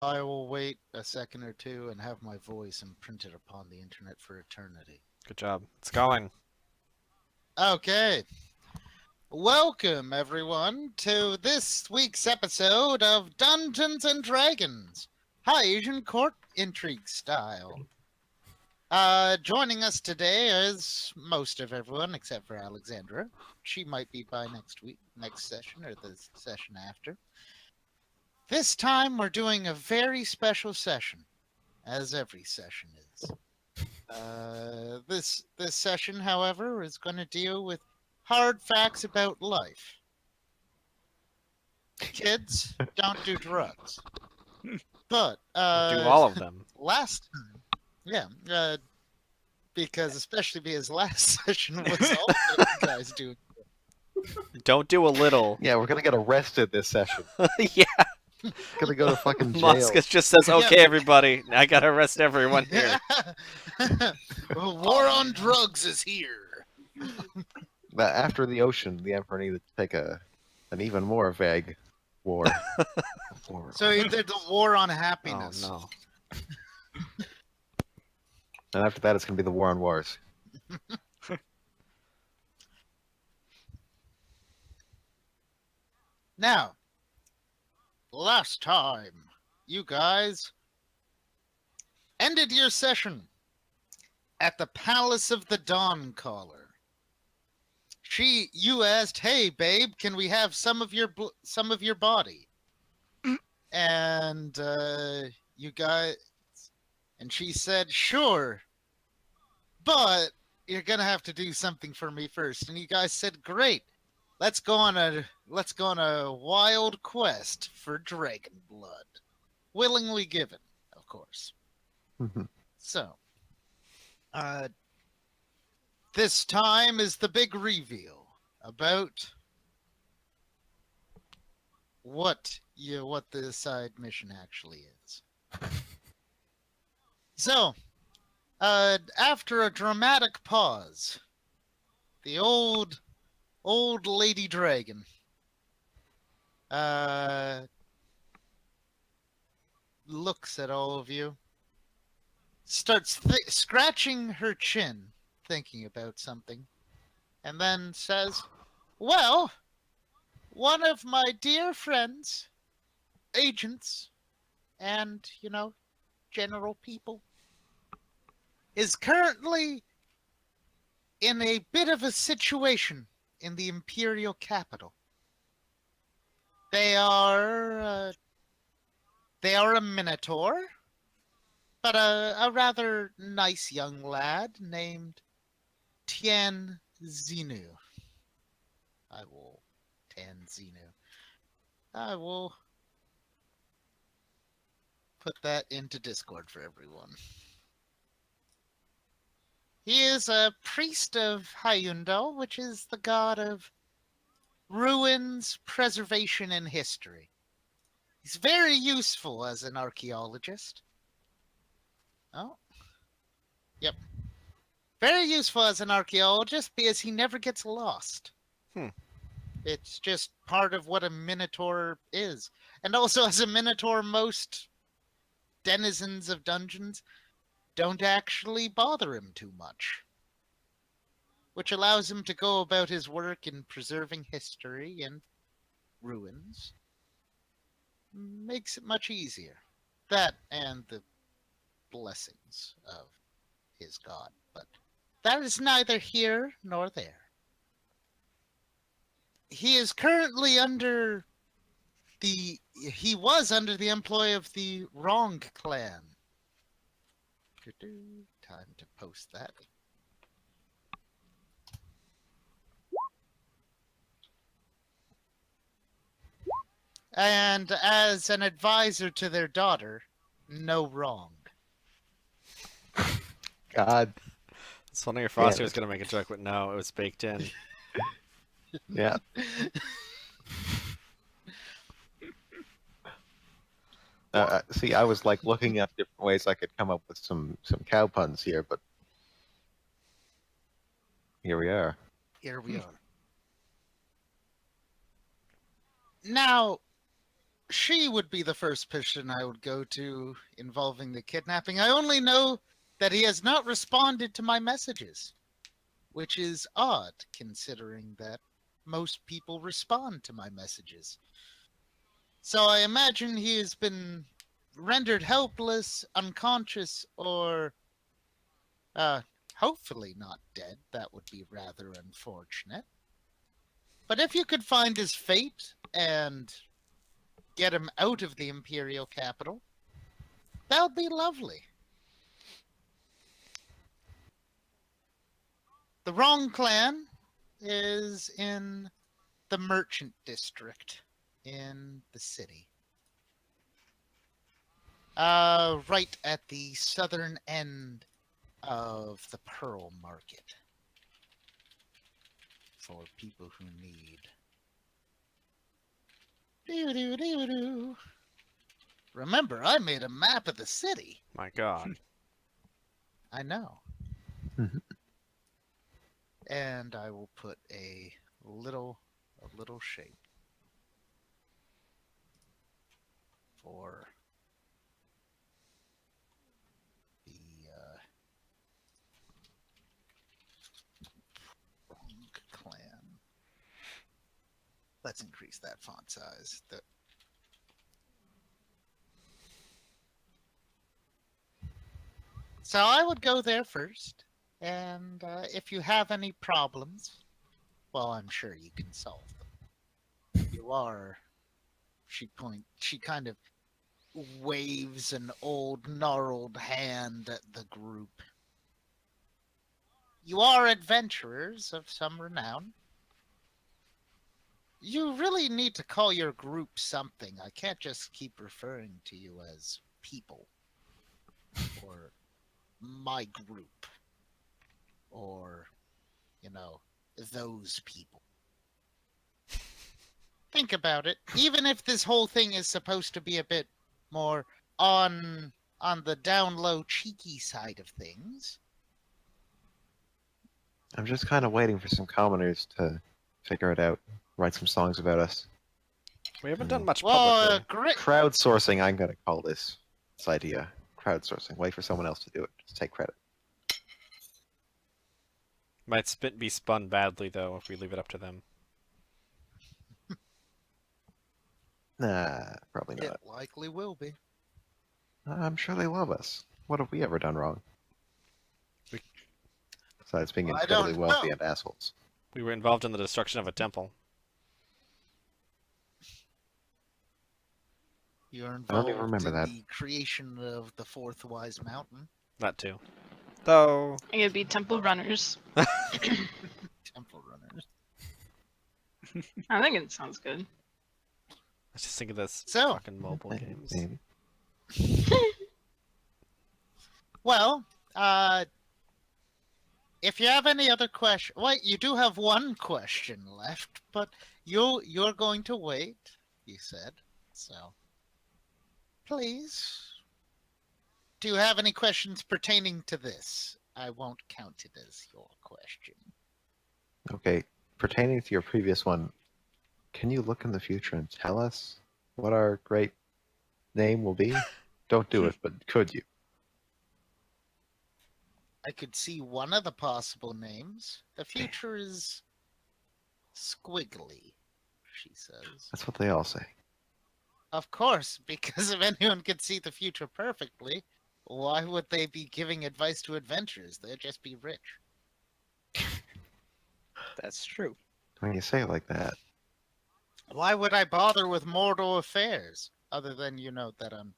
I will wait a second or two and have my voice imprinted upon the internet for eternity. Good job. It's going. Okay. Welcome, everyone, to this week's episode of Dungeons and Dragons, High Asian Court Intrigue Style. Joining us today is most of everyone except for Alexandra. She might be by next session, or the session after. This time we're doing a very special session, as every session is. This session, however, is going to deal with hard facts about life. Kids, don't do drugs. But Do all of them. last time, yeah, because last session was all you guys doing. Don't do a little. Yeah, we're gonna get arrested this session. Yeah. Gonna go to fucking jail. Muskus just says, "Okay, everybody, I gotta arrest everyone here." Well, war on drugs is here. But after the ocean, the Emperor needed to take an even more vague war. So he did the war on Oh happiness. no. And after that, it's gonna be the war on wars. Now, last time, you guys ended your session at the Palace of the Dawn Caller. You asked, "Hey, babe, can we have some of your body?" And you guys, and she said, "Sure, but you're gonna have to do something for me first." And you guys said, "Great, let's go on a wild quest for dragon blood, willingly given, of course." So, this time is the big reveal about what the side mission actually is. So, after a dramatic pause, the old lady dragon looks at all of you, starts scratching her chin, thinking about something, and then says, "Well, one of my dear friends, agents, and, general people, is currently in a bit of a situation in the Imperial capital. They are a Minotaur, but a rather nice young lad named Tien Xinu. I will put that into Discord for everyone. He is a priest of Hyundal, which is the god of ruins, preservation, and history. He's very useful as an archaeologist. Oh. Yep. Very useful as an archaeologist because he never gets lost. It's just part of what a Minotaur is. And also, as a Minotaur, most denizens of dungeons don't actually bother him too much, which allows him to go about his work in preserving history and ruins. Makes it much easier. That and the blessings of his god. But that is neither here nor there. He is currently he was under the employ of the Wrong clan. Time to post that. And as an advisor to their daughter, No Wrong. God. It's funny your Foster was gonna make a joke, but no, it was baked in. Yeah. See, I was like looking at different ways I could come up with some cow puns here, but here we are. Here we are. Now, she would be the first person I would go to involving the kidnapping. I only know that he has not responded to my messages, which is odd considering that most people respond to my messages. So I imagine he has been rendered helpless, unconscious, or hopefully not dead. That would be rather unfortunate. But if you could find his fate and get him out of the Imperial capital, that would be lovely. The wrong clan is in the merchant district in the city. Right at the southern end of the Pearl Market. For people who need. Doo-doo-doo-doo. Remember, I made a map of the city. My God. I know. Mhm. And I will put a little shape for the wrong clan. Let's increase that font size. So I would go there first, and if you have any problems, well, I'm sure you can solve them. You are. She kind of waves an old gnarled hand at the group. You are adventurers of some renown. You really need to call your group something. I can't just keep referring to you as people. Or my group. Or, those people. Think about it. Even if this whole thing is supposed to be a bit more on the down low cheeky side of things. I'm just kind of waiting for some commoners to figure it out, write some songs about us. We haven't done much Well, publicly. Crowdsourcing, I'm going to call this idea. Crowdsourcing. Wait for someone else to do it. Just take credit. Might be spun badly, though, if we leave it up to them. Nah, probably It not. likely will be. I'm sure they love us. What have we ever done wrong? Besides being I incredibly don't wealthy know. and assholes. We were involved in the destruction of a temple. You're I don't involved even remember in that. the creation of the fourth wise mountain. That too. Though... It would be temple runners. Temple runners. I think it sounds good. Let's just think of this So- fucking mobile games. Maybe. Well, if you have any other question, wait, you do have one question left, but you're going to wait. You said so. Please, do you have any questions pertaining to this? I won't count it as your question. Okay, pertaining to your previous one, can you look in the future and tell us what our great name will be? Don't do it, but could you? I could see one of the possible names. The future is squiggly, she says. That's what they all say. Of course, because if anyone could see the future perfectly, why would they be giving advice to adventurers? They'd just be rich. That's true. When you say it like that, Why would I bother with mortal affairs? Other than, that I'm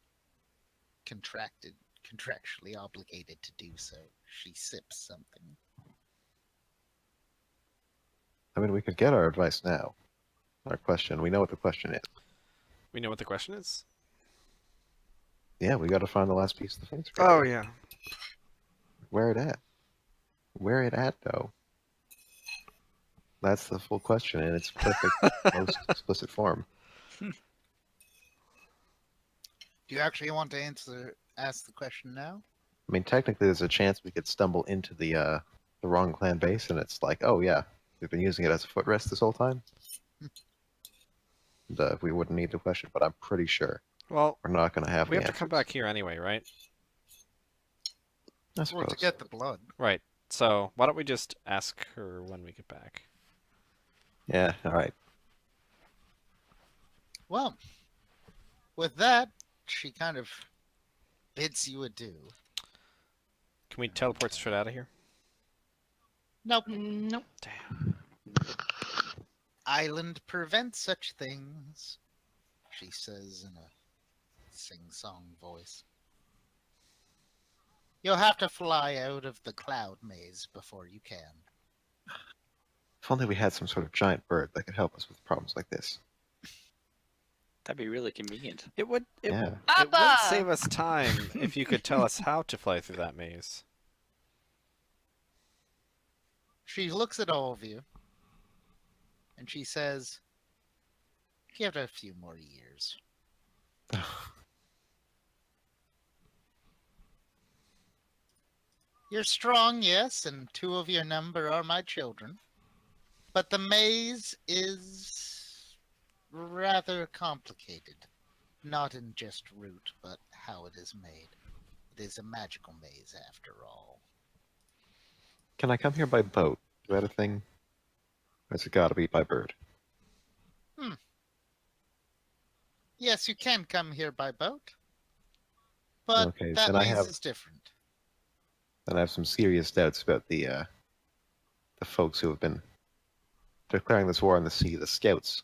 contractually obligated to do so. She sips something. I mean, we could get our advice now. Our question, we know what the question is. We know what the question is? Yeah, we got to find the last piece of the face. Oh, yeah. Where it at? Where it at, though? That's the full question in its perfect, most explicit form. Do you actually want to ask the question now? I mean, technically, there's a chance we could stumble into the wrong clan base, and it's like, oh yeah, we've been using it as a footrest this whole time. we wouldn't need to question, but I'm pretty sure Well, we're not going to have we the have to come answers. back here anyway, right? I Well, suppose. to get the blood. Right. So why don't we just ask her when we get back? Yeah, all right. Well, with that, she kind of bids you adieu. Can we teleport straight out of here? Nope. Nope. Damn. Island prevents such things, she says in a sing-song voice. You'll have to fly out of the cloud maze before you can. If only we had some sort of giant bird that could help us with problems like this. That'd be really convenient. It would. Yeah. It would Abba! save us time if you could tell us how to fly through that maze. She looks at all of you, and she says, give it a few more years. You're strong, yes, and 2 of your number are my children. But the maze is rather complicated. Not in just route, but how it is made. It is a magical maze, after all. Can I come here by boat? Is that a thing? Or has it got to be by bird? Yes, you can come here by boat. But Okay, that then I maze have- is different. Then I have some serious doubts about the folks who have been declaring this war on the sea, the scouts.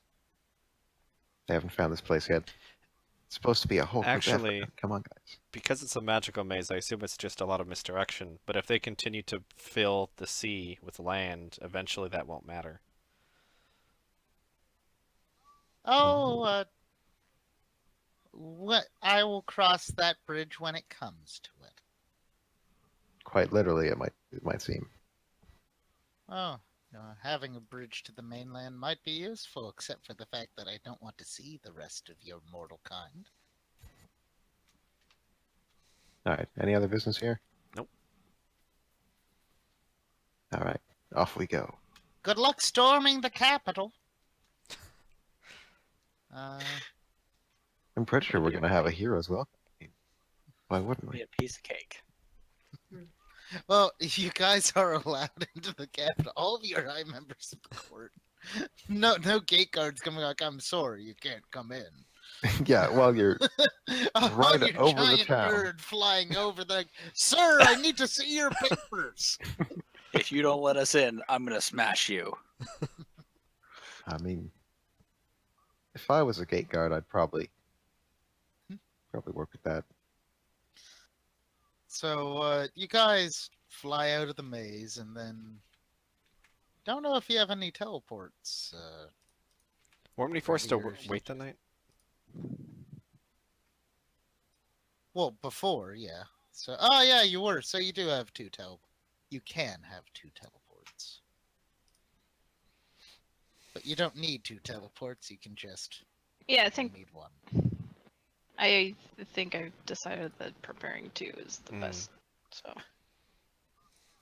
They haven't found this place yet. It's supposed to be a whole group Actually- effort. Come on, guys. Because it's a magical maze, I assume it's just a lot of misdirection. But if they continue to fill the sea with land, eventually that won't matter. Oh, what? I will cross that bridge when it comes to it. Quite literally, it might seem. Oh, having a bridge to the mainland might be useful, except for the fact that I don't want to see the rest of your mortal kind. All right. Any other business here? Nope. All right. Off we go. Good luck storming the capital. I'm pretty sure we're gonna have a hero's welcome. Why wouldn't Be we? a piece of cake. Well, you guys are allowed into the capital. All of you are high members of the court. No gate guards coming like, I'm sorry, you can't come in. Yeah. Well, you're Oh, Right your over the giant town. bird flying over the. Sir, I need to see your papers. If you don't let us in, I'm gonna smash you. I mean, if I was a gate guard, I'd probably work with that. So, you guys fly out of the maze, and then don't know if you have any teleports. Weren't we forced to Here. wait the night? Well, before, yeah. So, oh yeah, you were. So you do have 2 You can have 2 teleports, but you don't need 2 teleports. You can just Yeah, I think need 1. I've decided that preparing 2 is the best. So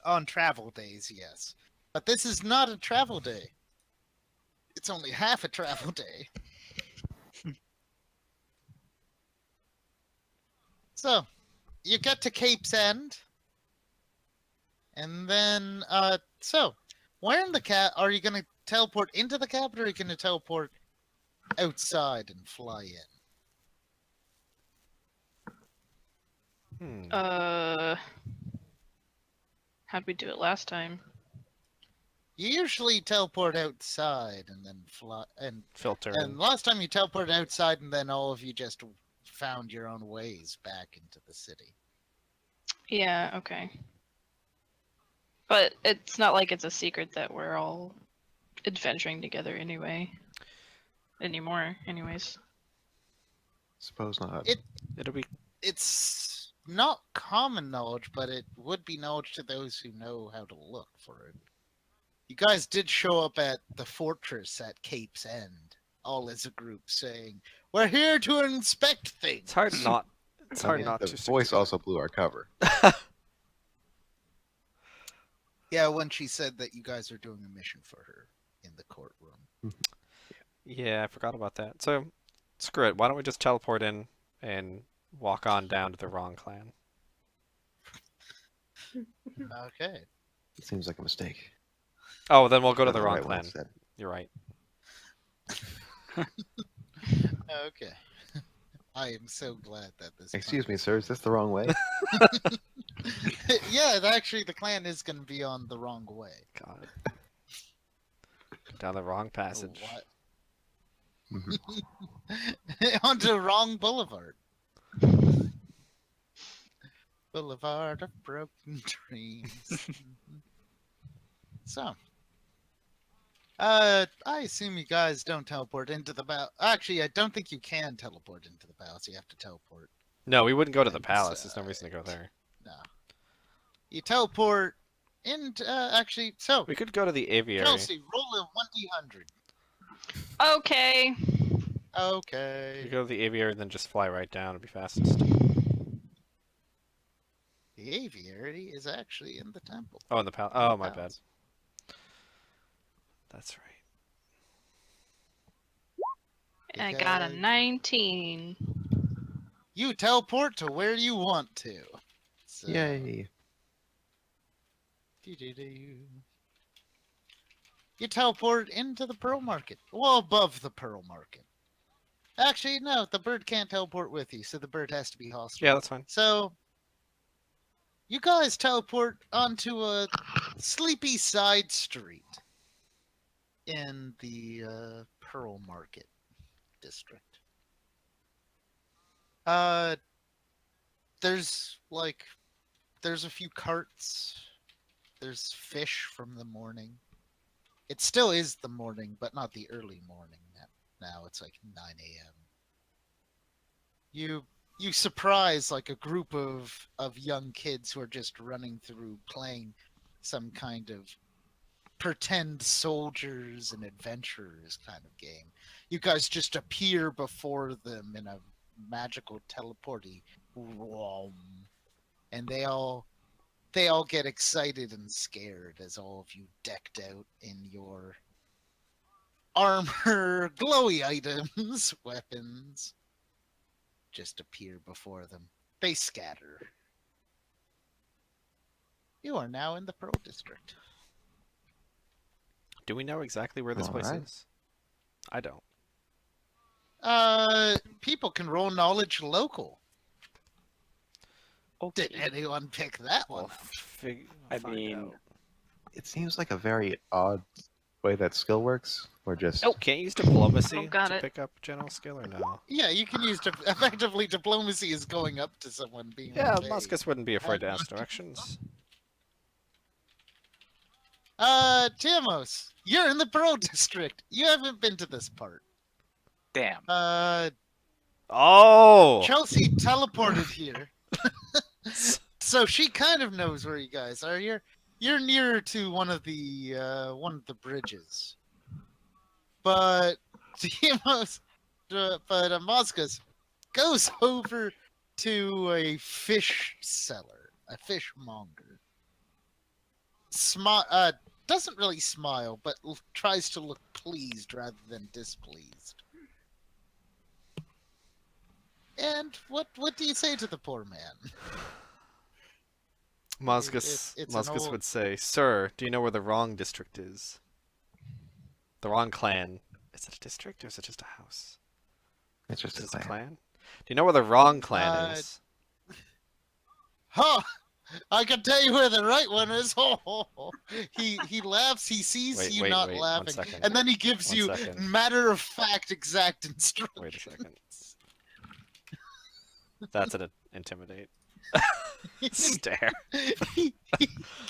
On travel days, yes. But this is not a travel day. It's only half a travel day. So, you get to Cape's End. And then, so, where in the are you going to teleport into the capital, or are you going to teleport outside and fly in? how'd we do it last time? You usually teleport outside and then fly, and Filter. last time you teleported outside and then all of you just found your own ways back into the city. Yeah, okay. But it's not like it's a secret that we're all adventuring together anymore, anyways. Suppose not. It'll be. It's not common knowledge, but it would be knowledge to those who know how to look for it. You guys did show up at the fortress at Cape's End, all as a group, saying, "We're here to inspect things." It's hard not. It's I hard mean, not the to. stick voice together. also blew our cover. Yeah, when she said that you guys are doing a mission for her in the courtroom. Yeah, I forgot about that. So, screw it. Why don't we just teleport in and walk on down to the wrong clan? Okay. It seems like a mistake. Oh, then we'll go to Or the wrong right one clan. instead. You're right. Okay. I am so glad that this. Excuse me, sir. Is this the wrong way? Yeah, actually, the clan is going to be on the wrong way. Got it. Down the wrong passage. What? Mhm. Onto the wrong boulevard. Boulevard of broken dreams. So, I assume you guys don't teleport into the palace. Actually, I don't think you can teleport into the palace. You have to teleport. No, we wouldn't go to the Inside. palace. There's no reason to go there. No. You teleport into. Actually, so We could go to the aviary. Chelsea, roll a 1d100. Okay. We Okay. could go to the aviary and then just fly right down. It'd be fastest. The aviary is actually in the temple. Oh, in the palace. Oh, my bad. Palace. That's right. I got a Because 19. You teleport to where you want to. So, Yay. doo-doo-doo. You teleport into the Pearl Market. Well, above the Pearl Market. Actually, no, the bird can't teleport with you, so the bird has to be hostile. Yeah, that's fine. So, you guys teleport onto a sleepy side street in the Pearl Market district. There's a few carts. There's fish from the morning. It still is the morning, but not the early morning. Now it's like 9 a.m. You surprise like a group of young kids who are just running through playing some kind of pretend soldiers and adventurers kind of game. You guys just appear before them in a magical teleporty realm, and they all get excited and scared as all of you decked out in your armor, glowy items, weapons just appear before them. They scatter. You are now in the Pearl District. Do we know exactly where this place Alright. is? I don't. People can roll knowledge local. Okay. Did anyone pick that one? Well, I mean, It seems like a very odd way that skill works. Or just Can't you use diplomacy Oh, got to it. pick up general skill or no? Yeah, you can use effectively diplomacy is going up to someone being Yeah, like, "Hey." Muscus wouldn't be afraid to ask directions. Tiamos, you're in the Pearl District. You haven't been to this part. damn. Oh! Chelsea teleported here. So she kind of knows where you guys are. You're nearer to one of the bridges. But Tiamos, but Muscus goes over to a fish seller, a fishmonger. Doesn't really smile, but tries to look pleased rather than displeased. And what do you say to the poor man? Muscus, it's an Muscus old- would say, "Sir, do you know where the wrong district is? The wrong clan. Is it a district or is it just a house? it's just Is a it a clan. clan? Do you know where the wrong clan is?" Huh! I can tell you where the right one is. He laughs. He sees Wait, you wait, not wait, 1 laughing, second. and then he gives 1 you second. matter of fact, exact instructions. Wait a second. That's an intimidate. Stare. he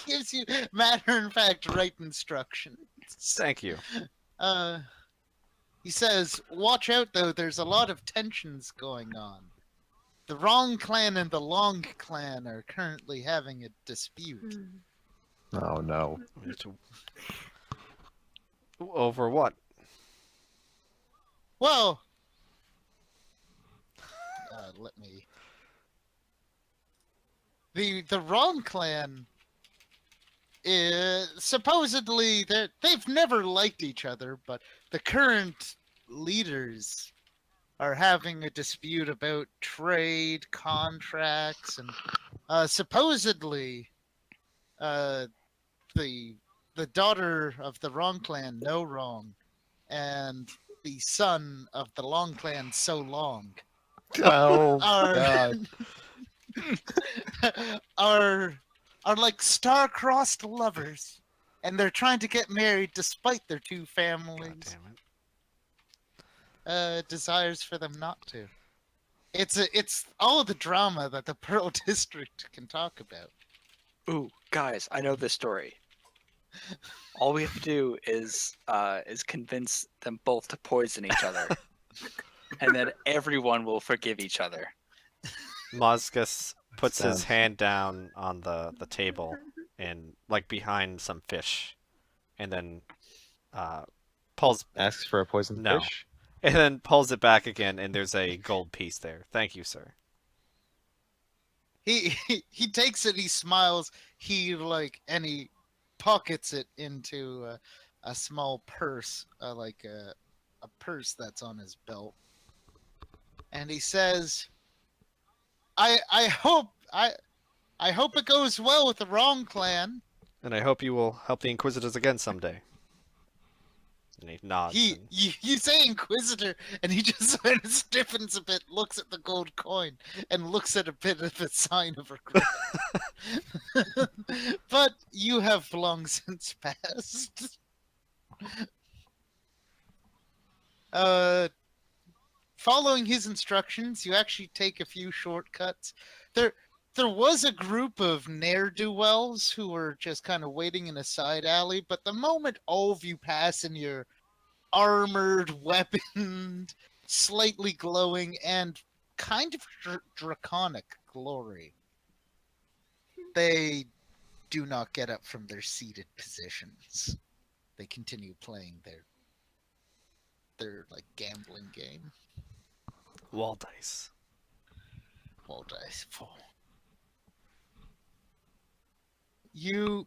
gives you matter of fact right instructions. Thank you. He says, "Watch out, though. There's a lot of tensions going on. The wrong clan and the long clan are currently having a dispute." Oh no. We need to... Over what? Well, let me. The wrong clan is supposedly they've never liked each other, but the current leaders are having a dispute about trade contracts, and supposedly uh, the daughter of the Wrong Clan, No Wrong, and the son of the Long Clan, So Long, Oh are God! are like star-crossed lovers, and they're trying to get married despite their two God families' damn it. desires for them not to. It's all of the drama that the Pearl District can talk about. Ooh, guys, I know this story. All we have to do is convince them both to poison each other, and then everyone will forgive each other. Mosgus puts his Sounds- hand down on the table and like behind some fish, and then pulls Asks for a poisoned No. fish. and then pulls it back again, and there's a gold piece there. Thank you, sir. He takes it, he smiles, he pockets it into a small purse, like a purse that's on his belt, and he says, I hope it goes well with the Wrong Clan." And I hope you will help the Inquisitors again someday. And he nods. and- You say Inquisitor, and he just sort of stiffens a bit, looks at the gold coin, and looks at a bit of a sign of regret. But you have long since passed. Following his instructions, you actually take a few shortcuts. There was a group of ne'er-do-wells who were just kind of waiting in a side alley, but the moment all of you pass in your armored, weaponed, slightly glowing, and kind of draconic glory, they do not get up from their seated positions. They continue playing their like gambling game. Wall dice. Wall dice. You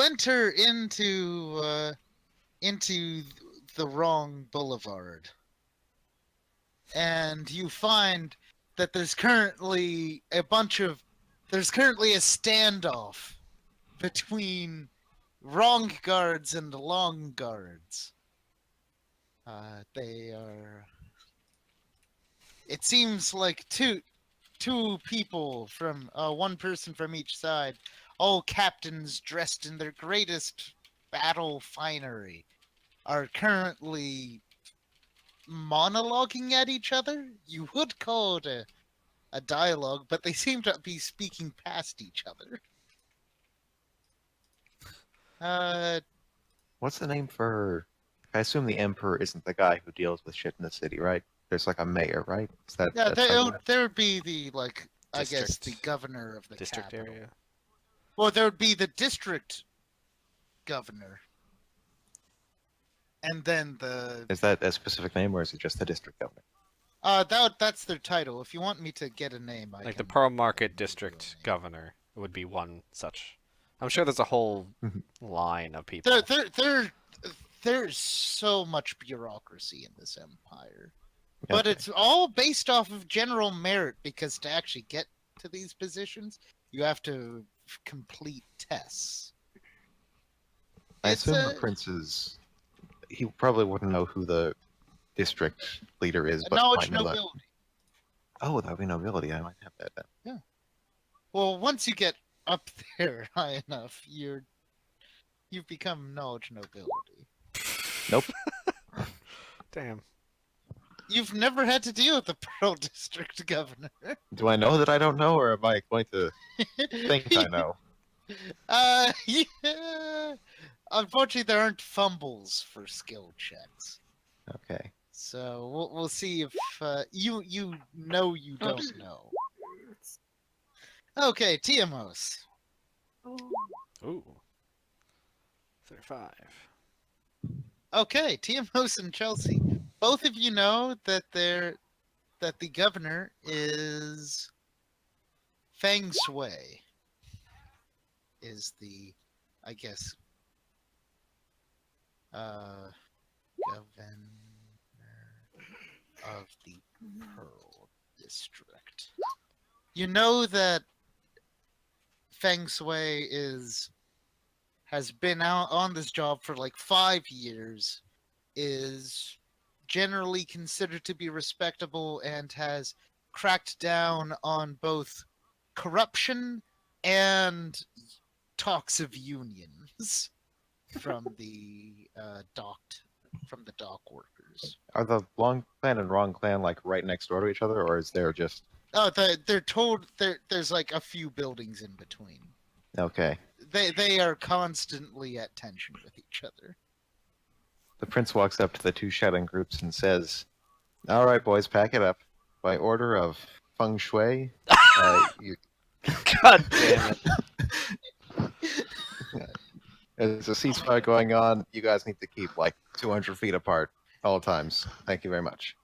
enter into the wrong boulevard, and you find that there's currently a standoff between wrong guards and long guards. They are. It seems like two people from one person from each side, all captains dressed in their greatest battle finery, are currently monologuing at each other. You would call it a dialogue, but they seem to be speaking past each other. What's the name for? I assume the emperor isn't the guy who deals with shit in the city, right? There's like a mayor, right? Is that? Yeah, that's how there would be the I guess District. the governor of the District capital. area. Well, there would be the district governor, and then Is that a specific name, or is it just the district governor? that's their title. If you want me to get a name, I Like the can Pearl Market give you a District name. Governor would be one such. I'm sure there's a whole Mhm. line of people. There's so much bureaucracy in this empire, but Okay. it's all based off of general merit, because to actually get to these positions, you have to complete tests. I It's assume the prince is. He probably wouldn't know who the district leader is, a but knowledge might know that. nobility. Oh, that would be nobility. I might have that then. Well, once you get up there high enough, you've become knowledge nobility. Nope. Damn. You've never had to deal with the Pearl District governor. Do I know that I don't know, or am I going to think I know? Yeah. Unfortunately, there aren't fumbles for skill checks, Okay. so we'll see if you know you don't know. Okay, Tiamos. Ooh. 35. Okay, Tiamos and Chelsea. Both of you know that the governor is Feng Shui. Is the, I guess, of the Pearl District. You know that Feng Shui has been out on this job for like 5 years, is generally considered to be respectable, and has cracked down on both corruption and talks of unions from the dock workers. Are the Long Clan and Wrong Clan like right next door to each other, or is there just Oh, they're told there's like a few buildings in between. okay? They are constantly at tension with each other. The prince walks up to the two shouting groups and says, "All right, boys, pack it up. By order of Feng Shui, you, God damn it. there's a ceasefire going on. You guys need to keep like 200 feet apart all times. Thank you very much."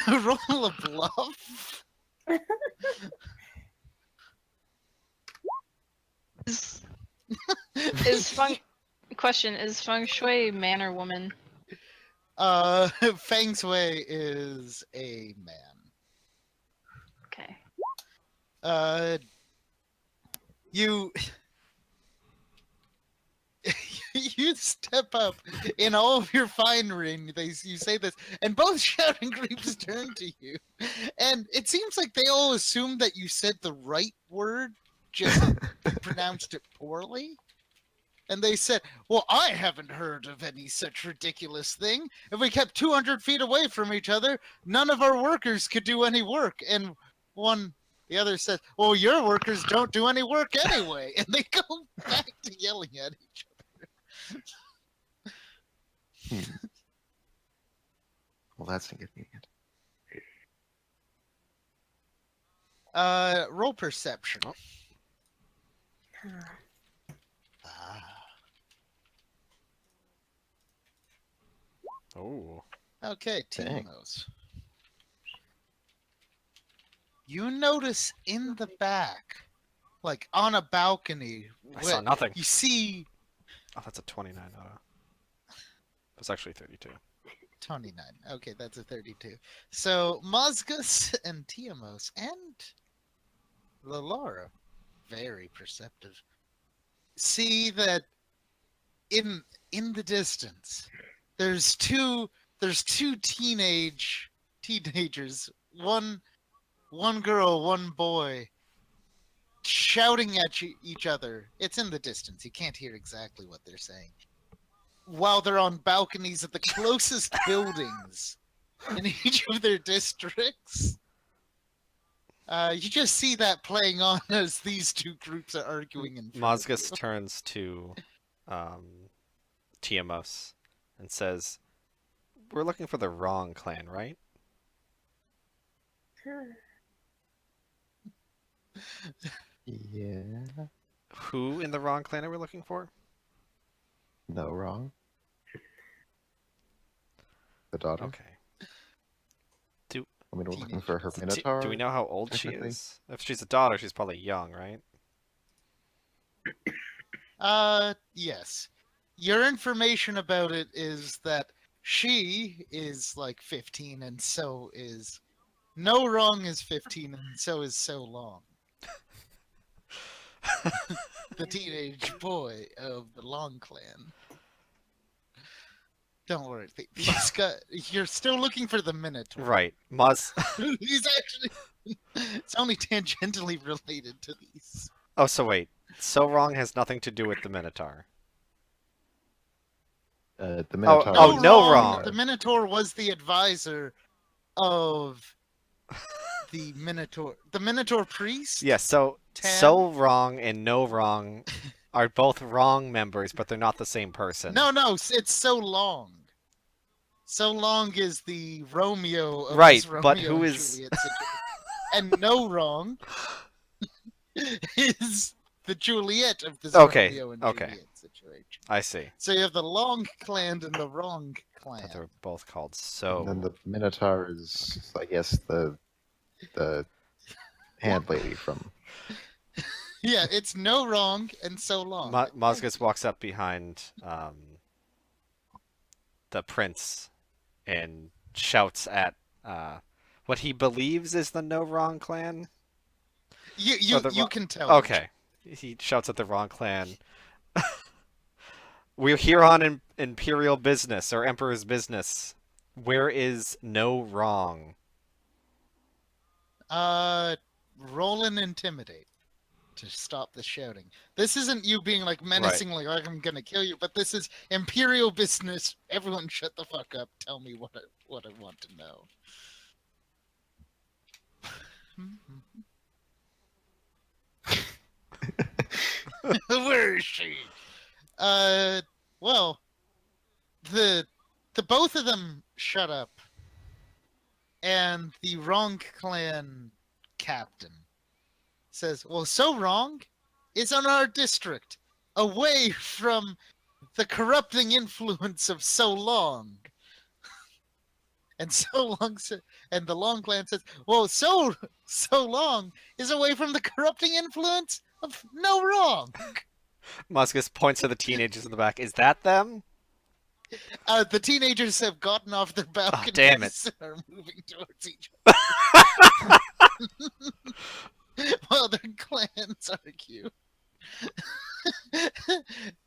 Roll a bluff. Is Feng Shui man or woman? Feng Shui is a man. Okay. You you step up in all of your finery, and you say this, and both shouting groups turn to you, and it seems like they all assume that you said the right word, just pronounced it poorly. And they said, "Well, I haven't heard of any such ridiculous thing. If we kept 200 feet away from each other, none of our workers could do any work." And the other said, "Well, your workers don't do any work anyway." And they go back to yelling at each other. Well, that's inconvenient. Roll perception. Oh. Oh. Okay, Dang. Timos. You notice in the back, like on a balcony, I saw nothing. you see Oh, that's a 29 out of... It's actually 32. 29. Okay, that's a 32. So Mozgus and Tiamos and Lalara, very perceptive, see that in the distance there's two teenagers, one girl, one boy, shouting at each other. It's in the distance. You can't hear exactly what they're saying. While they're on balconies of the closest buildings in each of their districts. You just see that playing on as these two groups are arguing in front of Mozgus you. turns to Tiamos and says, "We're looking for the wrong clan, right?" Yeah. Who in the wrong clan are we looking for? No wrong. The daughter. Okay. I mean, we're looking Teenagers. for her Do, minotaur. do we know how old she technically? is? If she's a daughter, she's probably young, right? Yes. Your information about it is that she is like 15, and so is No Wrong is 15, and so is So Long. The teenage boy of the Long Clan. Don't worry. You're still looking for the Minotaur. Right. He's actually... It's only tangentially related to these. Oh, so wait. So wrong has nothing to do with the Minotaur. The minotaur. No wrong. The Minotaur was the advisor of the Minotaur. The Minotaur priest? Yeah, so Tam? so wrong and no wrong are both wrong members, but they're not the same person. No, it's So Long. So Long is the Romeo of Right, this Romeo but who and is- Juliet situation. And No Wrong is the Juliet of this Okay, Romeo and okay. Juliet situation. I see. So you have the Long clan and the Wrong clan. But they're both called so. And then the minotaur is, I guess, the hand lady from. Yeah, it's No Wrong and So Long. Mozgus walks up behind the prince and shouts at what he believes is the No Wrong clan. You Or the you wro- can tell. Okay. He shouts at the wrong clan. We're here on Imperial business, or Emperor's business. Where is No Wrong? Roll and intimidate to stop the shouting. This isn't you being like menacing, like I'm gonna kill you, but this is Imperial business. Everyone, shut the fuck up. Tell me what I want to know. Where is she? Well, the both of them shut up, and the wrong clan captain says, "Well, so wrong is on our district, away from the corrupting influence of so long." And and the long clan says, "Well, so long is away from the corrupting influence of no wrong." Muscus points to the teenagers in the back. Is that them? The teenagers have gotten off their balconies damn it. and are moving towards each other while their clans argue.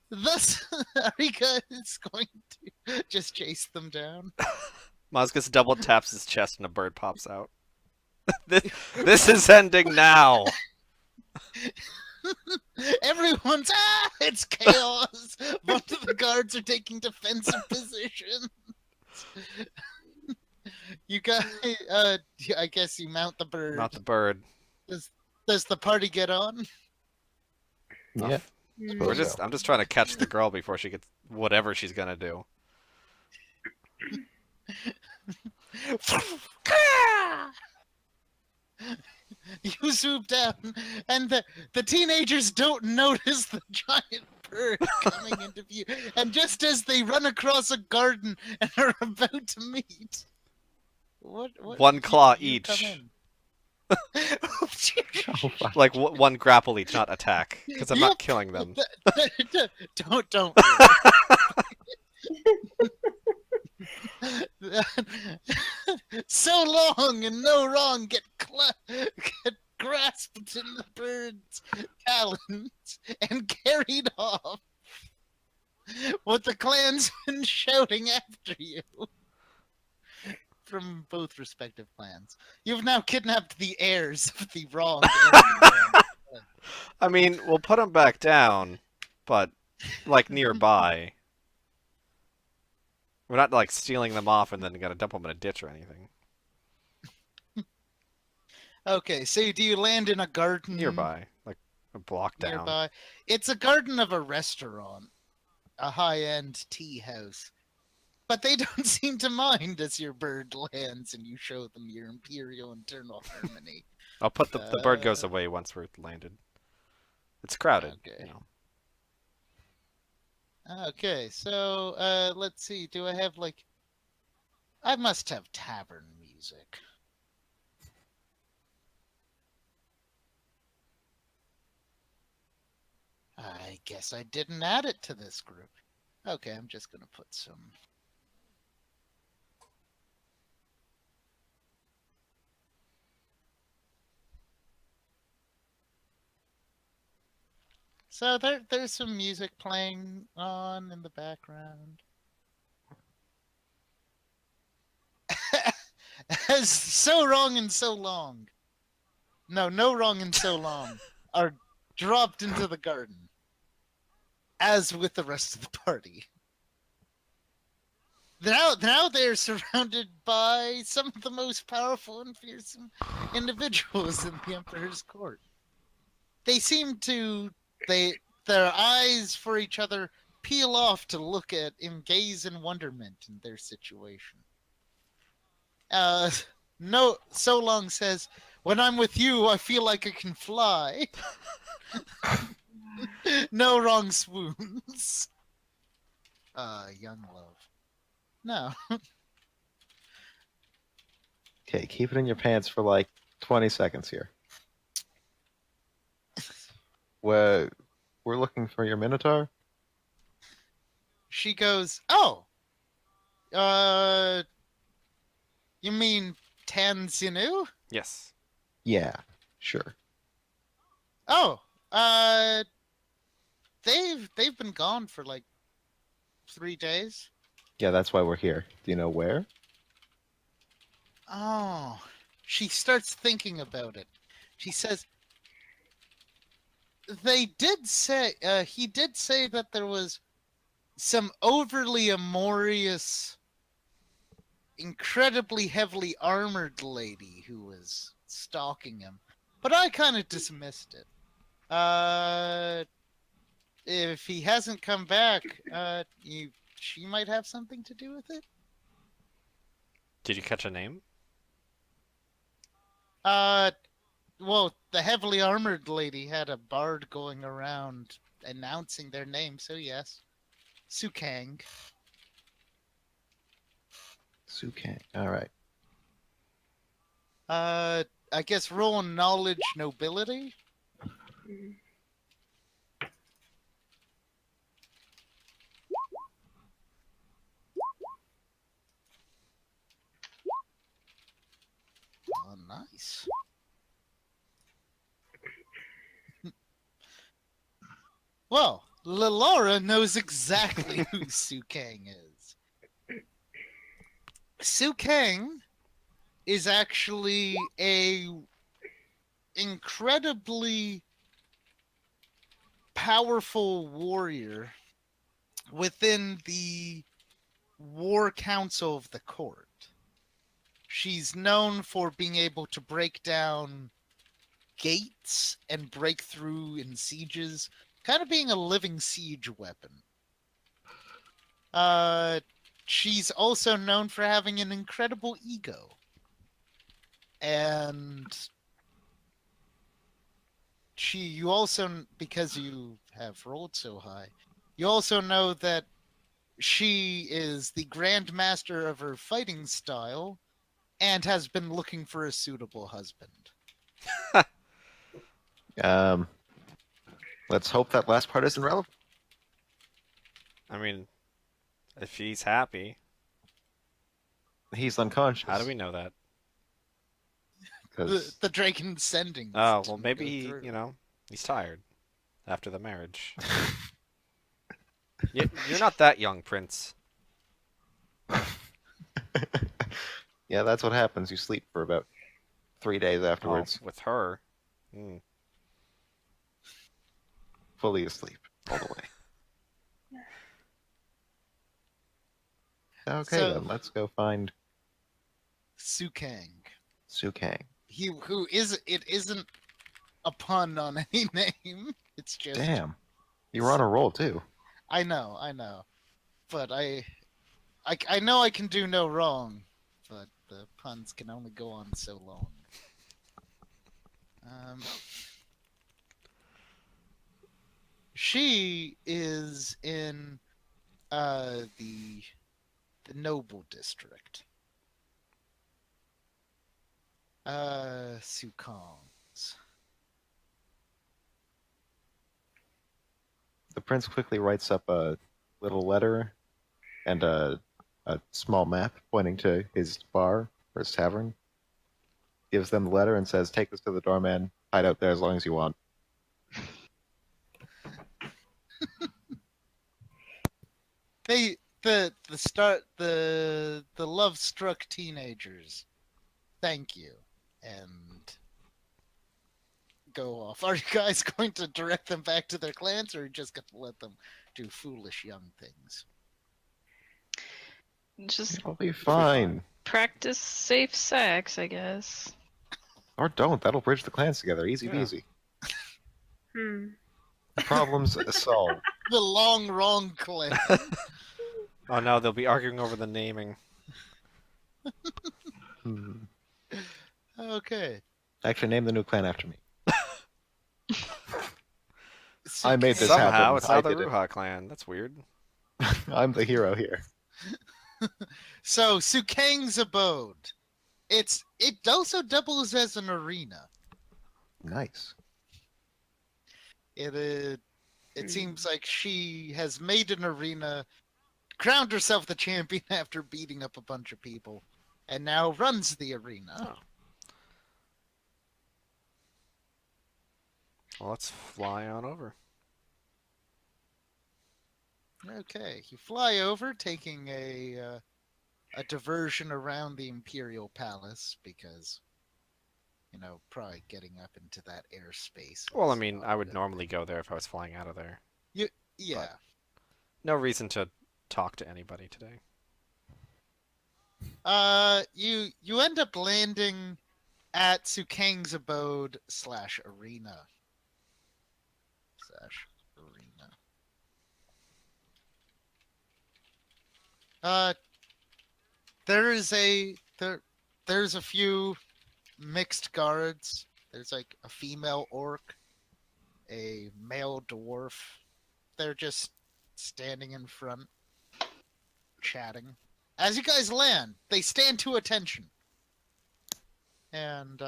Thus, Arika is going to just chase them down. Muscus double taps his chest and a bird pops out. This is ending now. Everyone's it's chaos. Both of the guards are taking defensive positions. You guys, I guess you mount the bird. Not the bird. Does the party get on? Yeah. I'm just trying to catch the girl before she gets whatever she's gonna do. You swoop down, and the teenagers don't notice the giant bird coming into view. And just as they run across a garden and are about to meet, what One claw you come each. in. Oh, fuck. Like one grapple each, not attack, because I'm Yep. not killing them. Don't. So long and no wrong get grasped in the bird's talons and carried off. With the clansmen shouting after you from both respective clans. You've now kidnapped the heirs of the wrong. And the wrong. I mean, we'll put them back down, but like nearby. We're not like stealing them off and then gotta dump them in a ditch or anything. Okay, so do you land in a garden Nearby, like a block down. nearby? It's a garden of a restaurant, a high-end tea house. But they don't seem to mind as your bird lands and you show them your imperial internal harmony. I'll put the bird goes away once we're landed. It's crowded. Okay. You know. Okay, so let's see. Do I have like? I must have tavern music. I guess I didn't add it to this group. Okay, I'm just gonna put some. So there's some music playing on in the background. As so wrong and so long. No wrong and so long are dropped into the garden. As with the rest of the party. Now they're surrounded by some of the most powerful and fearsome individuals in the Emperor's court. They seem to their eyes for each other peel off to look at and gaze in wonderment in their situation. No, So Long says, "When I'm with you, I feel like I can fly." No wrong swoons. Young love. No. Okay, keep it in your pants for like 20 seconds here. We're looking for your Minotaur? She goes, "Oh, you mean Tanzinu? Yes. Yeah, sure. Oh, they've been gone for like 3 days. Yeah, that's why we're here. Do you know where? Oh, she starts thinking about it. She says, they did say, he did say that there was some overly amorous, incredibly heavily armored lady who was stalking him. But I kind of dismissed it. If he hasn't come back, she might have something to do with it. Did you catch a name? Well, the heavily armored lady had a bard going around announcing their name, so yes. Sukang. Sukang. All right. I guess roll knowledge nobility. Oh, nice. Well, Laura knows exactly who Sukang is. Sukang is actually a incredibly powerful warrior within the War Council of the court. She's known for being able to break down gates and break through in sieges, kind of being a living siege weapon. She's also known for having an incredible ego. And you also, because you have rolled so high, you also know that she is the Grand Master of her fighting style and has been looking for a suitable husband. Let's hope that last part isn't relevant. I mean, if he's happy, He's unconscious. how do we know that? Because The Draken sending. Oh, well, maybe he, he's tired after the marriage. You're not that young, Prince. yeah, that's what happens. You sleep for about 3 days afterwards, Oh, with her. Mm. fully asleep all the way. Okay, So- then let's go find Sukang. Sukang. It isn't a pun on any name. It's just Damn, you were on a roll too. I know. But I know I can do no wrong, but the puns can only go on so long. She is in the noble district. Sukongs. The prince quickly writes up a little letter and a small map pointing to his bar or his tavern. Gives them the letter and says, "Take this to the doorman. Hide out there as long as you want." The love struck teenagers. Thank you, and go off. Are you guys going to direct them back to their clans, or are you just going to let them do foolish young things? Just It'll be fine. practice safe sex, I guess. Or don't. That'll bridge the clans together. Easy Yeah. peasy. Hmm. Problems solved. The long wrong clan. Oh no, they'll be arguing over the naming. Hmm. Okay. Actually, name the new clan after me. I made this Sukang. happen. Somehow, it's I not the did it. Ruha clan. That's weird. I'm the hero here. So Sukang's abode. It also doubles as an arena. Nice. It seems like she has made an arena, crowned herself the champion after beating up a bunch of people, and now runs the arena. Oh. Well, let's fly on over. Okay, you fly over, taking a diversion around the Imperial Palace because, probably getting up into that airspace. Well, I is mean, not I would good. normally go there if I was flying out of there. Yeah. No reason to talk to anybody today. You end up landing at Sukang's abode / arena. Uh, there's a few mixed guards. There's like a female orc, a male dwarf. They're just standing in front, chatting. As you guys land, they stand to attention. And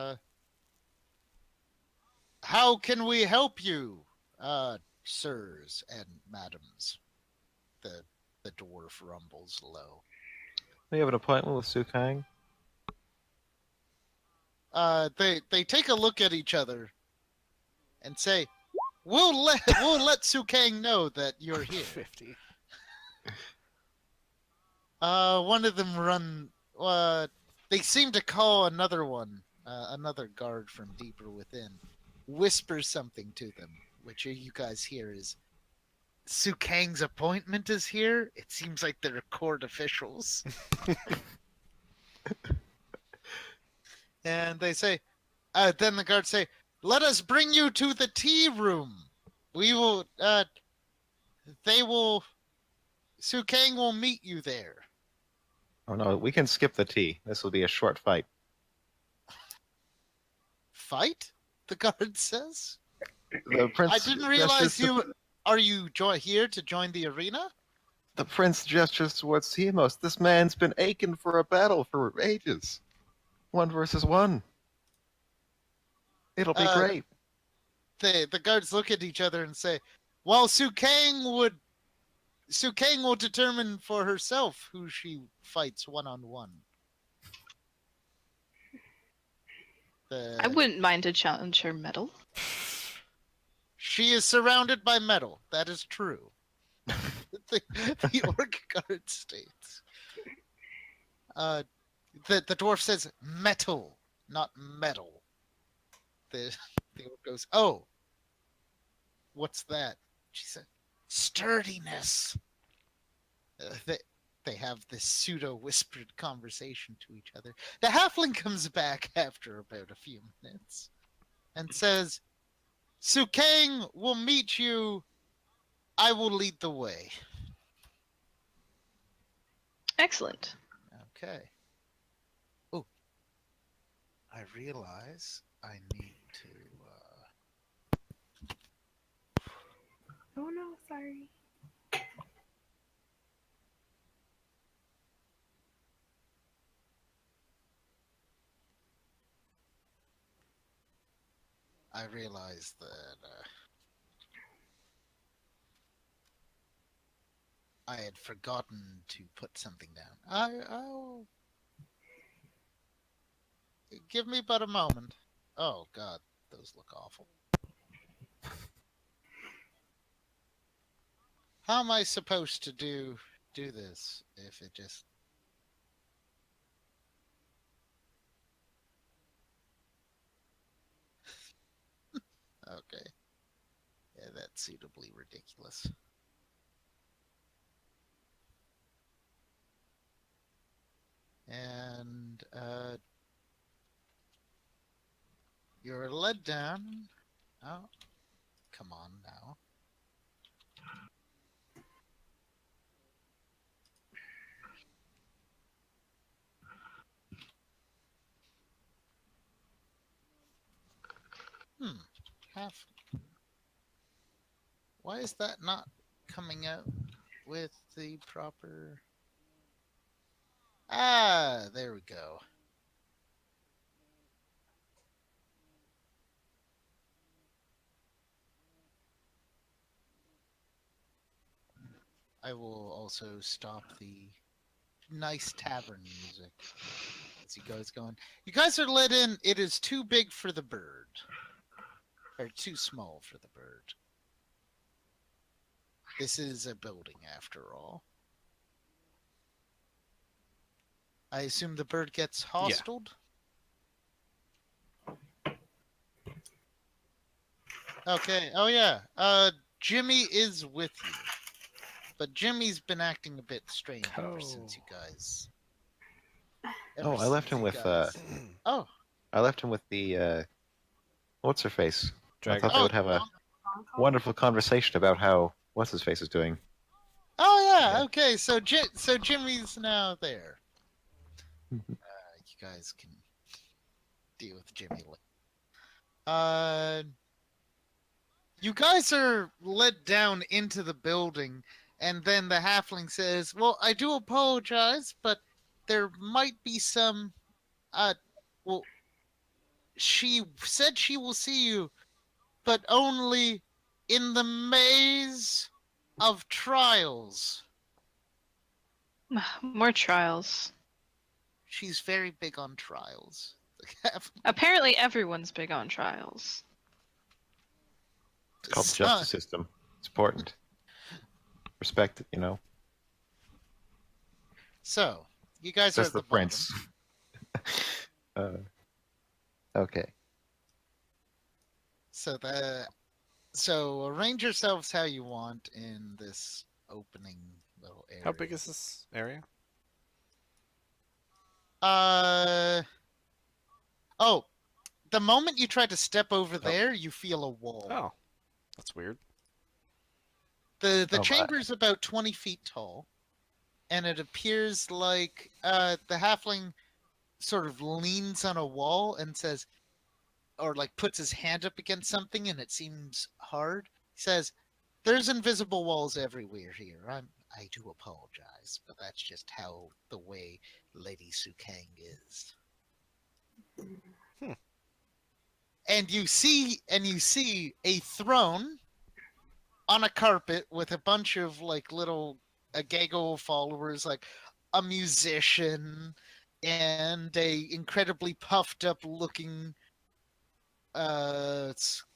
how can we help you, sirs and madams? The dwarf rumbles low. We have an appointment with Sukang. They take a look at each other and say, we'll let Sukang know that you're here. 50. One of them they seem to call another one, another guard from deeper within, whispers something to them, which you guys hear is, Sukang's appointment is here. It seems like they're court officials. And they say, then the guards say, let us bring you to the tea room. We will, Sukang will meet you there. Oh no, we can skip the tea. This will be a short fight. Fight? The guard says. The prince I didn't realize gestures Are you here to join the arena? The prince gestures towards Tiamos. This man's been aching for a battle for ages. 1 versus 1. It'll be great. The guards look at each other and say, well, Sukang will determine for herself who she fights one-on-one. I wouldn't mind to challenge her medal. She is surrounded by metal. That is true. the orc guard states. The dwarf says metal, not metal. The orc goes, oh, what's that? She said, sturdiness. They have this pseudo-whispered conversation to each other. The halfling comes back after about a few minutes and says, Sukang will meet you. I will lead the way. Excellent. Okay. Oh, I realize I need to. Oh no, sorry. I realize that I had forgotten to put something down. I'll give me but a moment. Oh God, those look awful. How am I supposed to do this if it just? Okay. Yeah, that's suitably ridiculous. And you're led down. Oh, come on now. Half. Why is that not coming out with the proper? Ah, there we go. I will also stop the nice tavern music. gets you guys going. You guys are let in. It is too big for the bird. Or too small for the bird. This is a building, after all. I assume the bird gets hostiled? Okay. Oh, yeah. Jimmy is with you. But Jimmy's been acting a bit strange ever since you guys... Oh, I left him with, Oh. I left him with the, what's her face? Dragon. I thought they Oh, would have a wonderful conversation about how what's his face is doing. Oh, yeah. Yeah. Okay. So Jimmy's now there. You guys can deal with Jimmy later. You guys are led down into the building, and then the halfling says, "Well, I do apologize, but there might be some. Well, she said she will see you, but only in the maze of trials." More trials. She's very big on trials. The halfling- Apparently, everyone's big on trials. It's called the Son. justice system. It's important. Respect it, you know. So, you guys are Says at the the bottom. prince. Okay. So arrange yourselves how you want in this opening little area. How big is this area? Oh, the moment you try to step over Oh. there, you feel a wall. Oh, that's weird. The Oh, my. chamber's about 20 feet tall, and it appears like the halfling sort of leans on a wall and says, or like puts his hand up against something, and it seems hard. He says, "There's invisible walls everywhere here. I do apologize, but that's just how the way Lady Sukang is." Hmm. And you see a throne on a carpet with a bunch of like little a gaggle of followers, like a musician and a incredibly puffed up looking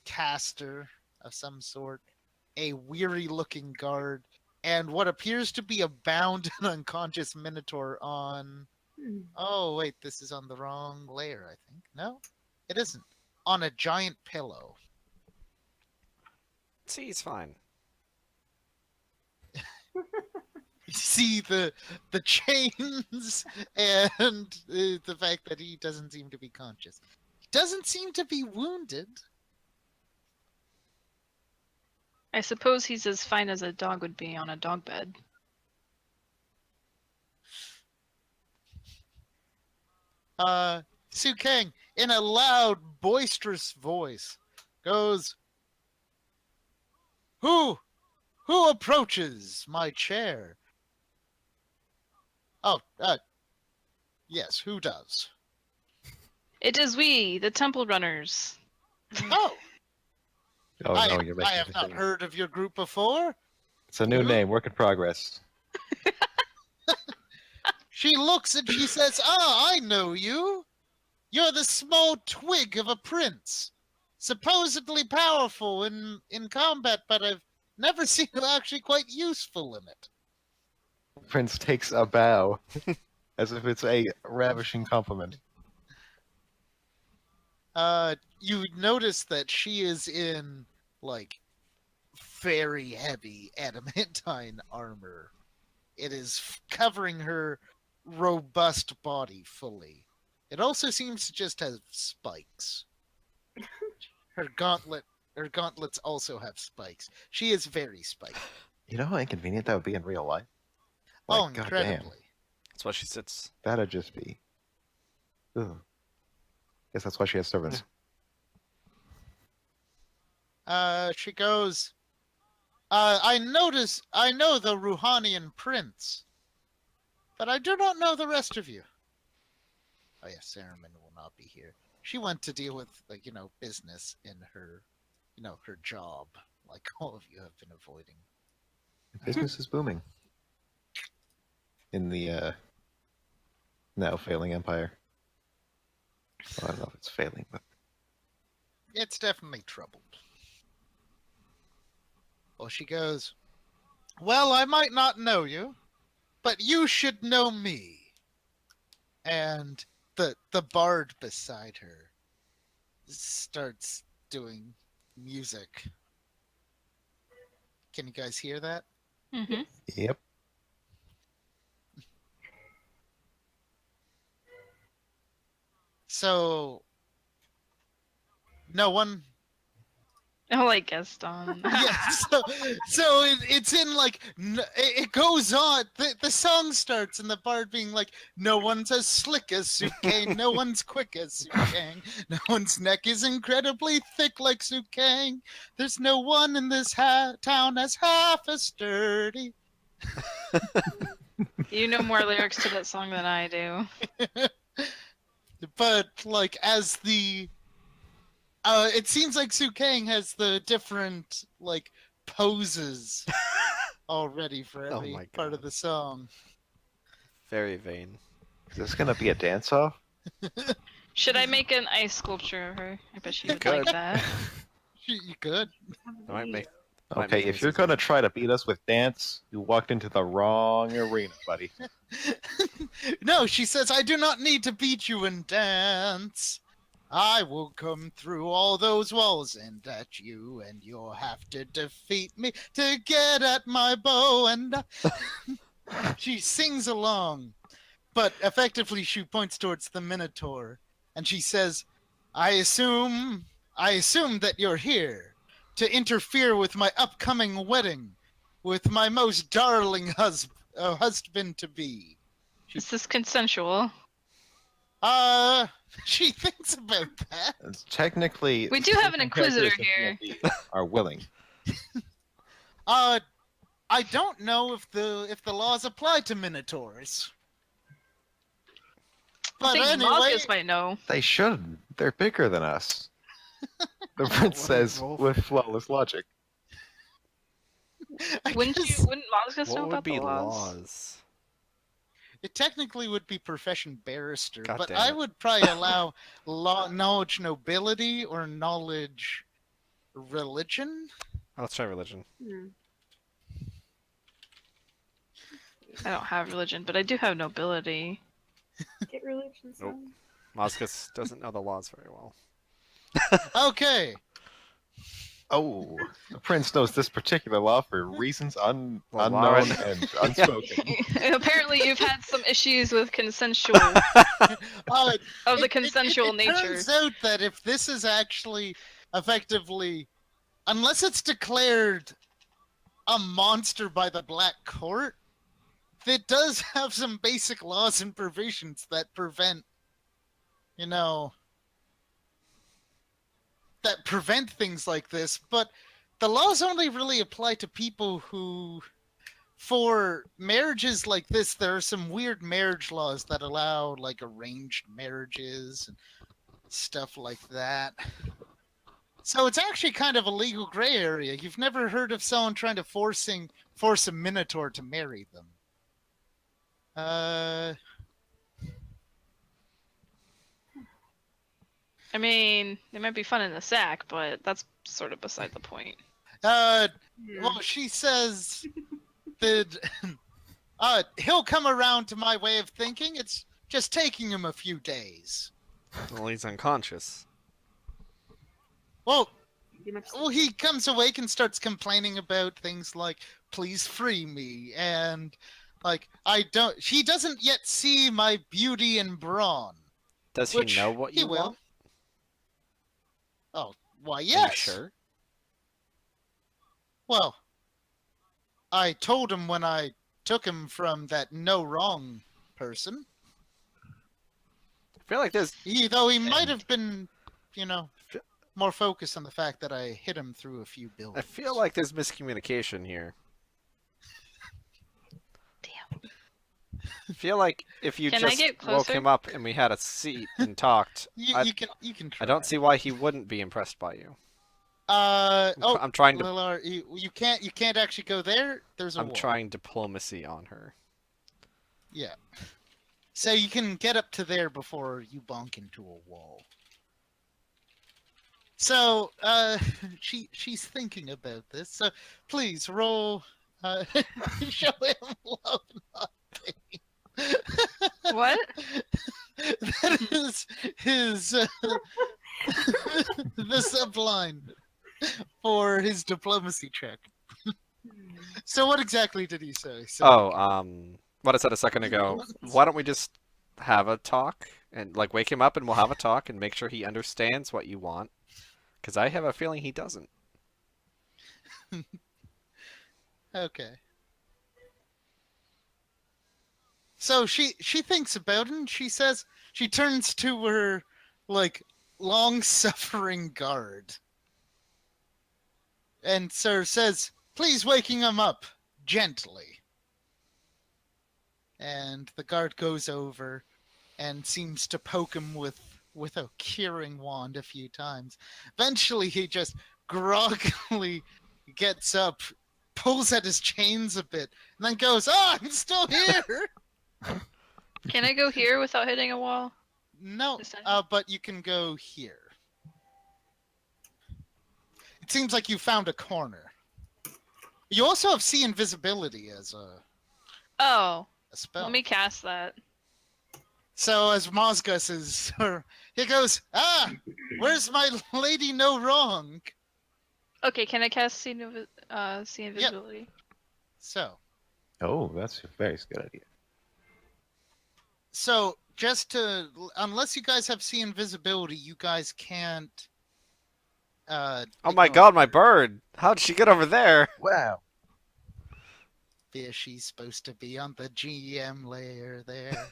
caster of some sort, a weary looking guard, and what appears to be a bound and unconscious minotaur on... Oh, wait, this is on the wrong layer, I think. No, it isn't. On a giant pillow. See, it's fine. You see the chains and the fact that he doesn't seem to be conscious. He doesn't seem to be wounded. I suppose he's as fine as a dog would be on a dog bed. Su Kang, in a loud, boisterous voice, goes, Who approaches my chair? Oh, yes, who does? It is we, the Temple Runners. Oh, Oh I no, you're making have the not thing. heard of your group before. It's a new Who? name, work in progress. She looks and she says, I know you. You're the small twig of a prince. Supposedly powerful in combat, but I've never seen you actually quite useful in it. Prince takes a bow, as if it's a ravishing compliment. You notice that she is in, like, very heavy adamantine armor. It is covering her robust body fully. It also seems to just have spikes. Her gauntlets also have spikes. She is very spiky. You know how inconvenient that would be in real life? Oh, Like, incredibly. That's why she sits. That'd just be... Ugh. Guess that's why she has servants. She goes, I know the Rouhanian prince, but I do not know the rest of you. Oh yes, Saruman will not be here. She went to deal with, like, business in her, her job, like all of you have been avoiding. Business is booming. In the now failing empire. Well, I don't know if it's failing, but It's definitely troubled. Well, she goes, well, I might not know you, but you should know me. And the bard beside her starts doing music. Can you guys hear that? Mm-hmm. yep. So no one I like Gaston. yeah, so it's in like it goes on. The song starts and the bard being like, "No one's as slick as Sukang, no one's quick as Sukang, no one's neck is incredibly thick like Sukang. There's no one in this town as half as sturdy." You know more lyrics to that song than I do. But like as the it seems like Sukang has the different like poses already for Oh every my part God. of the song. Very vain. Is this gonna be a dance-off? Should I make an ice sculpture of her? I bet she would could. like that. You could. That might make. Might Okay, make if things you're easier. gonna try to beat us with dance, you walked into the wrong arena, buddy. No, she says, I do not need to beat you in dance. I will come through all those walls and at you, and you'll have to defeat me to get at my bow. And she sings along, but effectively she points towards the Minotaur, and she says, I assume that you're here to interfere with my upcoming wedding with my most darling husband to be. Is this consensual? She thinks about that. Technically, We do have an inquisitor characters in here. D&D are willing. I don't know if the laws apply to minotaurs. I But think anyway, Malchus might know. They should. They're bigger than us. The prince says roll with flawless logic. I Wouldn't guess Wouldn't Malchus know What would about be the laws? laws? it technically would be profession barrister, God but damn I it. would probably allow knowledge nobility or knowledge religion. Let's try religion. Hmm. I don't have religion, but I do have nobility. Get religion, son. Moscus doesn't know the laws very well. Okay. Oh, the prince knows this particular law for reasons Well, unknown Lauren- and unspoken. Apparently, you've had some issues with consensual Uh, of the it consensual nature. turns out that if this is actually effectively, unless it's declared a monster by the Black Court, it does have some basic laws and provisions that prevent, that prevent things like this. But the laws only really apply to people who, for marriages like this, there are some weird marriage laws that allow like arranged marriages and stuff like that. So it's actually kind of a legal gray area. You've never heard of someone trying to force a minotaur to marry them. I mean, it might be fun in the sack, but that's sort of beside the point. Well, Hmm. she says that he'll come around to my way of thinking. It's just taking him a few days. Well, he's unconscious. Well, You must- he comes awake and starts complaining about things like, please free me, and like, he doesn't yet see my beauty and brawn. Does he Which know what he you will. want? Oh, why, Are you yes. sure? Well, I told him when I took him from that no wrong person. I feel like there's Though he might have been, more focused on the fact that I hit him through a few buildings. I feel like there's miscommunication here. Damn. I feel like if you Can I just get woke closer? him up and we had a seat and talked, You can try. I don't see why he wouldn't be impressed by you. Oh, I'm trying to Lilar, you can't actually go there. There's a I'm wall. trying diplomacy on her. Yeah. So you can get up to there before you bonk into a wall. So she's thinking about this. So please roll. Show him love, not pain. What? That is his the subline for his diplomacy check. So what exactly did he say? So, What I said a second ago. Why don't we just have a talk and like wake him up and we'll have a talk and make sure he understands what you want. Because I have a feeling he doesn't. okay. So she thinks about it and she says she turns to her like long-suffering guard. And sir says, "Please waking him up gently." And the guard goes over and seems to poke him with a curing wand a few times. Eventually he just groggily gets up, pulls at his chains a bit, and then goes, "Oh, I'm still here!" Can I go here without hitting a wall? No, Is that- but you can go here. It seems like you found a corner. You also have see invisibility as a Oh, spell. let me cast that. So as Mozgus is, he goes, "Ah, where's my lady no wrong?" Okay, can I cast see invisibility? So, Oh, that's a very good idea. so just to, unless you guys have see invisibility, you guys can't. Oh my ignore god, my her. bird! How'd she get over there? Wow. Yeah, she's supposed to be on the GM layer there.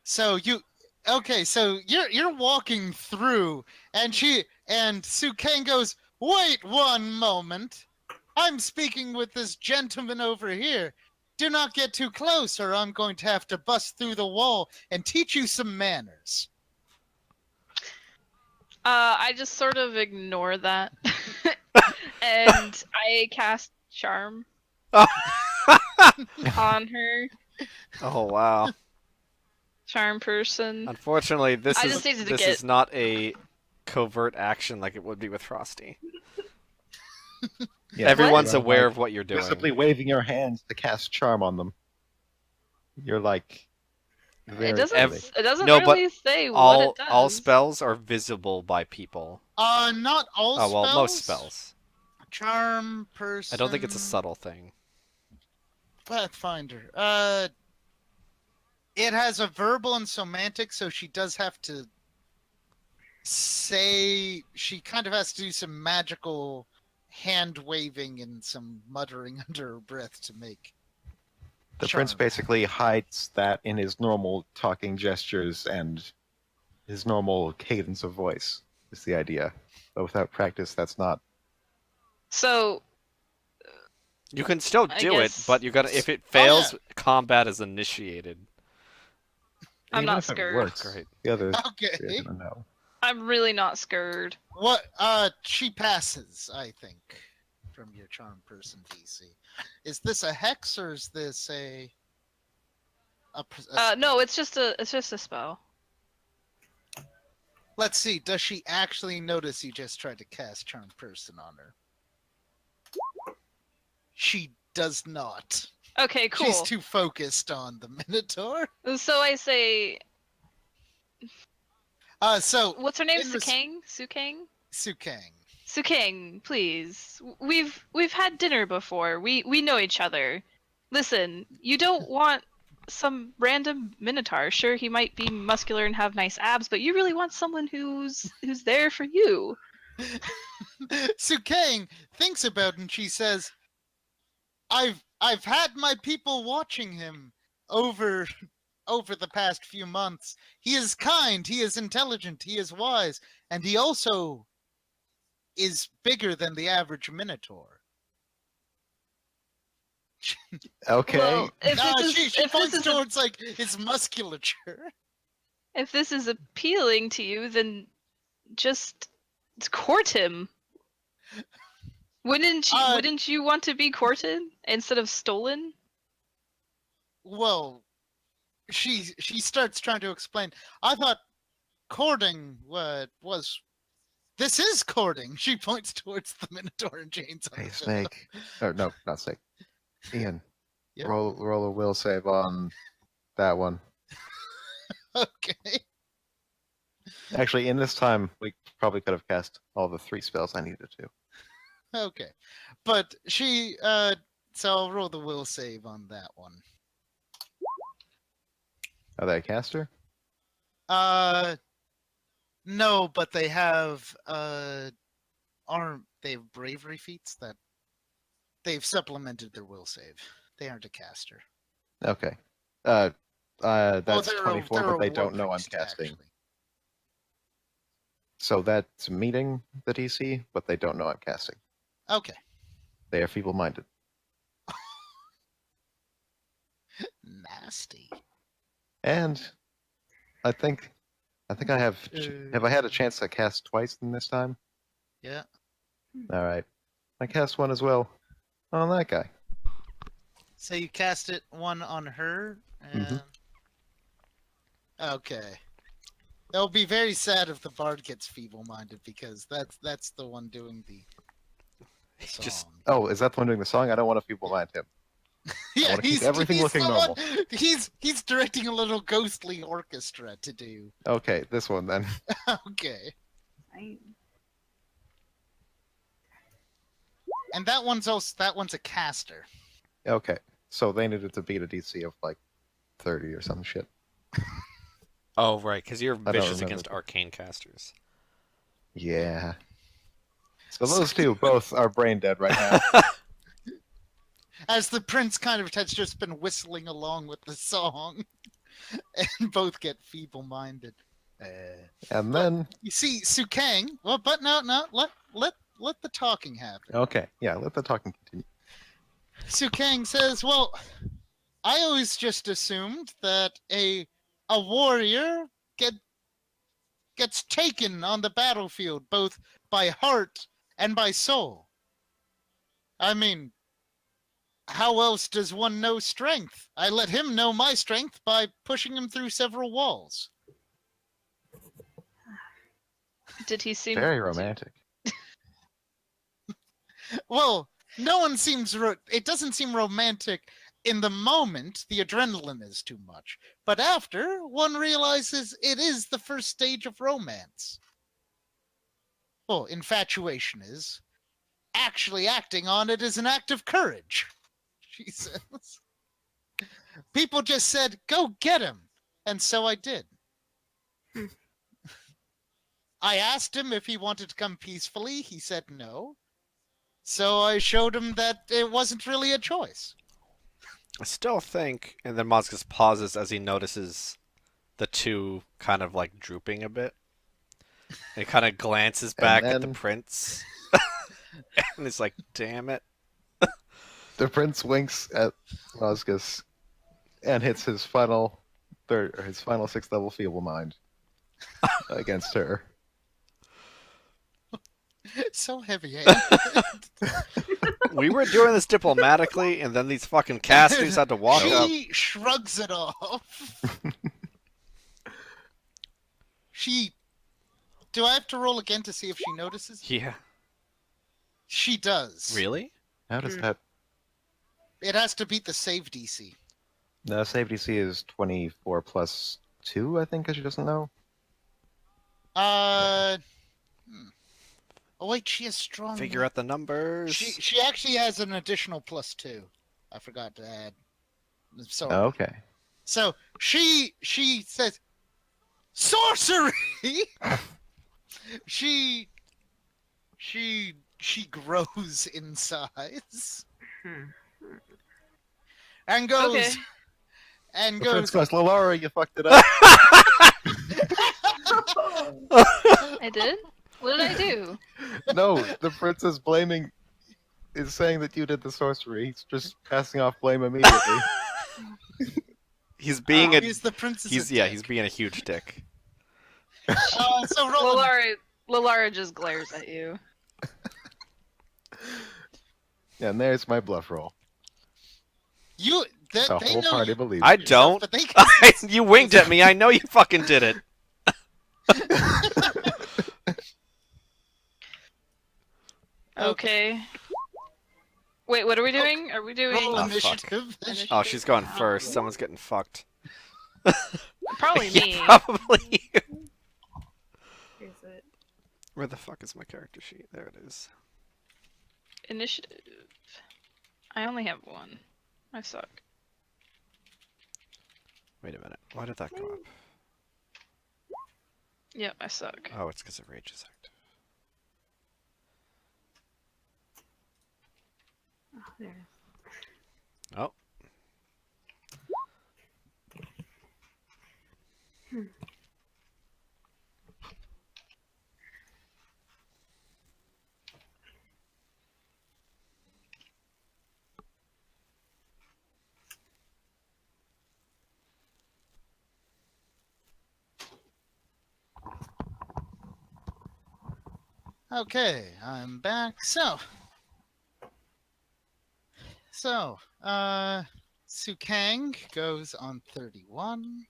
So you're walking through, and Su Kang goes, "Wait one moment. I'm speaking with this gentleman over here. Do not get too close, or I'm going to have to bust through the wall and teach you some manners." I just sort of ignore that. And I cast Charm on her. Oh wow. Charm person. Unfortunately, this I is just needed to this get- is not a covert action like it would be with Frosty. Yeah, Everyone's you're aware like of what you're doing. simply waving your hands to cast charm on them. You're like. It very doesn't. friendly. It doesn't No, but really say what all it does. all spells are visible by people. Not all Oh spells. well, most spells. Charm person. I don't think it's a subtle thing. Pathfinder. It has a verbal and semantic, so she does have to say. She kind of has to do some magical hand waving and some muttering under her breath to make. The prince charm. basically hides that in his normal talking gestures and his normal cadence of voice, is the idea. But without practice, that's not. So You can still I do it, guess- but you gotta. If it Oh, fails, yeah. combat is initiated. I'm Even not if it scared. works, Great. the other Okay. three are gonna know. I'm really not scared. What? She passes, I think, from your charm person DC. Is this a hex or is this a? No, it's just a spell. Let's see. Does she actually notice you just tried to cast charm person on her? She does not. Okay, cool. She's too focused on the Minotaur. So I say, So what's her name? in res- Sukang? Sukang? Sukang. Sukang, please. We've had dinner before. We know each other. Listen, you don't want some random minotaur. Sure, he might be muscular and have nice abs, but you really want someone who's there for you. Sukang thinks about it and she says, I've had my people watching him over the past few months. He is kind, he is intelligent, he is wise, and he also is bigger than the average minotaur. Okay. Well, if this She is, if points this is towards like his musculature. if this is appealing to you, then just court him. Wouldn't you want to be courted instead of stolen? Well, she starts trying to explain. I thought courting was. This is courting. She points towards the Minotaur and chains on Hey, the pillow. Snake. Or no, not Snake. Ian. Yep. Roll a will save on that one. Okay. Actually, in this time, we probably could have cast all the 3 spells I needed to. Okay. But she so I'll roll the will save on that one. Are they a caster? No, but they have they have bravery feats that they've supplemented their will save. They aren't a caster. Okay. That's 24, but they don't know I'm casting. Actually. So that's meeting the DC, but they don't know I'm casting. Okay. They are feeble-minded. Nasty. And I think I have. Have I had a chance to cast twice in this time? Yeah. All right. I cast one as well on that guy. So you cast it one on her. And... Okay. It'll be very sad if the bard gets feeble-minded because that's the one doing the song. Just- Oh, is that the one doing the song? I don't want to feeble-mind him. yeah, wanna keep everything he's looking the normal. one- he's directing a little ghostly orchestra to do. Okay, this one then. Okay. Fine. And that one's a caster. Okay, so they needed to beat a DC of like 30 or some shit. Oh, right, because you're I don't vicious remember. against arcane casters. Yeah. So those two both are brain dead right now. As the prince kind of has just been whistling along with the song, and both get feeble-minded. And then You see, Sukang. Well, but no, let the talking happen. okay, yeah, let the talking continue. Sukang says, "Well, I always just assumed that a warrior gets taken on the battlefield both by heart and by soul. I mean, how else does one know strength? I let him know my strength by pushing him through several walls." Did he seem Very romantic. Well, no one seems. It doesn't seem romantic in the moment. The adrenaline is too much. But after, one realizes it is the first stage of romance. Well, infatuation is. Actually acting on it is an act of courage, she says. People just said, "Go get him." And so I did. I asked him if he wanted to come peacefully. He said no. So I showed him that it wasn't really a choice. I still think, and then Moscus pauses as he notices the two kind of like drooping a bit. And he kind of glances back at the then- prince. And it's like, damn it. The prince winks at Moscus and hits his final 6th level feeble mind against her. So heavy-handed. We were doing this diplomatically, and then these fucking casters had to walk up. She shrugs it off. Do I have to roll again to see if she notices? Yeah. She does. Really? How does that? It has to beat the save DC. No, save DC is 24 plus 2, I think, because she doesn't know. Oh wait, she is strong. Figure out the numbers. She actually has an additional +2. I forgot to add. Sorry. Oh, okay. So she says, "Sorcery." she grows in size and goes Okay. and The prince goes. goes, Lalara, you fucked it up. I did? What did I do? No, the prince is saying that you did the sorcery. He's just passing off blame immediately. He's being a He's the princess. he's being a huge dick. So roll. Lalara just glares at you. And there's my bluff roll. You, The they whole know party you believes. I me. don't. but they can You winked at me. I know you fucking did it. Okay. Wait, what are we doing? Are we doing roll Oh, fuck. initiative. Initiative? Oh, she's going Oh. first. Someone's getting fucked. Probably me. Yeah, probably. Here's it. Where the fuck is my character sheet? There it is. Initiative. I only have one. I suck. Wait a minute. Why did that go up? Yep, I suck. Oh, it's because of Rage is active. Oh, there it is. Oh. Okay, I'm back. Sukang goes on 31.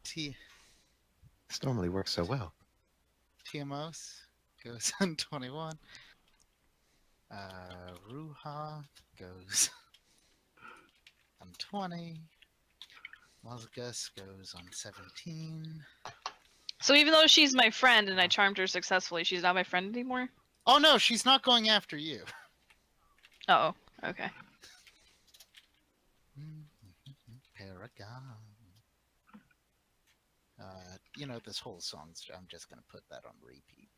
This normally works so well. Tiamos goes on 21. Ruha goes on 20. Mozgus goes on 17. So even though she's my friend and I charmed her successfully, she's not my friend anymore? Oh no, she's not going after you. Oh, okay. Paragon. You know, this whole song's, I'm just gonna put that on repeat.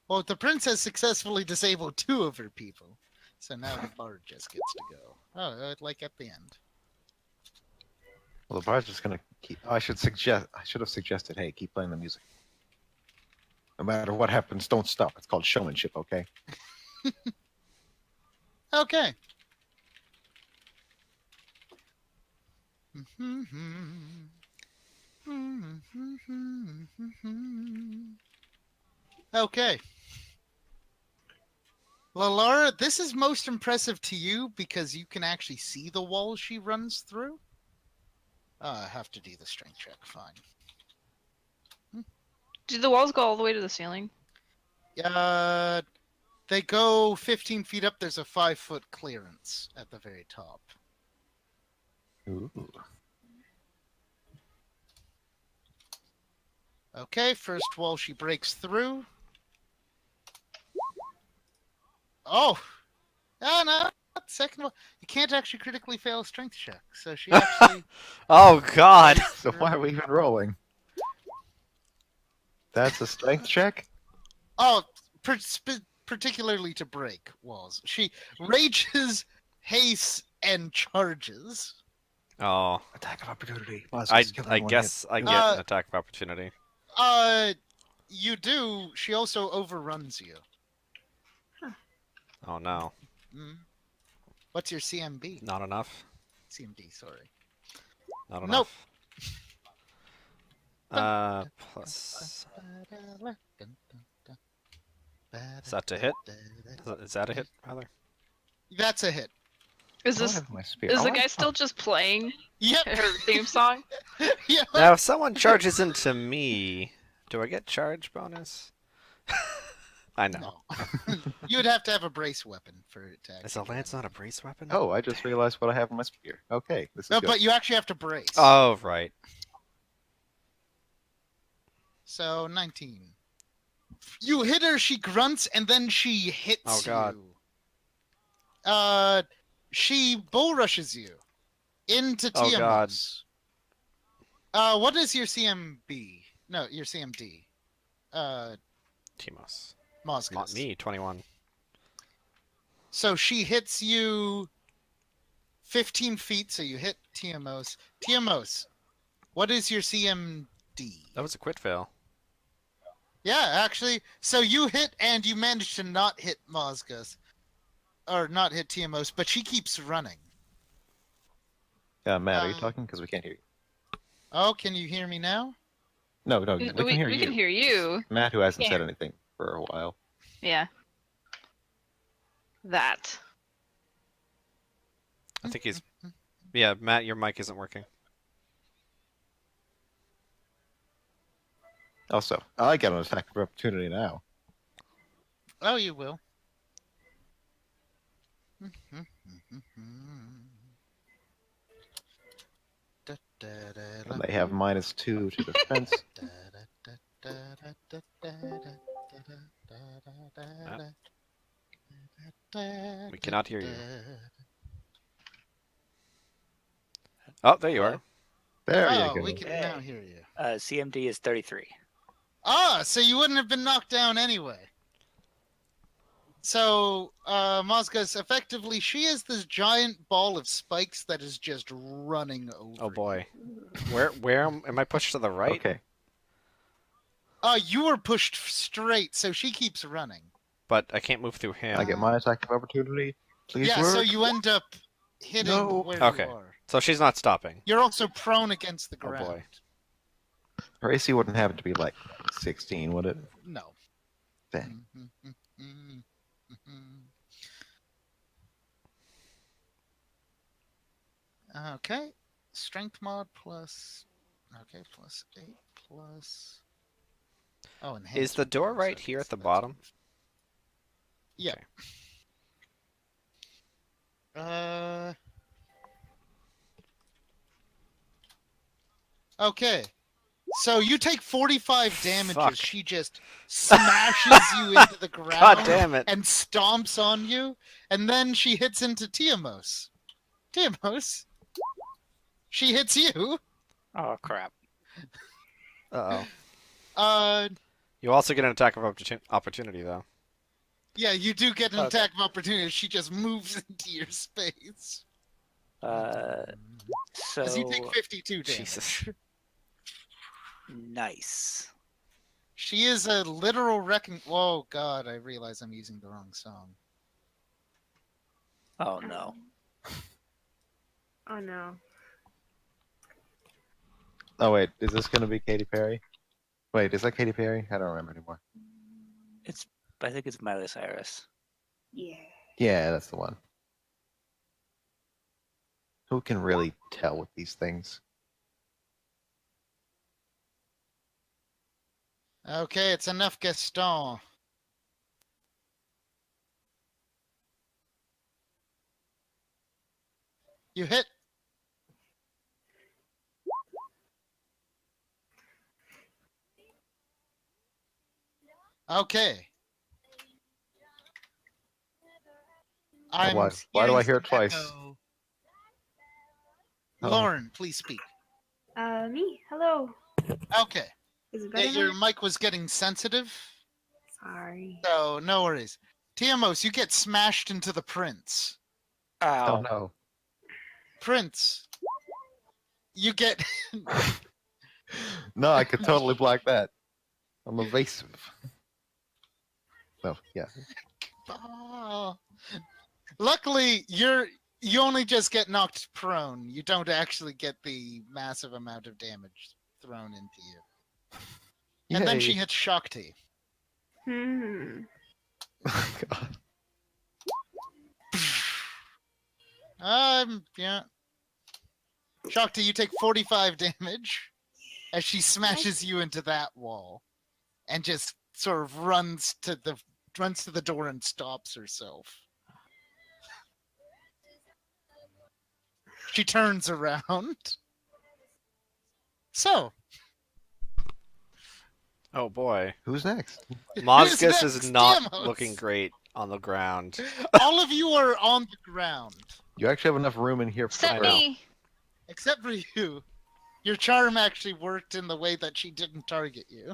Well, the princess successfully disabled 2 of her people, so now the bard just gets to go. Oh, like at the end. Well, the bard's just gonna keep. I should have suggested. Hey, keep playing the music. No matter what happens, don't stop. It's called showmanship, okay? Okay. Okay. Lalara, this is most impressive to you because you can actually see the wall she runs through. I have to do the strength check. Fine. Do the walls go all the way to the ceiling? They go 15 feet up. There's a 5-foot clearance at the very top. Ooh. Okay, first wall she breaks through. Oh! Oh, no! Second wall. You can't actually critically fail a strength check, so she actually... Oh, God. So why are we even rolling? That's a strength check? Oh, particularly to break walls. She rages, hastes, and charges. Oh. Attack of opportunity. I guess I get an attack of opportunity. You do. She also overruns you. Oh, no. Mm. What's your CMB? Not enough. CMD, sorry. Not Nope. enough. Plus... Is that to hit? Is that a hit, rather? That's a hit. Is I this have my spear. is Oh, the I- guy still just playing Yep. her theme song? Yeah. Now, if someone charges into me, do I get charge bonus? I know. No. You would have to have a brace weapon for it to Is a actually lance do not a brace weapon? Oh, I just realized what I have in my spear. Okay, this is No, good. but you actually have to brace. Oh, right. So 19. You hit her, she grunts, and then she hits Oh, God. you. She bull rushes you into Oh, God. Tiamos. What is your CMB? No, your CMD. Timos. Mozgus. Not me, 21. So she hits you 15 feet, so you hit Tiamos. Tiamos, what is your CMD? That was a quit fail. Yeah, actually. So you hit and you manage to not hit Mozgus. Or not hit Tiamos, but she keeps running. Matt, are you talking? Because we can't hear you. Oh, can you hear me now? No, we We, can hear we you. can hear you. Matt, who hasn't Yeah. said anything for a while. Yeah. That. I think he's. Yeah, Matt, your mic isn't working. Also, I get an attack of opportunity now. Oh, you will. And they have -2 to defense. We cannot hear you. Oh, there you Hello? are. There you Oh, go. we can Hey. now hear you. CMD is 33. Ah, so you wouldn't have been knocked down anyway. So, Mozga's effectively, she is this giant ball of spikes that is just running over. Oh boy. Where am I pushed to the right? Okay. You were pushed straight, so she keeps running. But I can't move through him. I get my attack of opportunity. Please Yeah, work. so you end up hitting No. where Okay. you are. So she's not stopping. You're also prone against the Oh, boy. ground. Her AC wouldn't have to be like 16, would it? No. Dang. Okay. Strength mod plus. Okay, plus 8 plus. Oh, enhanced. Is the door right here at the bottom? Yeah. Okay. Okay. So you take 45 damage Fuck. as she just smashes you into the ground God damn it. and stomps on you, and then she hits into Tiamos. Tiamos, she hits you. Oh crap. Uh-oh. Uh, You also get an attack of opportunity, though. yeah, you do get an Okay. attack of opportunity. She just moves into your space. So As you take 52 damage. Jesus. nice. She is a literal wrecking. Whoa, God! I realize I'm using the wrong song. Oh no. Oh no. Oh wait, is this gonna be Katy Perry? Wait, is that Katy Perry? I don't remember anymore. I think it's Miley Cyrus. Yeah. Yeah, that's the one. Who can really tell with these things? Okay, it's enough, Gaston. You hit. Okay. Why do I hearing hear it some twice? echo. Oh. Lauren, please speak. Me? Hello. Okay. Is it Yeah, better your now? mic was getting sensitive, Sorry. so no worries. Tiamos, you get smashed into the prince. Oh Ow. no. Prince, you get. No, I could totally block that. I'm evasive. No, yeah. Oh. Luckily, you only just get knocked prone. You don't actually get the massive amount of damage thrown into you. And then she Yay. hits Shakti. Hmm. God. Yeah. Shakti, you take 45 damage as she smashes you into that wall and just sort of runs to the door and stops herself. She turns around. So, Oh boy. Who's next? Mozgus next? is not Tiamos. looking great on the ground. all of you are on the ground. You actually have enough room in here for Except know. me. Except for you. Your charm actually worked in the way that she didn't target you.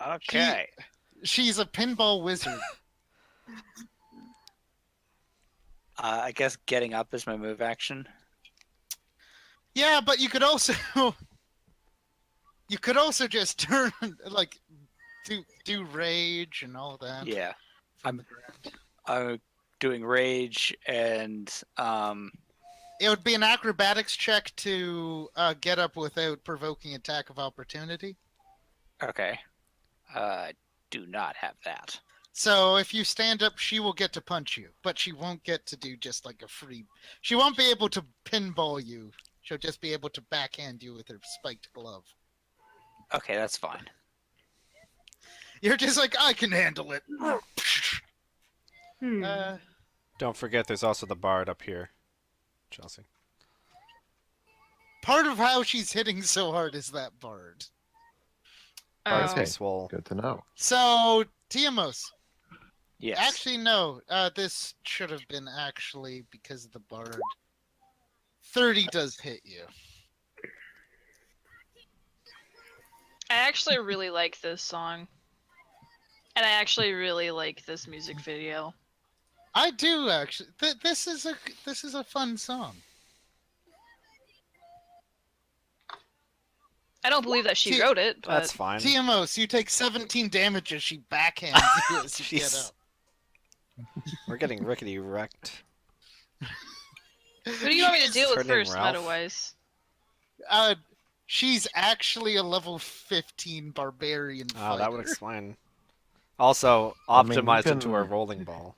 Okay. She's a pinball wizard. I guess getting up is my move action. Yeah, but you could also just turn like do rage and all that. Yeah. I'm doing rage and It would be an acrobatics check to get up without provoking attack of opportunity. Okay. Do not have that. So if you stand up, she will get to punch you, but she won't get to do just like a free. She won't be able to pinball you. She'll just be able to backhand you with her spiked glove. Okay, that's fine. You're just like, I can handle it. Hmm. Don't forget, there's also the bard up here, Chelsea. Part of how she's hitting so hard is that bard. Bard's Okay. swole. Good to know. So, Tiamos. Yes. Actually, no. This should have been actually because of the bard. 30 does hit you. I actually really like this song. And I actually really like this music video. I do actually. This is a fun song. I don't believe that she T- wrote it, but That's fine. Tiamos, you take 17 damage as she backhands you as you get Jeez. up. We're getting rickety wrecked. who do you want me to deal with Turning first, Ralph. meta-wise? She's actually a level 15 barbarian Oh, fighter. that would explain. Also, I mean, you optimize into can- a rolling ball.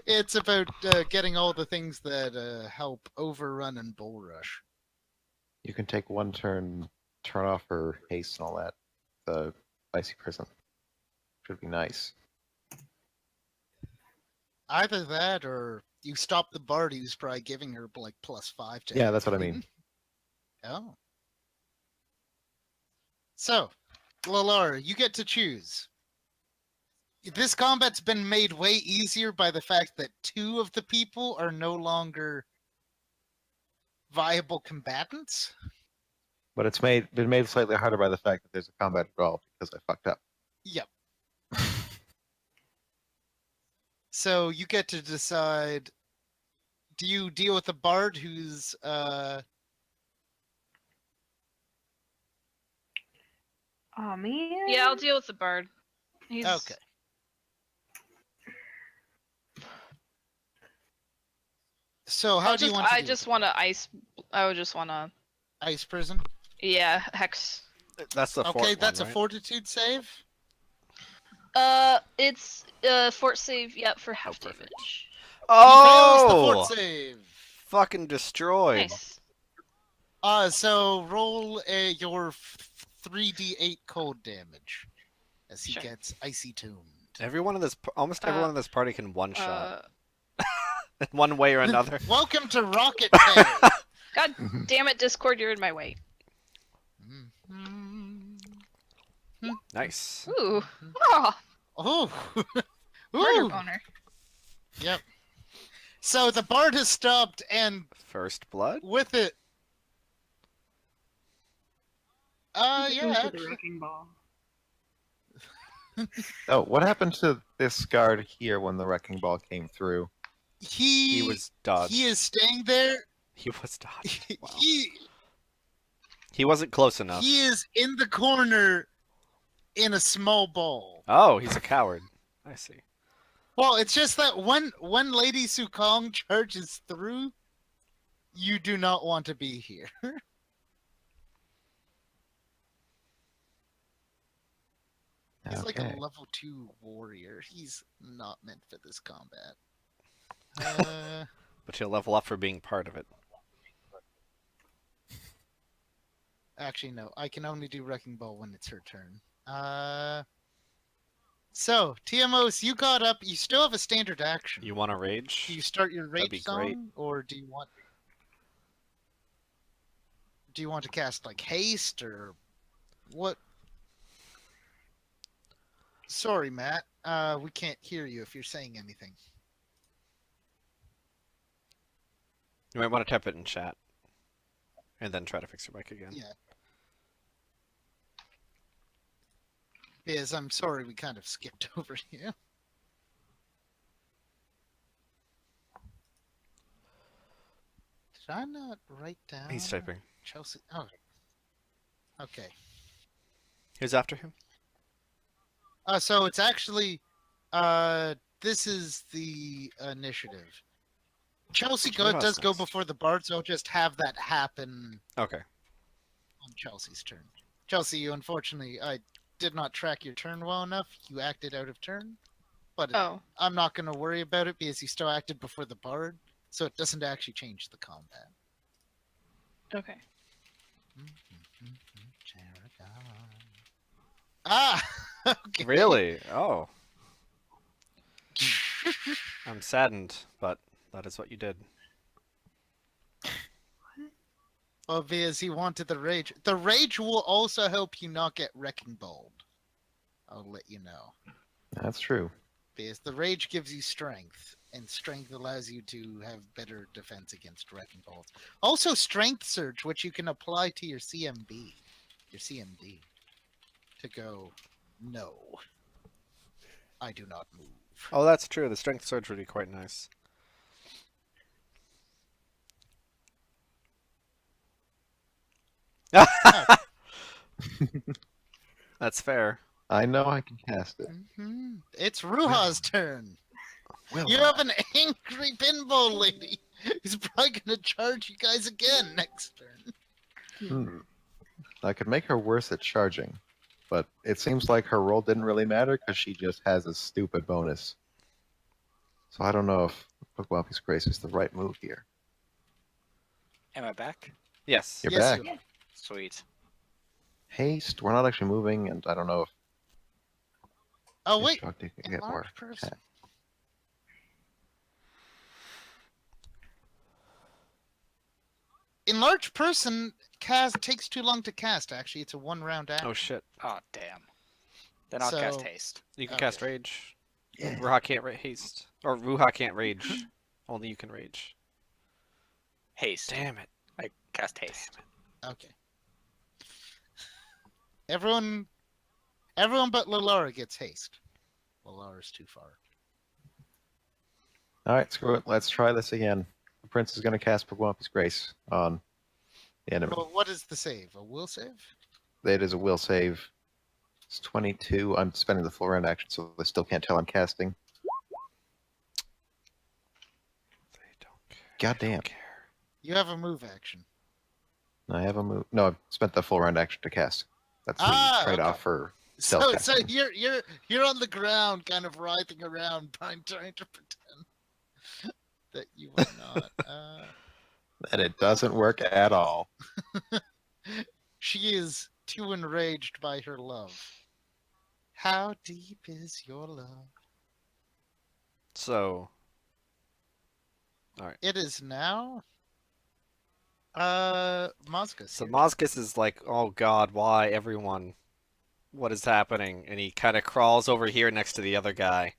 It's about getting all the things that help overrun and bull rush. You can take one turn, turn off her haste and all that. The icy prison should be nice. Either that, or you stop the bard who's probably giving her like +5 to. Yeah, that's what I everything. mean. Oh. So, Lalara, you get to choose. This combat's been made way easier by the fact that 2 of the people are no longer viable combatants. But it's been made slightly harder by the fact that there's a combat involved because I fucked up. Yep. So you get to decide, do you deal with the bard who's Oh man. Yeah, I'll deal with the bard. He's okay. So how do you want to I do just it? want to ice. I would just want to. Ice prison? Yeah, hex. That's the Okay, fort that's one, a right? fortitude save. It's fort save. Yep, for half perfect. damage. He fails the Oh! fort save. Fucking destroyed. Nice. So roll your 3d8 cold damage as he Sure. gets icy tombed. Everyone in this, almost everyone in this party can one shot Uh, in one way or another. Welcome to Rocket Pay. God damn it, Discord, you're in my way. Nice. Ooh. Oh, Oh. murder Ooh. boner. Yep. So the bard has stopped, and First blood. with it, Goes yeah, with the actually, wrecking ball. Oh, what happened to this guard here when the wrecking ball came through? He was dodged. He is staying there. He was dodged. Wow. He He wasn't close enough. he is in the corner in a small ball. Oh, he's a coward. I see. Well, it's just that when Lady Sukong charges through, you do not want to be here. He's like a Okay. level 2 warrior. He's not meant for this combat. But he'll level up for being part of it. Actually, no. I can only do Wrecking Ball when it's her turn. So, Tiamos, you got up. You still have a standard action. You want to rage? Do you start your That'd be rage song, great. or do you want to cast like haste or what? Sorry, Matt. We can't hear you if you're saying anything. You might want to type it in chat. And then try to fix your mic again. Yeah. Yes, I'm sorry we kind of skipped over you. Did I not write down He's typing. Chelsea? Oh. Okay. Who's after him? So it's actually this is the initiative. Chelsea Ruha's does go next. before the bard, so I'll just have that happen Okay. on Chelsea's turn. Chelsea, you unfortunately, I did not track your turn well enough. You acted out of turn, but Oh, I'm not going to worry about it because you still acted before the bard, so it doesn't actually change the combat. okay. Ah, okay. Really? Oh. I'm saddened, but that is what you did. Well, because he wanted the rage. The rage will also help you not get wrecking balled. I'll let you know. That's true. Because the rage gives you strength, and strength allows you to have better defense against wrecking balls. Also, strength surge, which you can apply to your CMB, your CMD, to go, no, I do not move. Oh, that's true. The strength surge would be quite nice. That's fair. I know I can cast it. It's Ruha's turn. Will You I? have an angry pinball lady who's probably going to charge you guys again next turn. I could make her worse at charging, but it seems like her roll didn't really matter because she just has a stupid bonus. So I don't know if Wearable's Grace is the right move here. Am I back? Yes. You're Yes, back. you are. Sweet. Haste. We're not actually moving, and I don't know if Oh, this wait. dog can get more. Enlarged person. attack. Enlarged person takes too long to cast, actually. It's a 1-round action. Oh shit. Oh, damn. Then I'll cast So- haste. You can Okay. cast rage. Yeah. Ruha can't haste. Or Ruha can't rage. Only you can rage. Haste. Damn it. I cast haste. Okay. Everyone but Lalara gets haste. Lalara's too far. All right, screw it. Let's try this again. The prince is going to cast Wearable's Grace on the enemy. Well, what is the save? A will save? It is a will save. It's 22. I'm spending the full round action, so they still can't tell I'm casting. They don't care. God They damn. don't care. You have a move action. I have a move. No, I've spent the full round action to cast. That's the Ah, trade-off okay. for So self-casting. you're on the ground, kind of writhing around, trying to pretend that you are not. And it doesn't work at all. She is too enraged by her love. How deep is your love? So, It is now. Moscas. so here. Moscus is like, oh god, why everyone? What is happening? And he kind of crawls over here next to the other guy.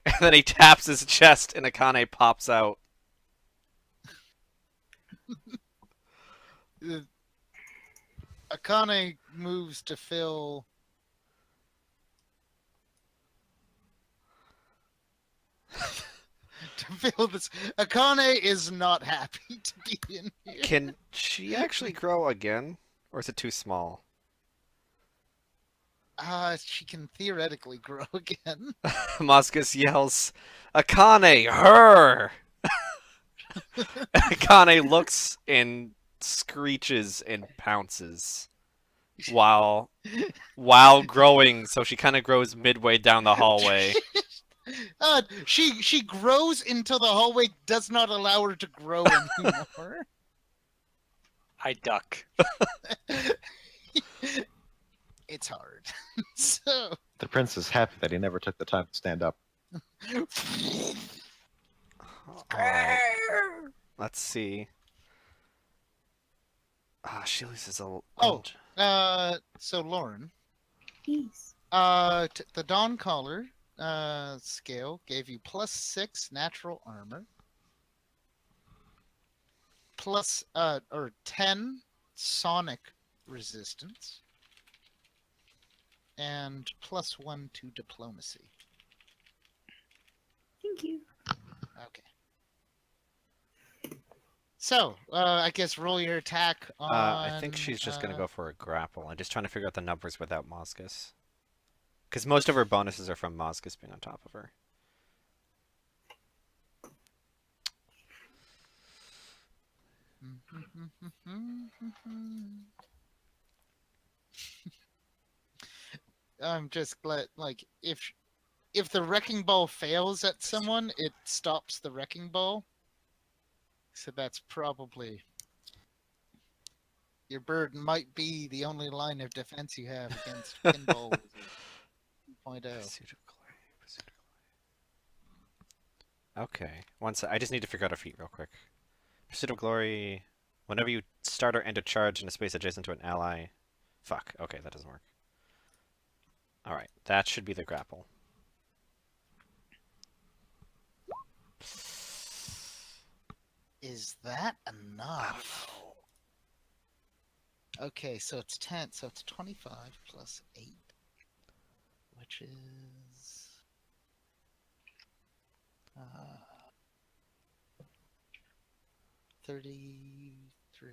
And then he taps his chest and Akane pops out. Akane moves to fill. To fill this. Akane is not happy to be in here. Can she actually grow again? Or is it too small? She can theoretically grow again. Moscus yells, Akane, her! Akane looks and screeches and pounces while growing, so she kind of grows midway down the hallway. She grows until the hallway does not allow her to grow anymore. I duck. It's hard. So The prince is happy that he never took the time to stand up. Alright, let's see. She loses a... so Lauren, Peace. the Dawn Caller scale gave you +6 natural armor, plus or 10 sonic resistance, and +1 to diplomacy. Thank you. Okay. So, I guess roll your attack on... I think she's just going to go for a grapple. I'm just trying to figure out the numbers without Moscus. Because most of her bonuses are from Moscus being on top of her. I'm just glad, like, if the wrecking ball fails at someone, it stops the wrecking ball. So that's probably your bird might be the only line of defense you have against pinball wizard 2.0. Pursuit of glory. Pursuit of glory. Okay. I just need to figure out a feat real quick. Pursuit of glory. Whenever you start or end a charge in a space adjacent to an ally. Fuck. Okay, that doesn't work. Alright, that should be the grapple. Is that enough? Okay, so it's 10, so it's 25 plus 8, which is 33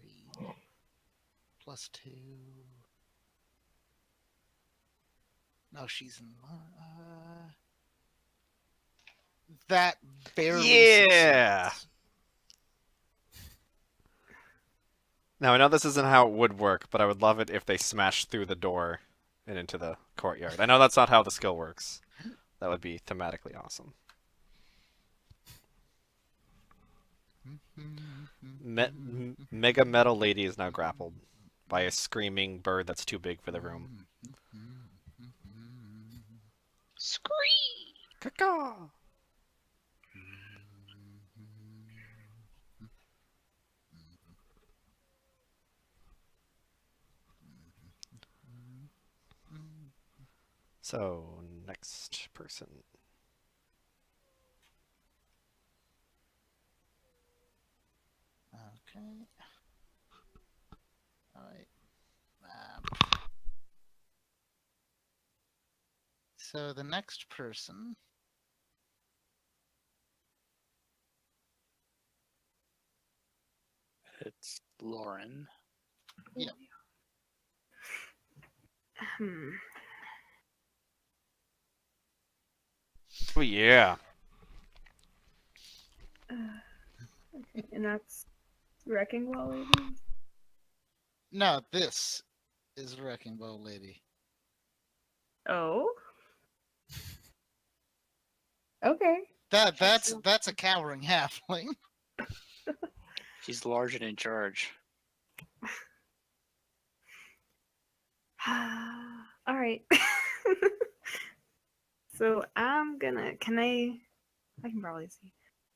plus 2. No, she's in. That barely Yeah! succeeds. Now, I know this isn't how it would work, but I would love it if they smashed through the door and into the courtyard. I know that's not how the skill works. That would be thematically awesome. Mega Metal Lady is now grappled by a screaming bird that's too big for the room. Scream! Caw-caw! So, next person. Okay. All right. So the next person. It's Lauren. Yeah. Oh, yeah. Okay, and that's Wrecking Ball Lady? No, this is Wrecking Ball Lady. Oh? Okay. That's a cowering halfling. She's large and in charge. Alright. So I'm gonna, I can probably see.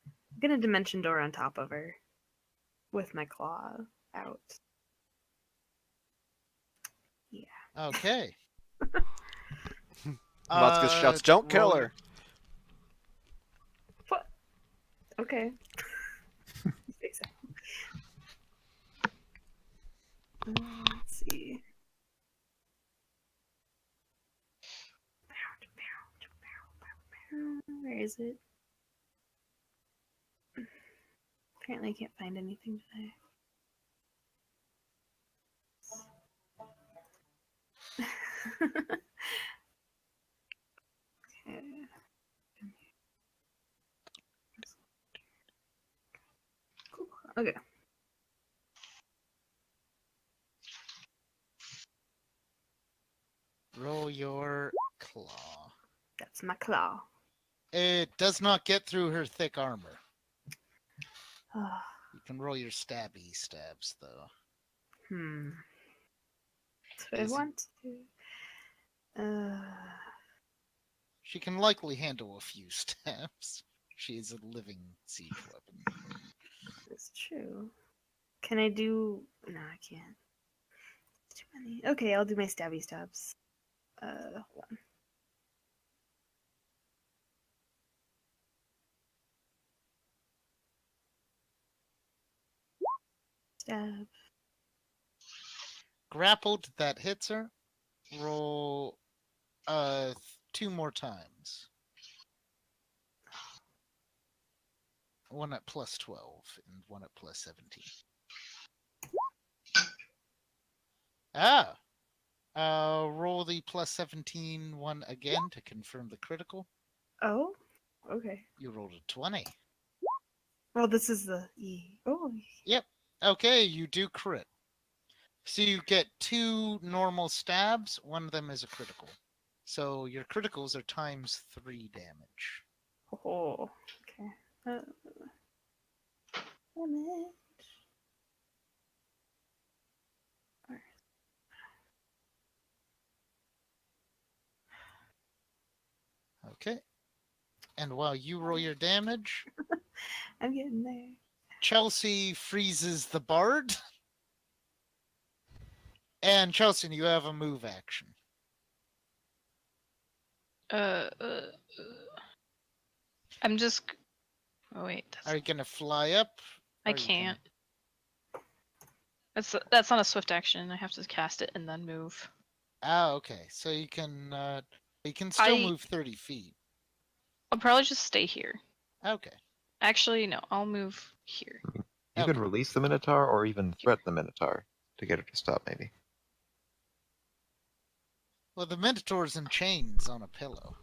I'm gonna dimension door on top of her with my claw out. Okay. Mutzkus shouts, "Don't kill her!" What? Okay. Let's see. Where is it? Apparently I can't find anything today. Okay. Cool. Okay. Roll your claw. That's my claw. It does not get through her thick armor. Ah, You can roll your stabby stabs though. So I Is- want to do. She can likely handle a few stabs. She is a living siege weapon. It's true. Can I do? No, I can't. Too many. Okay, I'll do my stabby stabs. Hold on. Stab. Grappled, that hits her. Roll 2 more times. One at plus 12 and one at plus 17. Ah! Roll the plus 17 one again to confirm the critical. Oh, okay. You rolled a 20. Well, this is the E. Oh, Yep. Okay, you do crit. So you get 2 normal stabs. One of them is a critical. So your criticals are times 3 damage. Oh, okay. Damage. Okay. And while you roll your damage, I'm getting there. Chelsea freezes the bard. And Chelsea, you have a move action. Uh, uh, uh, I'm just. Oh wait, Are you gonna fly up? I Or are you gonna- can't. That's not a swift action. I have to cast it and then move. Ah, okay. So you can still I- move 30 feet. I'll probably just stay here. Okay. Actually, no. I'll move here. You could Okay. release the Minotaur or even threaten the Minotaur to get her to stop, maybe. Well, the Minotaur's in chains on a pillow.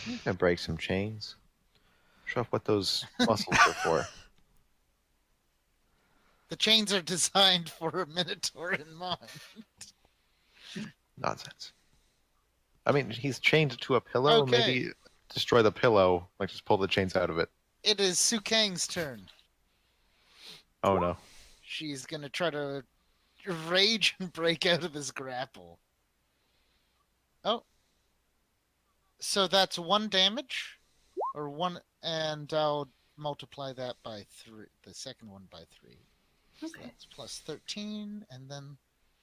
You can break some chains. Show off what those muscles are for. The chains are designed for a Minotaur in mind. Nonsense. I mean, he's chained to a pillow. Okay. Maybe destroy the pillow. Like, just pull the chains out of it. It is Sukang's turn. Oh, no. She's gonna try to rage and break out of this grapple. Oh. So that's 1 damage? Or 1, and I'll multiply that by 3, the second one by 3. So Okay. that's plus 13, and then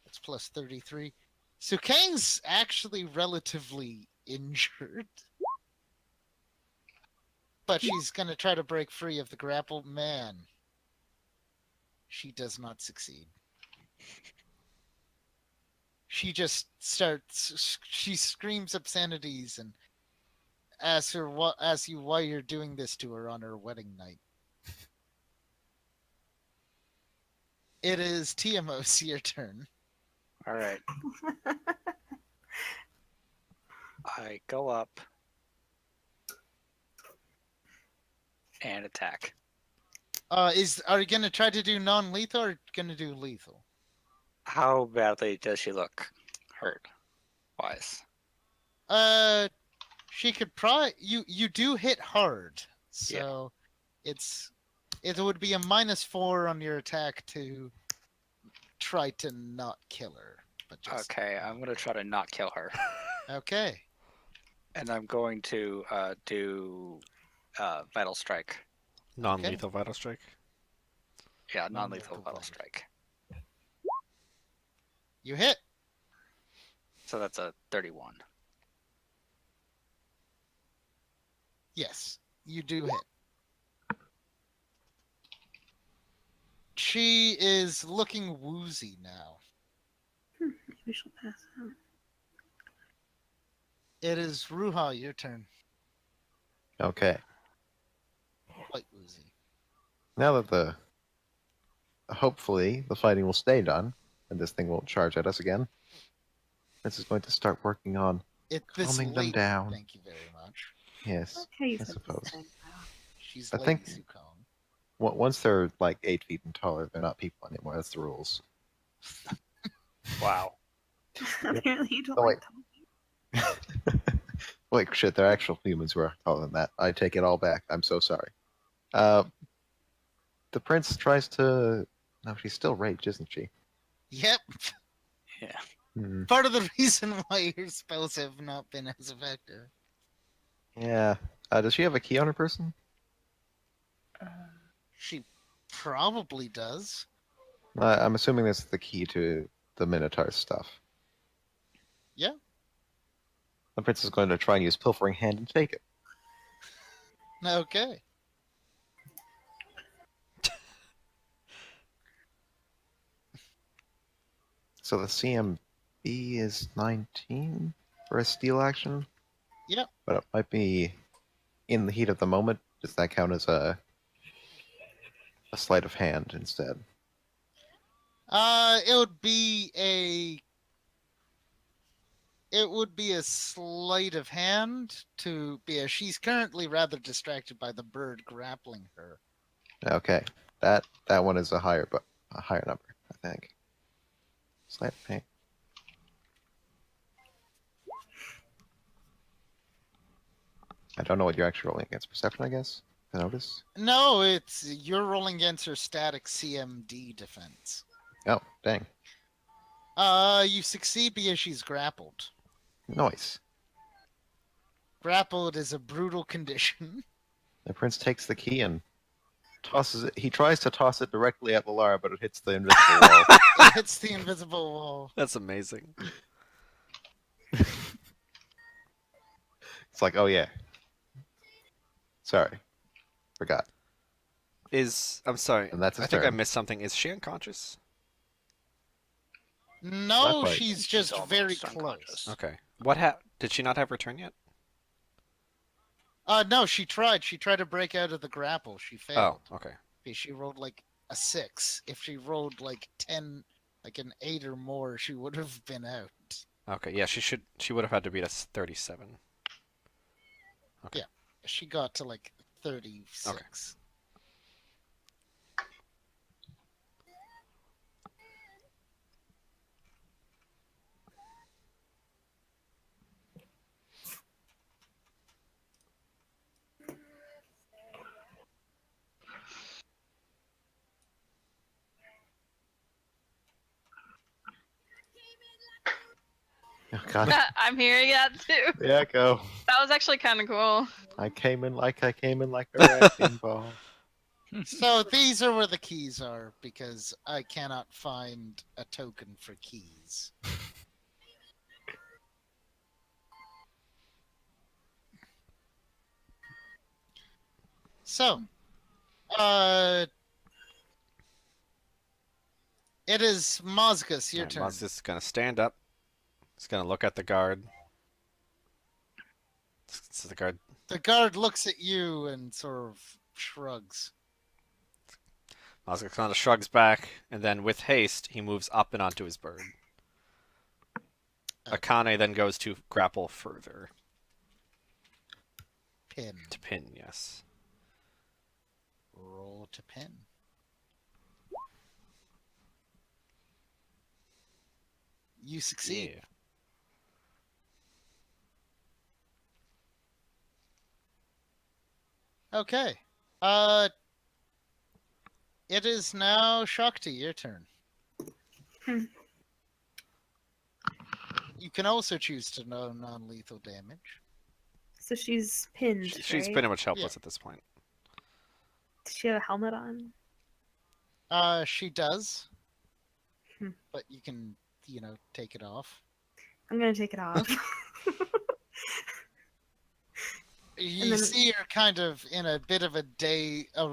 that's plus 33. Sukang's actually relatively injured. But she's going to try to break free of the grapple. Man, she does not succeed. She just she screams obscenities and asks you why you're doing this to her on her wedding night. It is Tiamos, your turn. All right. I go up and attack. Are you gonna try to do non-lethal or gonna do lethal? How badly does she look hurt? Wise. She could probably you do hit hard, so it would be a -4 on your attack to try to not kill her. But just Okay, I'm gonna try to not kill her, okay. and I'm going to do vital strike. Non-lethal vital strike. Yeah, Non-lethal non-lethal vital vital. strike. You hit. So that's a 31. Yes, you do hit. She is looking woozy now. Maybe she'll pass out. It is Ruha, your turn. Okay. Quite woozy. Now that hopefully the fighting will stay done, and this thing won't charge at us again, Prince is going to start working on This calming them lady, down. Thank you very much. Yes. Okay, you I said suppose. this time. Wow. She's I Lady think- Sukong. Once they're like 8 feet and taller, they're not people anymore. That's the rules. Wow. Apparently you don't Oh, like wait. talking. Like shit, they're actual humans who are taller than that. I take it all back. I'm so sorry. The prince tries to. No, she's still raped, isn't she? Yep. Yeah. Hmm. Part of the reason why your spells have not been as effective. Yeah. Does she have a key on her person? She probably does. I'm assuming that's the key to the Minotaur stuff. Yeah. The prince is going to try and use Pilfering Hand and take it. Okay. So the CMB is 19 for a steal action. Yep. But it might be in the heat of the moment. Does that count as a sleight of hand instead? It would be a sleight of hand to be she's currently rather distracted by the bird grappling her. Okay. That one is a higher number, I think. Slight pain. I don't know what you're actually rolling against. Perception, I guess. I notice. No, you're rolling against her static CMD defense. Oh, dang. You succeed because she's grappled. Nice. Grappled is a brutal condition. The prince takes the key and tosses it. He tries to toss it directly at Lalara, but it hits the invisible wall. It hits the invisible wall. That's amazing. It's like, oh yeah. Sorry. Forgot. I'm sorry. And that's I his think I turn. missed something. Is she unconscious? Not No, quite. she's She's just very almost close. unconscious. Okay. Did she not have her turn yet? No, she tried. She tried to break out of the grapple. She failed. Oh, okay. She rolled like a 6. If she rolled like 10, like an 8 or more, she would have been out. Okay, yeah, she would have had to beat us 37. Okay. Yeah. She got to like 36. Oh, God. I'm hearing that too. The echo. That was actually kind of cool. I came in like a wrecking ball. So these are where the keys are because I cannot find a token for keys. So, it is Mozgus, your Alright, turn. Maz is gonna stand up. He's gonna look at the guard. So the guard. The guard looks at you and sort of shrugs. Maz kind of shrugs back, and then with haste, he moves up and onto his bird. Akane then goes to grapple further. Pin. To pin, yes. Roll to pin. You succeed. Yeah. Okay. It is now Shakti, your turn. Hmm. You can also choose to know non-lethal damage. So she's pinned. She's right? pretty much helpless at this point. Does she have a helmet on? She does. Hmm. But you can, take it off. I'm gonna take it off. You then- see her kind of in a bit of a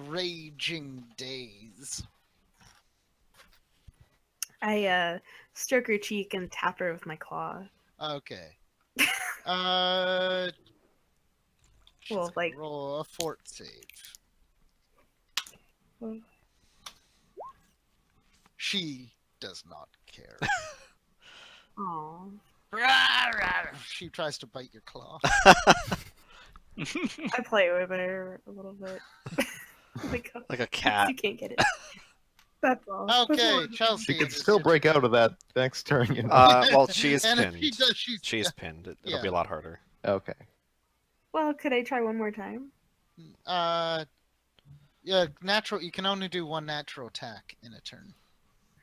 raging daze. I stroke her cheek and tap her with my claw. Okay. She's Well, gonna like- roll a fort save. Well- She does not care. Aww. She tries to bite your claw. I play with her a little bit. Like Like a cat. you can't get it. That's all. Okay, Chelsea. She could it is still your break out of that next turn, you know. Well, she is And if pinned. she does, she's She is pinned. It'll Yeah. be a lot harder. Okay. Well, could I try one more time? Yeah, natural. You can only do one natural attack in a turn.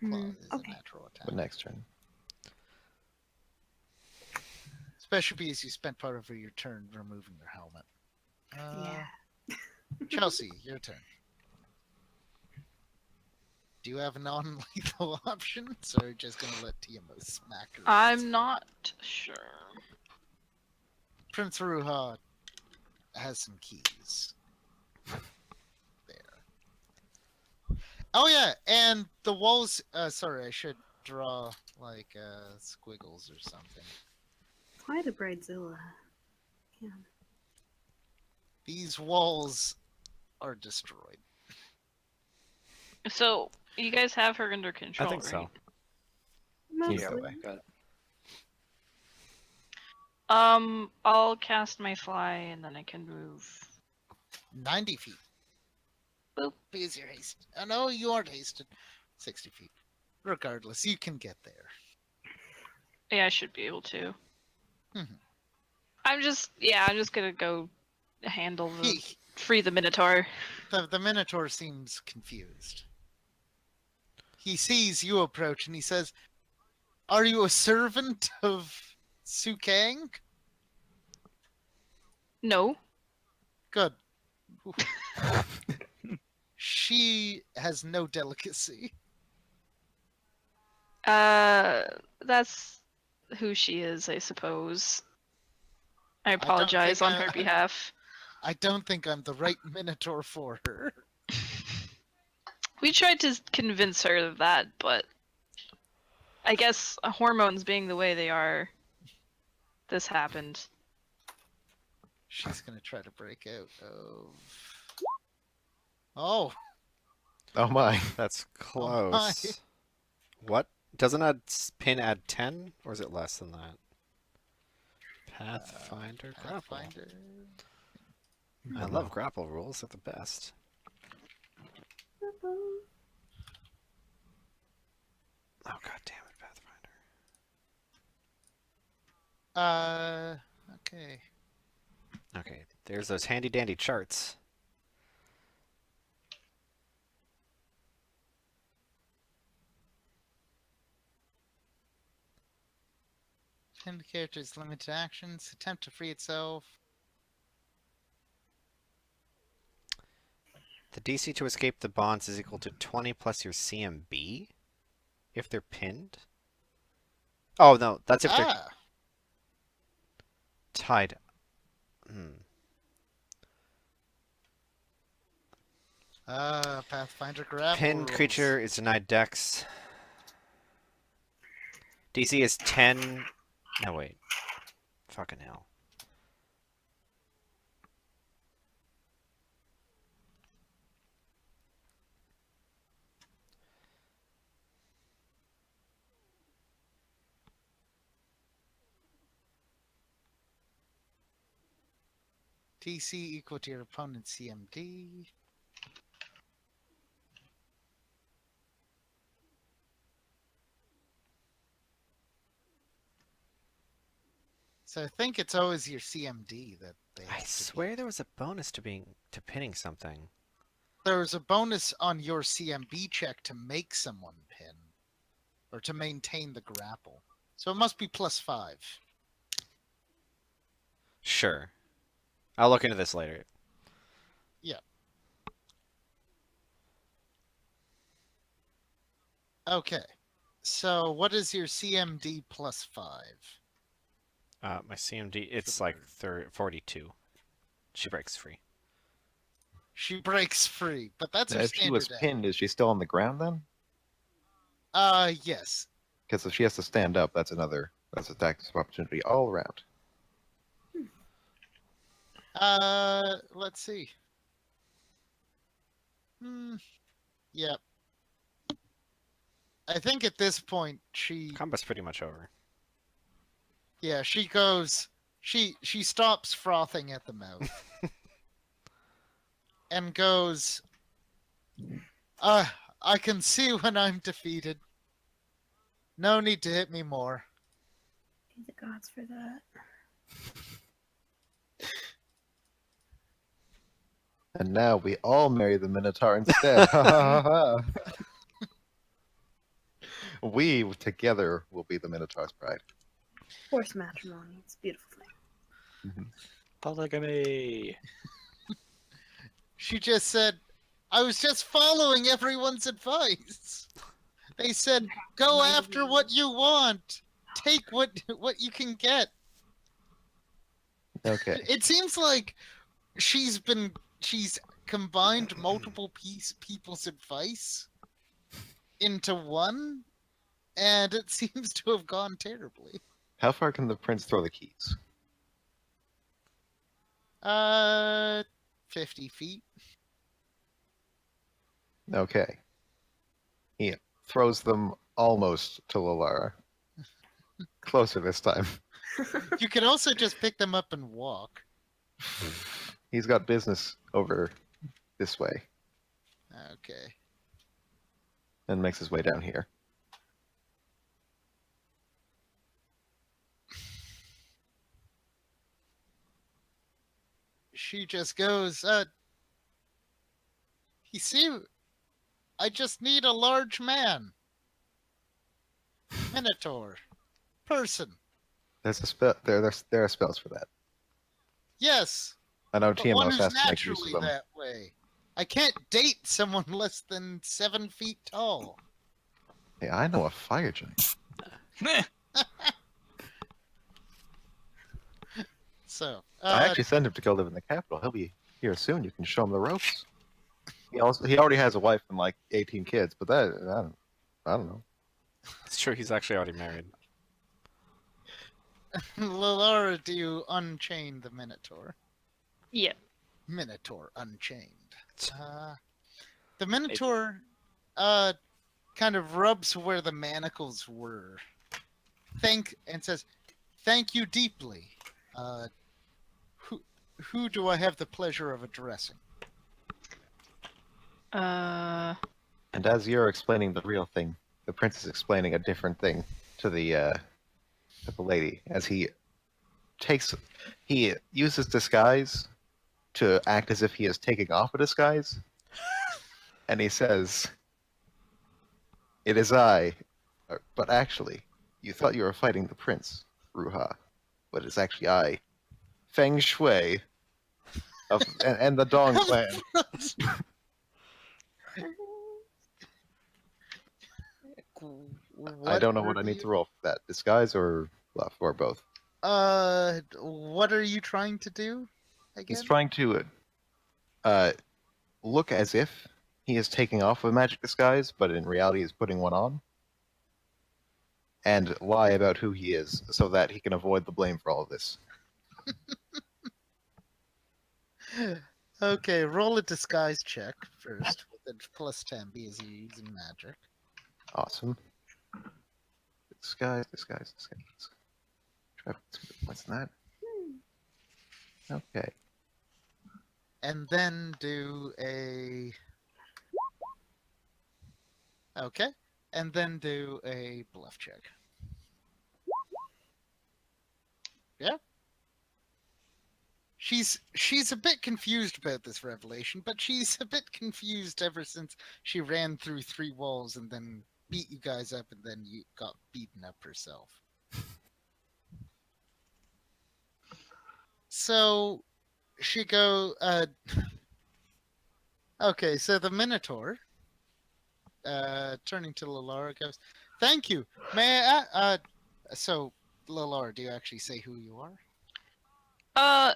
Claw is a Okay. natural attack. But next turn. Especially because you spent part of your turn removing your helmet. Yeah. Chelsea, your turn. Do you have non-lethal options, or are you just gonna let Tiamo smack her? I'm not sure. Prince Ruha has some keys. There. Oh yeah, and the walls. Sorry, I should draw like squiggles or something. Quite a bridezilla. Yeah. These walls are destroyed. So you guys have her under I control, think right? so. Mostly. Yeah, got it. I'll cast my fly and then I can move. 90 feet. Boop. Because you're hasted. Oh, no, you aren't hasted. 60 feet. Regardless, you can get there. Yeah, I should be able to. Mhm. I'm just gonna go handle the He, free the Minotaur. the Minotaur seems confused. He sees you approach and he says, "Are you a servant of Sukang?" No. Good. Oof. She has no delicacy. That's who she is, I suppose. I don't apologize think on her behalf. I don't think I'm the right Minotaur for her. We tried to convince her of that, but I guess hormones being the way they are, this happened. She's gonna try to break out of. Oh, Oh my. That's Oh my. close. What? Doesn't pin add 10? Or is it less than that? Pathfinder grapple. Pathfinder. I love grapple rules. They're the best. Oh, god damn it, Pathfinder. Okay. Okay, there's those handy dandy charts. Pinned characters limited actions. Attempt to free itself. The DC to escape the bonds is equal to 20 plus your CMB? If they're pinned? Oh, no, that's if they're tied. Pathfinder grapple Pinned rules. creature is denied dex. DC is 10. No, wait. Fucking hell. DC equal to your opponent's CMD. So I think it's always your CMD that they have I to swear beat. there was a bonus to pinning something. There's a bonus on your CMB check to make someone pin, or to maintain the grapple. So it must be +5. Sure. I'll look into this later. Yeah. Okay. So what is your CMD +5? My CMD, it's like 42. She breaks free. She breaks free, but that's her If she was standard pinned, is she still on the ground then? Yes. Because if she has to stand up, that's attack of opportunity all around. Let's see. Yep. I think at this point Combat's pretty much over. yeah, she goes she stops frothing at the mouth. And goes, I can see when I'm defeated. No need to hit me more. Thank the gods for that. And now we all marry the Minotaur instead. Ha ha ha ha. We together will be the Minotaur's bride. Forced matrimony. It's a beautiful thing. Polygamy. She just said, I was just following everyone's advice. They said, go after what you want. Take what you can get. Okay. It seems like she's combined multiple people's advice into one, and it seems to have gone terribly. How far can the prince throw the keys? 50 feet. Okay. He throws them almost to Lalara. Closer this time. You can also just pick them up and walk. He's got business over this way. Okay. And makes his way down here. She just goes, you see, I just need a large man. Minotaur. Person. There's a spell. There are spells for that. Yes, I know but one TMOS who's has to make use of naturally them. that way. I can't date someone less than 7 feet tall. Hey, I know a fire giant. So, I actually sent him to go live in the capital. He'll be here soon. You can show him the ropes. He already has a wife and like 18 kids, but I don't know. It's true, he's actually already married. Laura, do you unchain the Minotaur? Yeah. Minotaur unchained. The Minotaur kind of rubs where the manacles were. And says, "Thank you deeply. Who do I have the pleasure of addressing?" Uh. And as you're explaining the real thing, the prince is explaining a different thing to the lady. As he uses disguise to act as if he is taking off a disguise, and he says, "It is I, but actually, you thought you were fighting the prince, Ruha, but it's actually I, Feng Shui, and the Dong clan." I don't know what I need to roll for that. Disguise or bluff, or both. What are you trying to do again? He's trying to look as if he is taking off a magic disguise, but in reality he's putting one on. And lie about who he is, so that he can avoid the blame for all of this. Okay, roll a disguise check first with a plus 10 because you're using magic. Awesome. Disguise. What's that? Okay. And then do a... Okay. And then do a bluff check. Yeah? She's a bit confused about this revelation, but she's a bit confused ever since she ran through 3 walls and then beat you guys up and then you got beaten up herself. So she okay, so the Minotaur, turning to Lalara, goes, "Thank you. May I, so Lalara, do you actually say who you are?"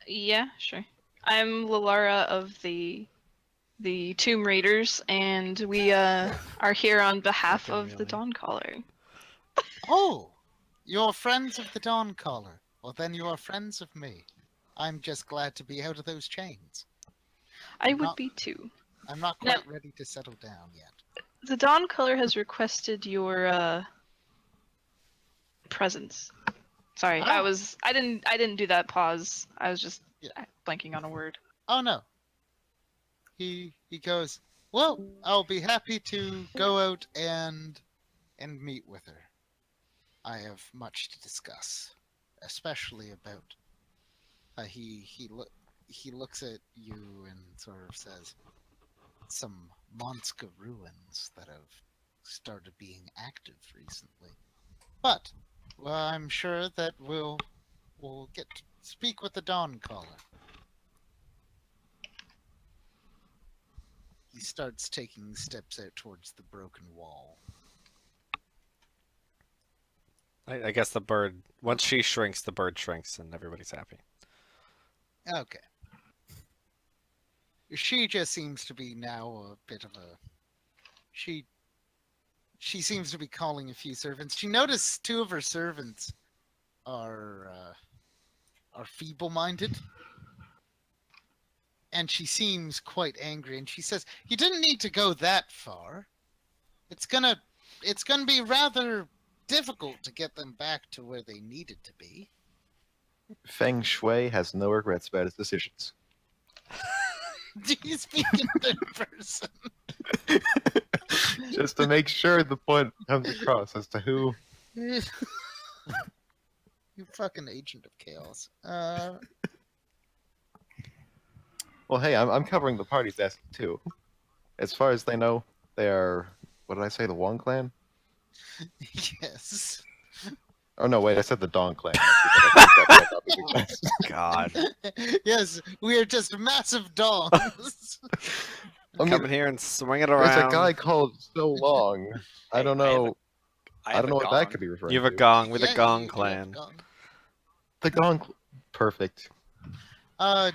Yeah, sure. I'm Lalara of the Tomb Raiders, and we are here on behalf Fucking of the really. Dawncaller. Oh, you're friends of the Dawncaller. Well, then you are friends of me. I'm just glad to be out of those chains. I would not- be too. I'm not No. quite ready to settle down yet. The Dawncaller has requested your presence. Sorry, Ah. I didn't do that pause. I was just Yeah. blanking on a word. Oh no. He goes, "Well, I'll be happy to go out and meet with her. I have much to discuss, especially about." He looks at you and sort of says, "Some Monska ruins that have started being active recently, but well, I'm sure that we'll get to speak with the Dawncaller." He starts taking steps out towards the broken wall. I guess the bird, once she shrinks, the bird shrinks, and everybody's happy. Okay. She just seems to be now a bit of a... She seems to be calling a few servants. She noticed 2 of her servants are feeble-minded. And she seems quite angry, and she says, "You didn't need to go that far. It's gonna be rather difficult to get them back to where they needed to be." Feng Shui has no regrets about his decisions. Do you speak in third person? Just to make sure the point comes across as to who. You fucking agent of chaos. Well, hey, I'm covering the party's desk too. As far as they know, they are. What did I say? The Wong clan? Yes. Oh no, wait, I said the Dong clan. Actually, but I think that might not be the case. God. Yes, we are just massive dongs. I mean, Come in here and swing it There's around. a guy called So Long. I Hey, don't I have know. I have don't a know what that gong. could be referring You have a to. gong. We're the Yeah, Gong you do have a Clan. gong. The Gong. Perfect. Dong.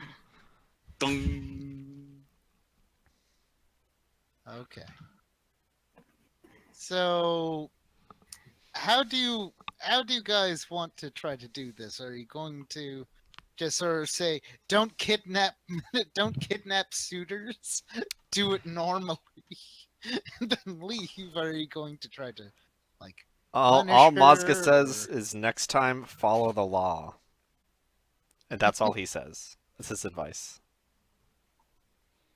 Okay. So, how do you guys want to try to do this? Are you going to just sort of say, "Don't kidnap, don't kidnap suitors. Do it normally," and then leave? Or are you going to try to, like, All punish Mazga her, says or- is next time follow the law. And that's all he says. That's his advice.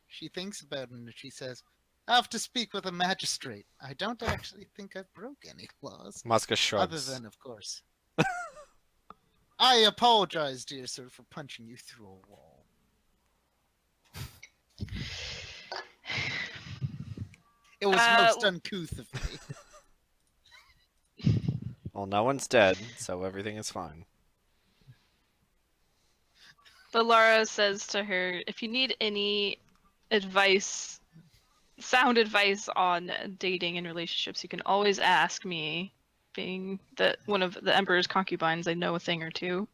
She thinks about it and she says, "I have to speak with a magistrate. I don't actually think I broke any laws, Mazga other shrugs. than, of course." I apologize, dear sir, for punching you through a wall. It was most uncouth of me. Well, no one's dead, so everything is fine. But Lara says to her, if you need any advice, sound advice on dating and relationships, you can always ask me. Being that one of the Emperor's concubines, I know a thing or two.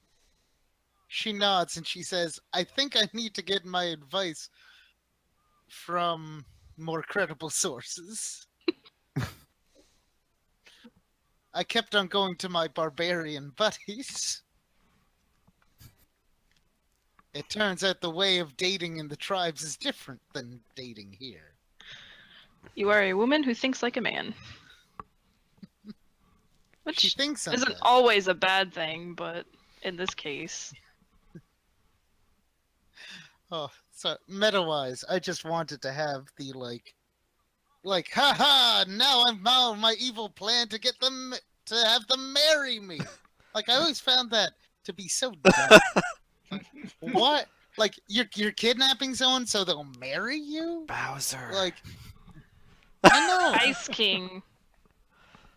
She nods and she says, "I think I need to get my advice from more credible sources." I kept on going to my barbarian buddies. It turns out the way of dating in the tribes is different than dating here. You are a woman who thinks like a man. She Which thinks I'm isn't bad. always a bad thing, but in this case. Oh, so meta-wise, I just wanted to have the haha, now I'm on my evil plan to get them to have them marry me. Like, I always found that to be so dumb. Like, what? Like, you're kidnapping someone so they'll marry you? Bowser. Like, I know. Ice King.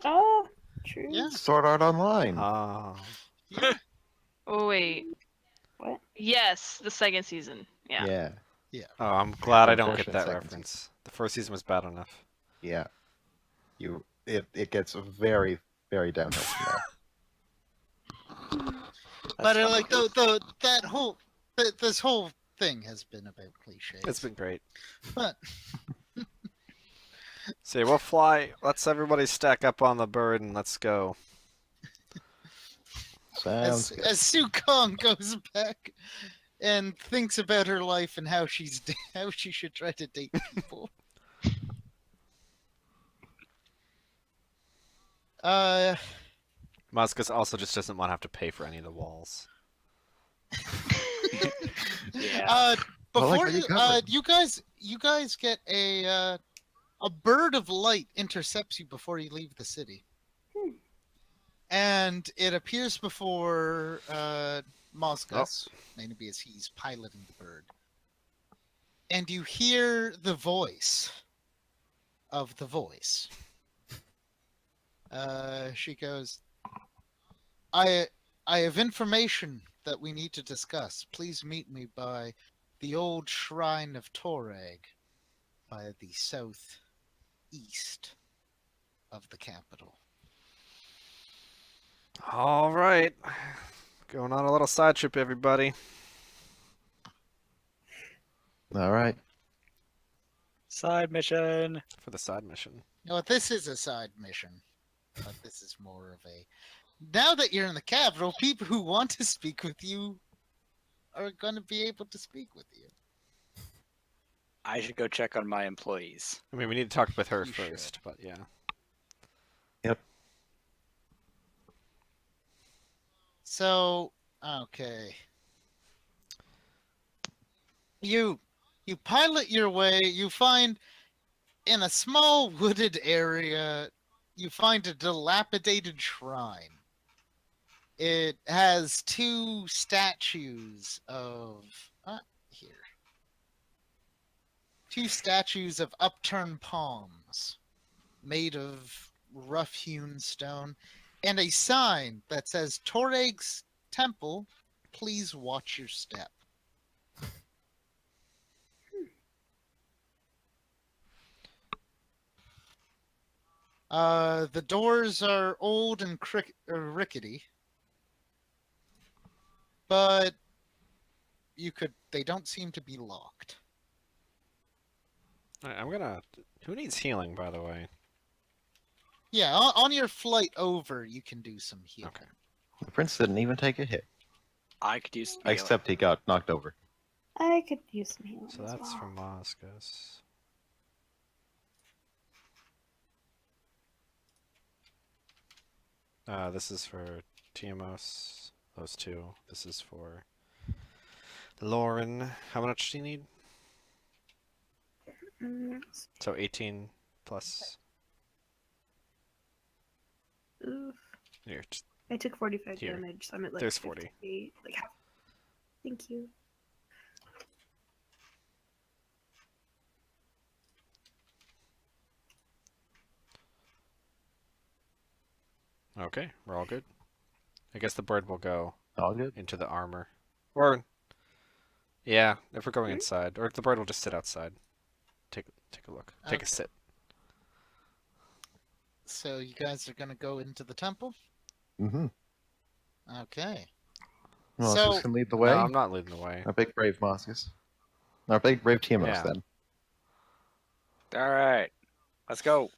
Oh, true. Yeah. Sword Art Online. Oh. Yeah. Oh wait. What? Yes, the second season. Yeah. Yeah. Oh, I'm glad I don't get Unfortunate that second reference. The first season was bad enough. Yeah. It gets very, very downhill from there. But That's like not this whole thing has been about cliches. It's been great. But So yeah, we'll fly. Let's everybody stack up on the bird and let's go. Sounds as good. Sue Kong goes back and thinks about her life and how she should try to date people. Mazga also just doesn't want to have to pay for any of the walls. Yeah. Well, like Before how you you, covered. you guys get a bird of light intercepts you before you leave the city, and it appears before Moscas, maybe as he's piloting the bird, and you hear the voice of the voice. She goes, I have information that we need to discuss. Please meet me by the old shrine of Torag by the southeast of the capital." All right. Going on a little side trip, everybody. All right. Side mission. For the side mission. You know what? This is a side mission, but this is more of a. Now that you're in the capital, people who want to speak with you are going to be able to speak with you. I should go check on my employees. I mean, we need to talk with her You first, but yeah. So, okay. You You pilot your way, you find in a small wooded area, you find a dilapidated shrine. It has two statues of here. Two statues of upturned palms made of rough-hewn stone, and a sign that says Toreg's Temple, please watch your step. The doors are old and rickety, but they don't seem to be locked. Alright, I'm gonna... Who needs healing, by the way? Yeah, on your flight over, you can do some healing. Okay. The prince didn't even take a hit, I could use some healing. except he got knocked over. I could use some healing. So as that's well. from Moscus. This is for Tiamos. Those two. This is for Lauren. How much do you need? So 18 plus. Oof. Here, just I took 45 Here. damage, so I'm at like There's 40. 58, like half. Thank you. Okay, we're all good. I guess the bird will go All good. into the armor. Or, yeah, if we're going Hmm? inside. Or the bird will just sit outside. Take a look. Take Okay. a sit. So you guys are gonna go into the temple? Mm-hmm. Okay. Well, So- who's gonna lead the way? No, I'm not leading the way. Our big brave Moscus. Our big brave Tiamos, Yeah. then. All right, let's go.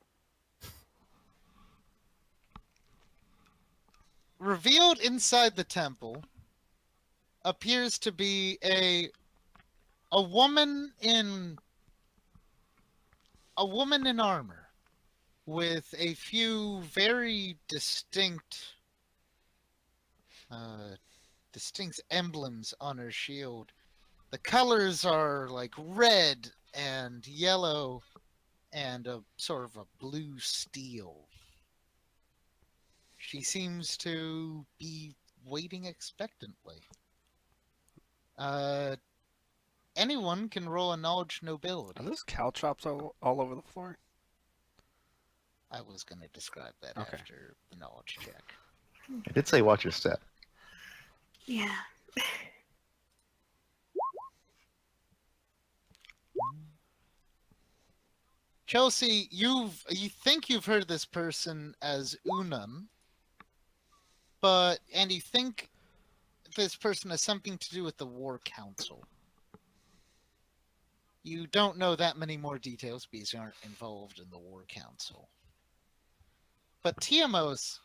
Revealed inside the temple appears to be a woman in armor with a few very distinct emblems on her shield. The colors are like red and yellow and a sort of a blue steel. She seems to be waiting expectantly. Anyone can roll a knowledge nobility. Are those caltrops all over the floor? I was going to describe that Okay. after the knowledge check. I did say watch your step. Yeah. Chelsea, you think you've heard this person as Unum, and you think this person has something to do with the War Council. You don't know that many more details because you aren't involved in the War Council. But Tiamos,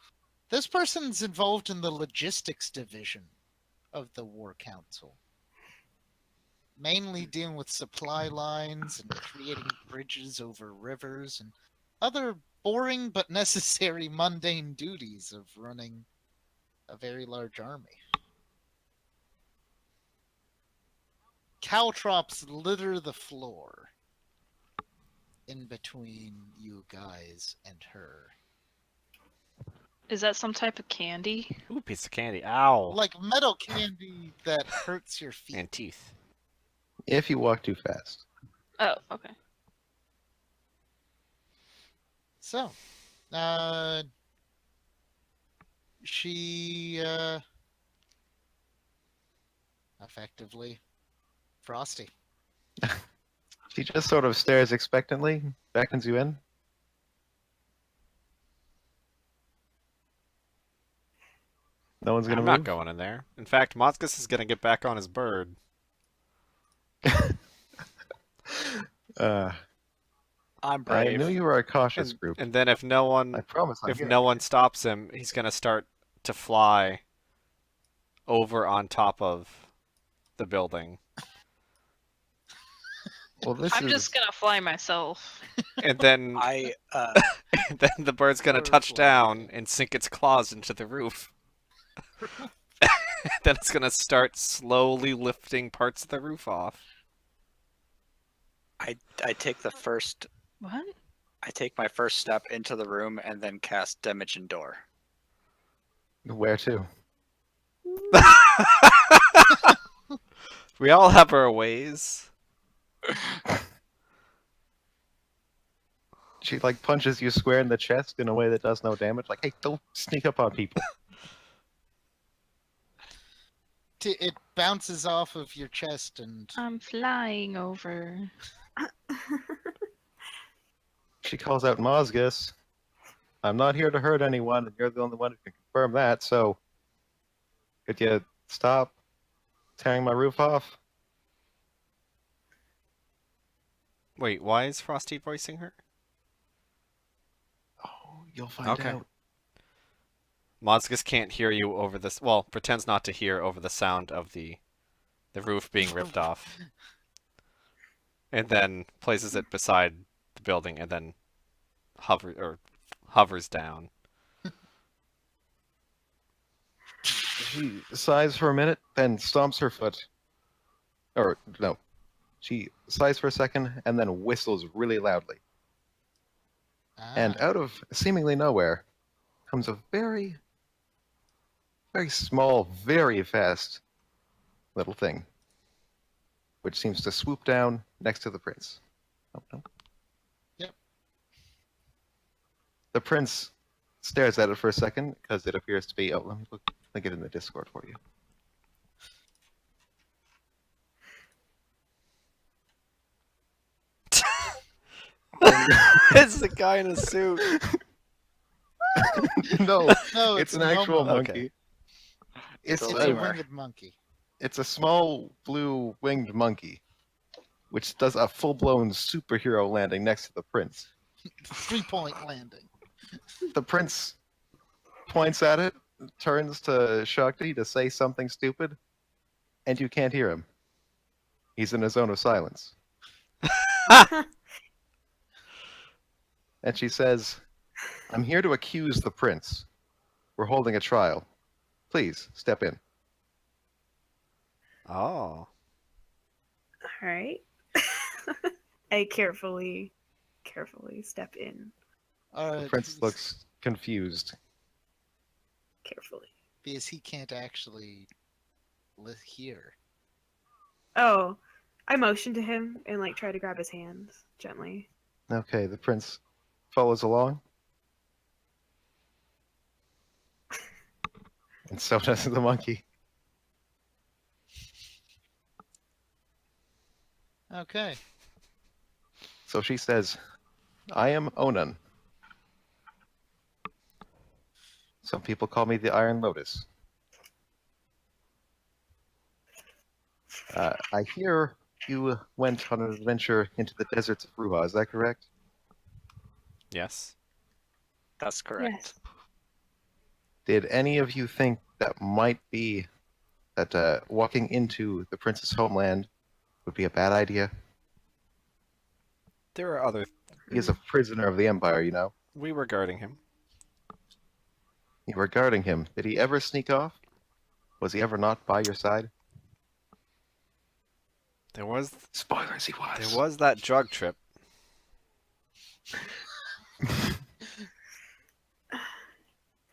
this person's involved in the logistics division of the War Council. Mainly dealing with supply lines and creating bridges over rivers and other boring but necessary mundane duties of running a very large army. Caltrops litter the floor in between you guys and her. Is that some type of candy? Ooh, piece of candy. Ow. Like metal candy that hurts your feet. And teeth. If you walk too fast. Oh, okay. So, she effectively Frosty. She just sort of stares expectantly, beckons you in. No one's gonna I'm move. not going in there. In fact, Moscus is gonna get back on his bird. Uh, I'm I brave. knew you were a cautious And, group. and then if no one I promise. I'm if here. no one stops him, he's gonna start to fly over on top of the building. Well, this I'm is just gonna fly myself. And then I and then the bird's gonna touch down and sink its claws into the roof. Then it's gonna start slowly lifting parts of the roof off. I take the first. What? I take my first step into the room and then cast Dimension Door. Where to? We all have our ways. She like punches you square in the chest in a way that does no damage. Like, hey, don't sneak up on people. It bounces off of your chest and I'm flying over. She calls out Mozgus. I'm not here to hurt anyone, and you're the only one who can confirm that, so could you stop tearing my roof off? Wait, why is Frosty voicing her? Oh, you'll find Okay. out. Mozgus can't hear you over this. Well, pretends not to hear over the sound of the roof being ripped off, and then places it beside the building, and then hovers down. She sighs for a minute, then stomps her foot. Or, no. She sighs for a second, and then whistles really loudly. And out of seemingly nowhere comes a very, very small, very fast little thing, which seems to swoop down next to the prince. Oh, no. Yep. The prince stares at it for a second, because it appears to be... Oh, let me get it in the Discord for you. It's the guy in a suit. No, no, it's an actual momo. monkey. Okay. It's It's a a lemur. winged monkey. It's a small blue winged monkey, which does a full-blown superhero landing next to the prince. 3-point landing. The prince points at it, turns to Shakti to say something stupid, and you can't hear him. He's in a zone of silence. And she says, I'm here to accuse the prince. We're holding a trial. Please, step in. Oh. Alright. I carefully step in. The prince looks confused. Carefully. Because he can't actually hear. Oh, I motion to him and like try to grab his hands gently. Okay, the prince follows along. And so does the monkey. Okay. So she says, I am Onan. Some people call me the Iron Lotus. I hear you went on an adventure into the deserts of Ruha, is that correct? Yes. That's correct. Yes. Did any of you think that might be that walking into the prince's homeland would be a bad idea? There are other. He is a prisoner of the Empire, you know. We were guarding him. You were guarding him. Did he ever sneak off? Was he ever not by your side? There was Spoilers, he was. there was that drug trip.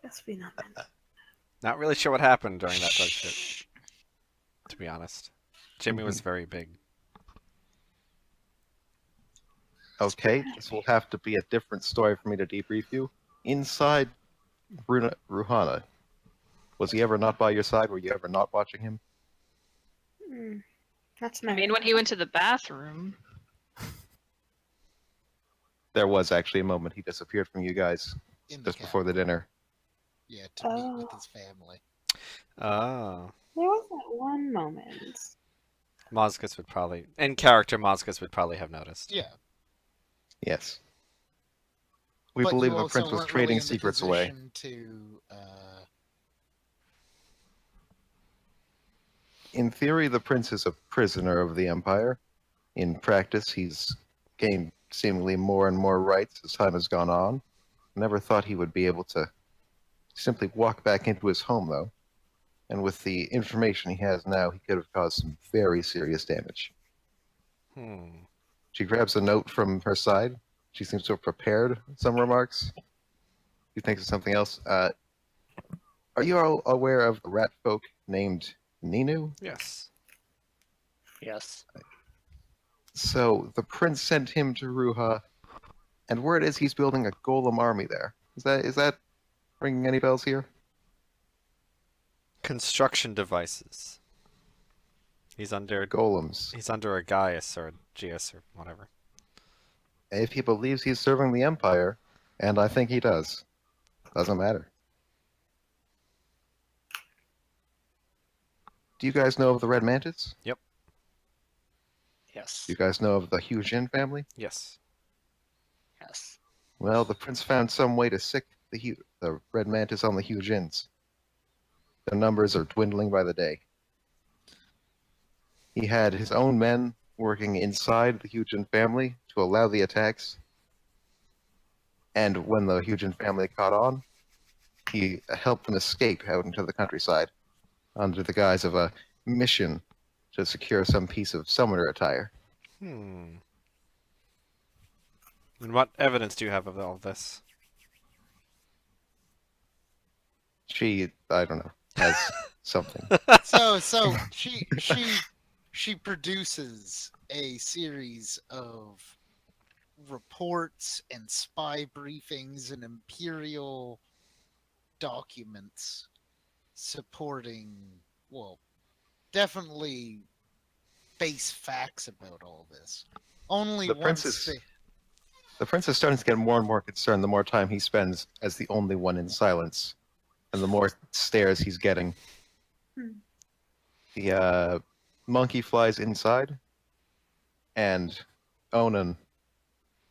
Guess we not meant. Not really sure what happened during that drug trip, to be honest. Jimmy was very big. Okay, this will have to be a different story for me to debrief you. Inside Ruhana, was he ever not by your side? Were you ever not watching him? That's I my. mean, when he went to the bathroom. There was actually a moment he disappeared from you guys In the just before the capital. dinner. Yeah, to meet with Oh. his family. Oh. There was that one moment. Mozgus would probably, in character, Mozgus would probably have noticed. Yeah. Yes. We but believe you the also prince was weren't trading really in the secrets away. position to, In theory, the prince is a prisoner of the Empire. In practice, he's gained seemingly more and more rights as time has gone on. Never thought he would be able to simply walk back into his home, though. And with the information he has now, he could have caused some very serious damage. She grabs a note from her side. She seems to have prepared some remarks. She thinks of something else. Are you all aware of a rat folk named Ninu? Yes. Yes. So the prince sent him to Ruha, and word is he's building a golem army there. Is that ringing any bells here? Construction devices. He's under Golems. a Gaius or a Geas or whatever. If he believes he's serving the Empire, and I think he does, doesn't matter. Do you guys know of the Red Mantis? Yes. Do you guys know of the Hu Jin family? Yes. Yes. Well, the prince found some way to sick the Red Mantis on the Hu Jins. The numbers are dwindling by the day. He had his own men working inside the Hu Jin family to allow the attacks. And when the Hu Jin family caught on, he helped them escape out into the countryside under the guise of a mission to secure some piece of summoner attire. And what evidence do you have of all of this? She, I don't know, has something. So she produces a series of reports and spy briefings and imperial documents supporting, well, definitely base facts about all this. Only The once prince is starting to get more and more concerned the more time he spends as the only one in silence, and the more stares he's getting. The monkey flies inside, and Onan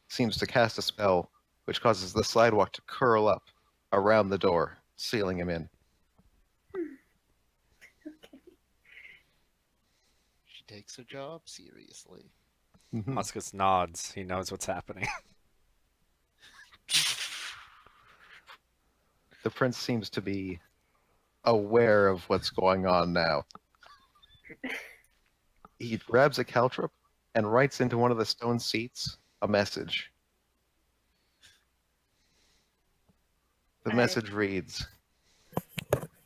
seems to cast a spell which causes the sidewalk to curl up around the door, sealing him in. Okay. she takes her job seriously. Muscus nods. He knows what's happening. The prince seems to be aware of what's going on now. He grabs a caltrop and writes into one of the stone seats a message. The message reads,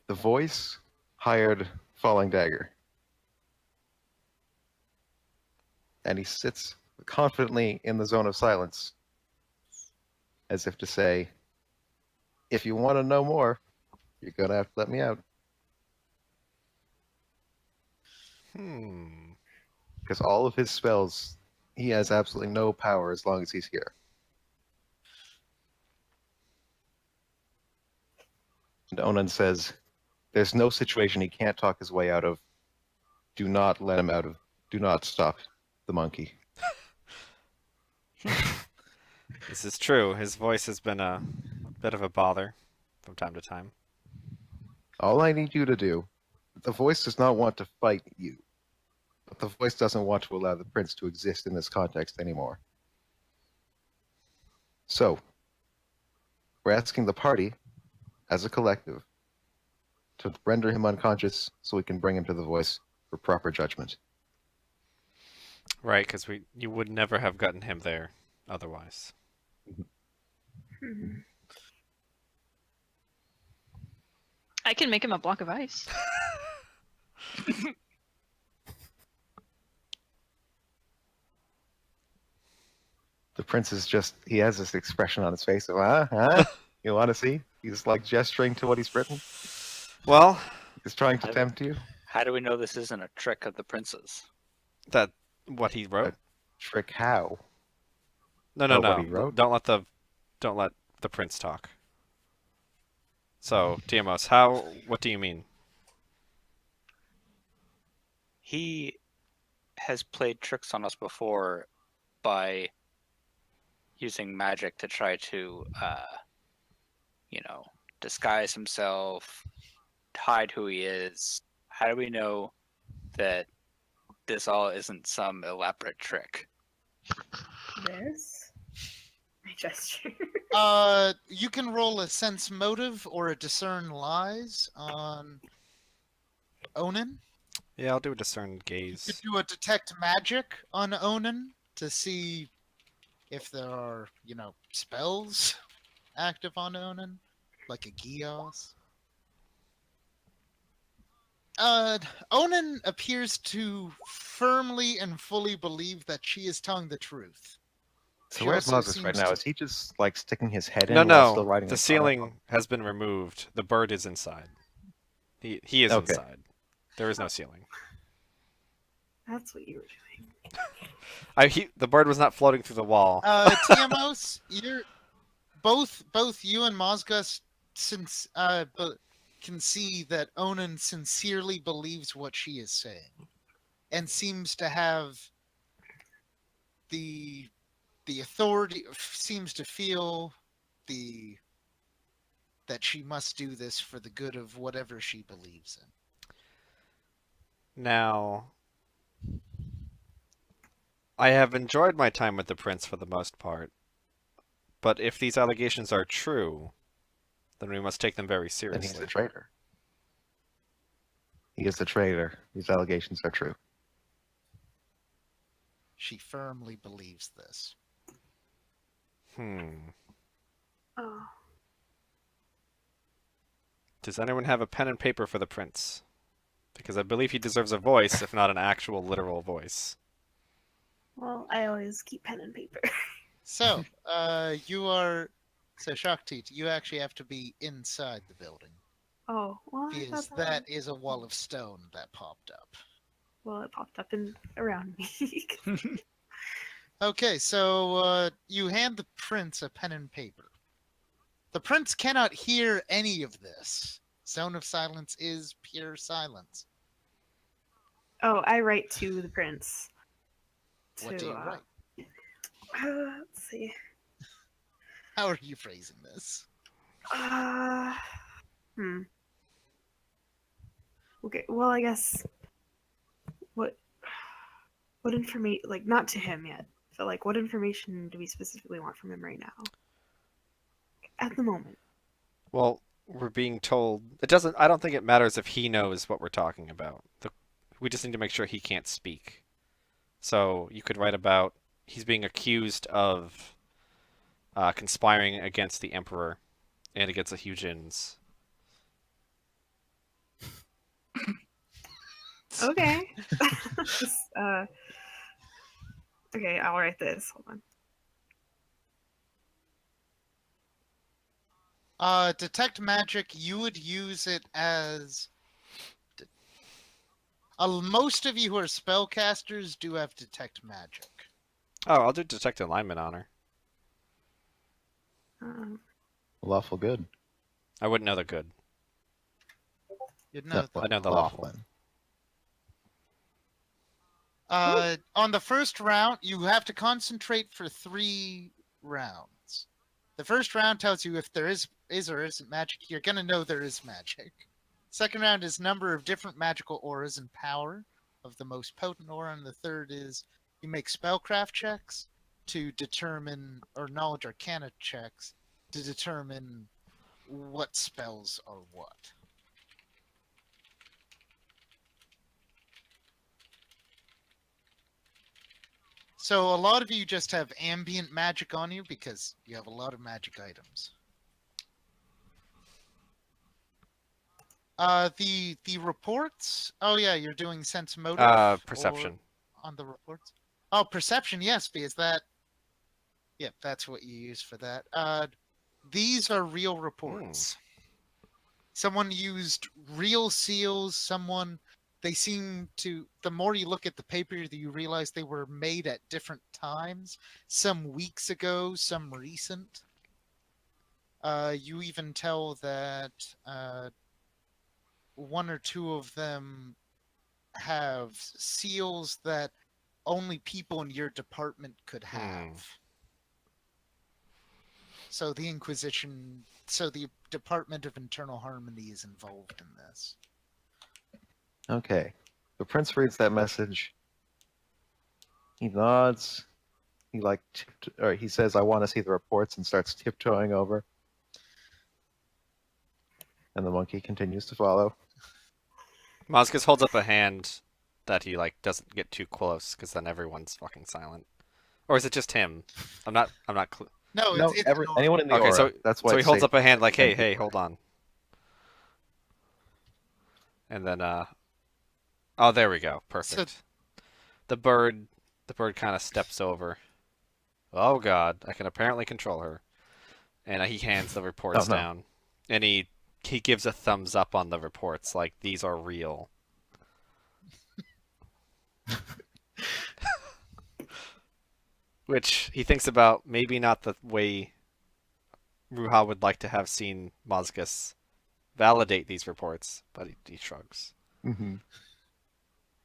"The voice hired Falling Dagger." And he sits confidently in the zone of silence, as if to say, if you want to know more, you're going to have to let me out. Because all of his spells, he has absolutely no power as long as he's here. And Onan says, there's no situation he can't talk his way out of. Do not let him out of. Do not stop the monkey. This is true. His voice has been a bit of a bother from time to time. All I need you to do, the voice does not want to fight you, but the voice doesn't want to allow the prince to exist in this context anymore. So, we're asking the party, as a collective, to render him unconscious so we can bring him to the voice for proper judgment. Right, because you would never have gotten him there otherwise. I can make him a block of ice. The prince is just, he has this expression on his face of, huh? You want to see? He's like gesturing to what he's written. Well, He's trying to tempt you. How do we know this isn't a trick of the prince's? that what he wrote. Trick how? No. What he wrote? Don't let the prince talk. So, Tiamos, what do you mean? He has played tricks on us before by using magic to try to, disguise himself, hide who he is. How do we know that this all isn't some elaborate trick? This? My gesture. You can roll a sense motive or a discern lies on Onan. Yeah, I'll do a discern You gaze. could do a detect magic on Onan to see if there are, spells active on Onan, like a GASP. Onan appears to firmly and fully believe that she is telling the truth. So She where's also Moses right seems now? to- Is he just like sticking his head No, in while still no. riding The his comic book? ceiling has been removed. The bird is inside. He is Okay. inside. There is no ceiling. That's what you were doing. The bird was not floating through the wall. TMOs, you're both you and Mozgus can see that Onan sincerely believes what she is saying, and seems to have the authority. Seems to feel that she must do this for the good of whatever she believes in. Now, I have enjoyed my time with the prince for the most part, but if these allegations are true, then we must take them very Then he's seriously. a traitor. He is the traitor. These allegations are true. She firmly believes this. Oh. Does anyone have a pen and paper for the prince? Because I believe he deserves a voice, if not an actual literal voice. Well, I always keep pen and paper. So, Shakti, you actually have to be inside the building. Oh, well, I Because thought that is a wall of stone that popped up. Well, it popped up around me. Okay, so you hand the prince a pen and paper. The prince cannot hear any of this. Zone of silence is pure silence. Oh, I write to the prince. What do you write? Let's see. How are you phrasing this? Okay, well, I guess what information, like, not to him yet, but like, what information do we specifically want from him right now? At the moment. Well, we're being told I don't think it matters if he knows what we're talking about. We just need to make sure he can't speak. So you could write about he's being accused of conspiring against the emperor and against the Hugens. Okay. Okay, I'll write this. Hold on. Detect magic, you would use it as... most of you who are spellcasters do have detect magic. Oh, I'll do detect alignment on her. Lawful good. I wouldn't know the good. You'd know I know the lawful. then. On the first round, you have to concentrate for 3 rounds. The first round tells you if there is or isn't magic. You're going to know there is magic. Second round is number of different magical auras and power of the most potent aura. And the third is you make spellcraft checks to determine, or knowledge arcana checks to determine what spells are what. So a lot of you just have ambient magic on you because you have a lot of magic items. The reports. Oh yeah, you're doing sense motive. Perception. On the reports. Oh, perception. Yes, because that. Yep, that's what you use for that. These are real reports. Someone used real seals. They seem to. The more you look at the paper, you realize they were made at different times. Some weeks ago, some recent. You even tell that. 1 or 2 of them have seals that only people in your department could have. So the Inquisition, the Department of Internal Harmony is involved in this. Okay. The prince reads that message. He nods. He says, "I want to see the reports," and starts tiptoeing over. And the monkey continues to follow. Moscus holds up a hand that he doesn't get too close because then everyone's fucking silent. Or is it just him? I'm not. No, No, it's an aura. anyone in the Okay, aura. so That's why so he it's holds safe. up a hand like, hey, Thank you. hey, hold on. And then oh, there we go. Perfect. The bird kind of steps over. Oh God, I can apparently control her. And he hands the reports no. down. And he gives a thumbs up on the reports, like these are real. Which he thinks about, maybe not the way Ruha would like to have seen Mozgus validate these reports, but he shrugs. Mm-hmm.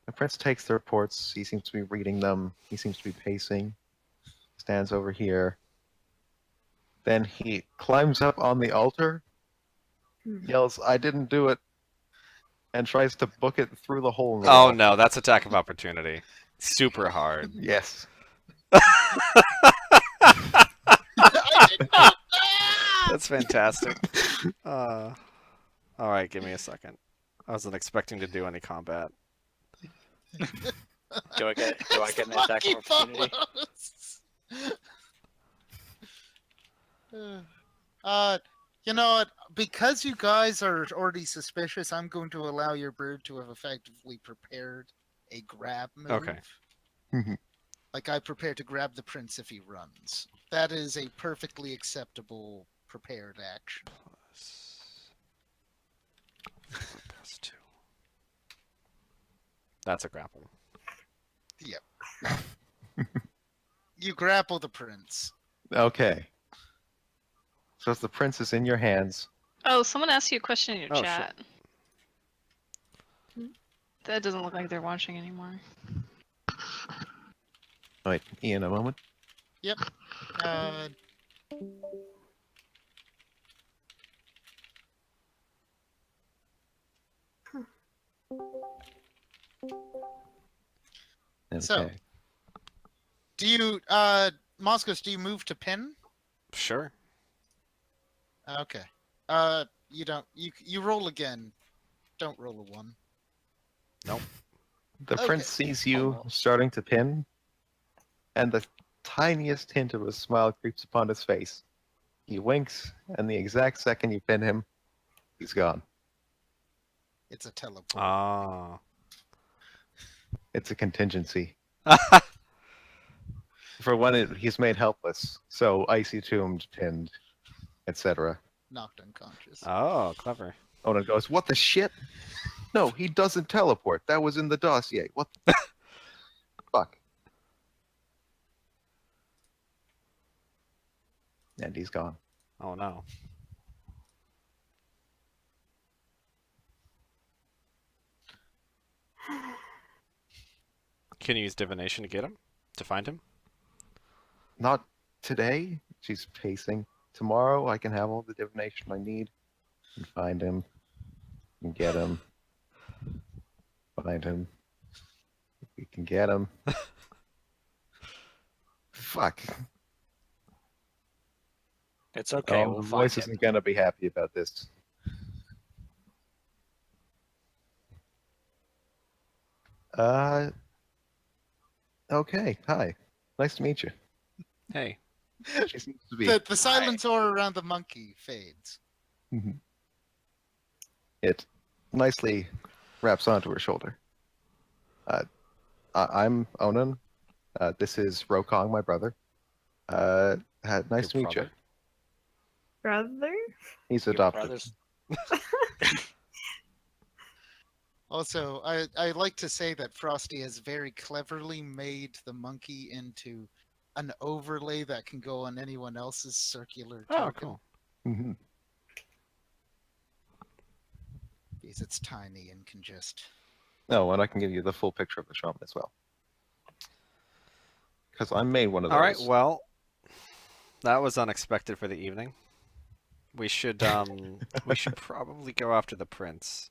The prince takes the reports. He seems to be reading them. He seems to be pacing. Stands over here. Then he climbs up on the altar, yells, "I didn't do it," and tries to book it through the hole in the Oh wall. no, that's attack of opportunity. Super hard. Yes. I did not. That's fantastic. Alright, give me a second. I wasn't expecting to do any combat. Do I get an attack Monkey of opportunity? follows. You know what? Because you guys are already suspicious, I'm going to allow your bird to have effectively prepared a grab move. Okay. Like I prepared to grab the prince if he runs. That is a perfectly acceptable prepared action. Plus 2. That's a grapple. You grapple the prince. Okay. So as the prince is in your hands, Oh, someone asked you a question in your Oh, chat. That doesn't look like they're watching anymore. wait, Ian, a moment. Uh, Okay. So- do you, Moskos, do you move to pin? Sure. Okay. You don't. You roll again. Don't roll a 1. The Okay. prince sees you Almost. starting to pin, and the tiniest hint of a smile creeps upon his face. He winks, and the exact second you pin him, he's gone. It's a teleport. Ah. It's a contingency for when he's made helpless. So icy tombed, pinned, etc. Knocked unconscious. Oh, clever. Onan goes, "What the shit? No, he doesn't teleport. That was in the dossier. What the fuck?" And he's gone. Oh no. Can you use divination to get him? To find him? Not today. She's pacing. Tomorrow I can have all the divination I need and find him and get him. Find him. We can get him. Fuck. It's okay. Oh, We'll the find voice him. isn't gonna be happy about this. Okay. Hi. Nice to meet you. Hey. She seems to be. The silence aura around the monkey fades. Mhm. It nicely wraps onto her shoulder. I'm Onan. This is Rokong, my brother. Nice to Your meet you. brother? Brother? He's Your adopted. brothers- Also, I like to say that Frosty has very cleverly made the monkey into an overlay that can go on anyone else's circular token. Oh, cool. hmm Because it's tiny and can just. No, and I can give you the full picture of the shaman as well. Because I made one of those. All right, well, that was unexpected for the evening. We should probably go after the prince.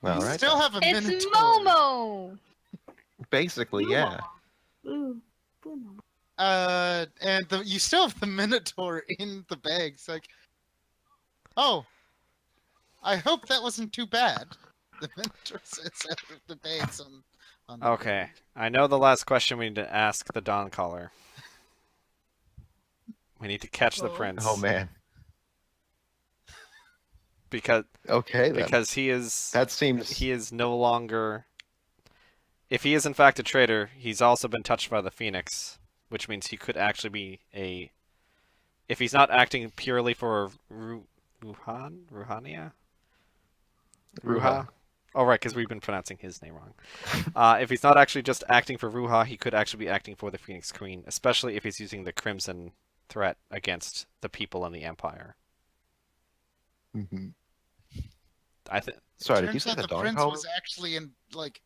All You right. still have a It's minotaur. Momo! Basically, yeah. Ooh. Boom. And you still have the minotaur in the bag. It's like, oh, I hope that wasn't too bad. The minotaur sits out of the bags on the Okay, road. I know the last question we need to ask the Dawn Caller. We need to catch the Oh. prince. Oh man. Because Okay then. he is That seems. he is no longer. If he is in fact a traitor, he's also been touched by the Phoenix, which means he could actually be a. If he's not acting purely for Ruhania? Ruha? Oh, right, because we've been pronouncing his name wrong. If he's not actually just acting for Ruha, he could actually be acting for the Phoenix Queen, especially if he's using the Crimson threat against the people in the Empire. Mhm. I think. Sorry, did you Turns say out the the Dawn prince Caller? was actually in like.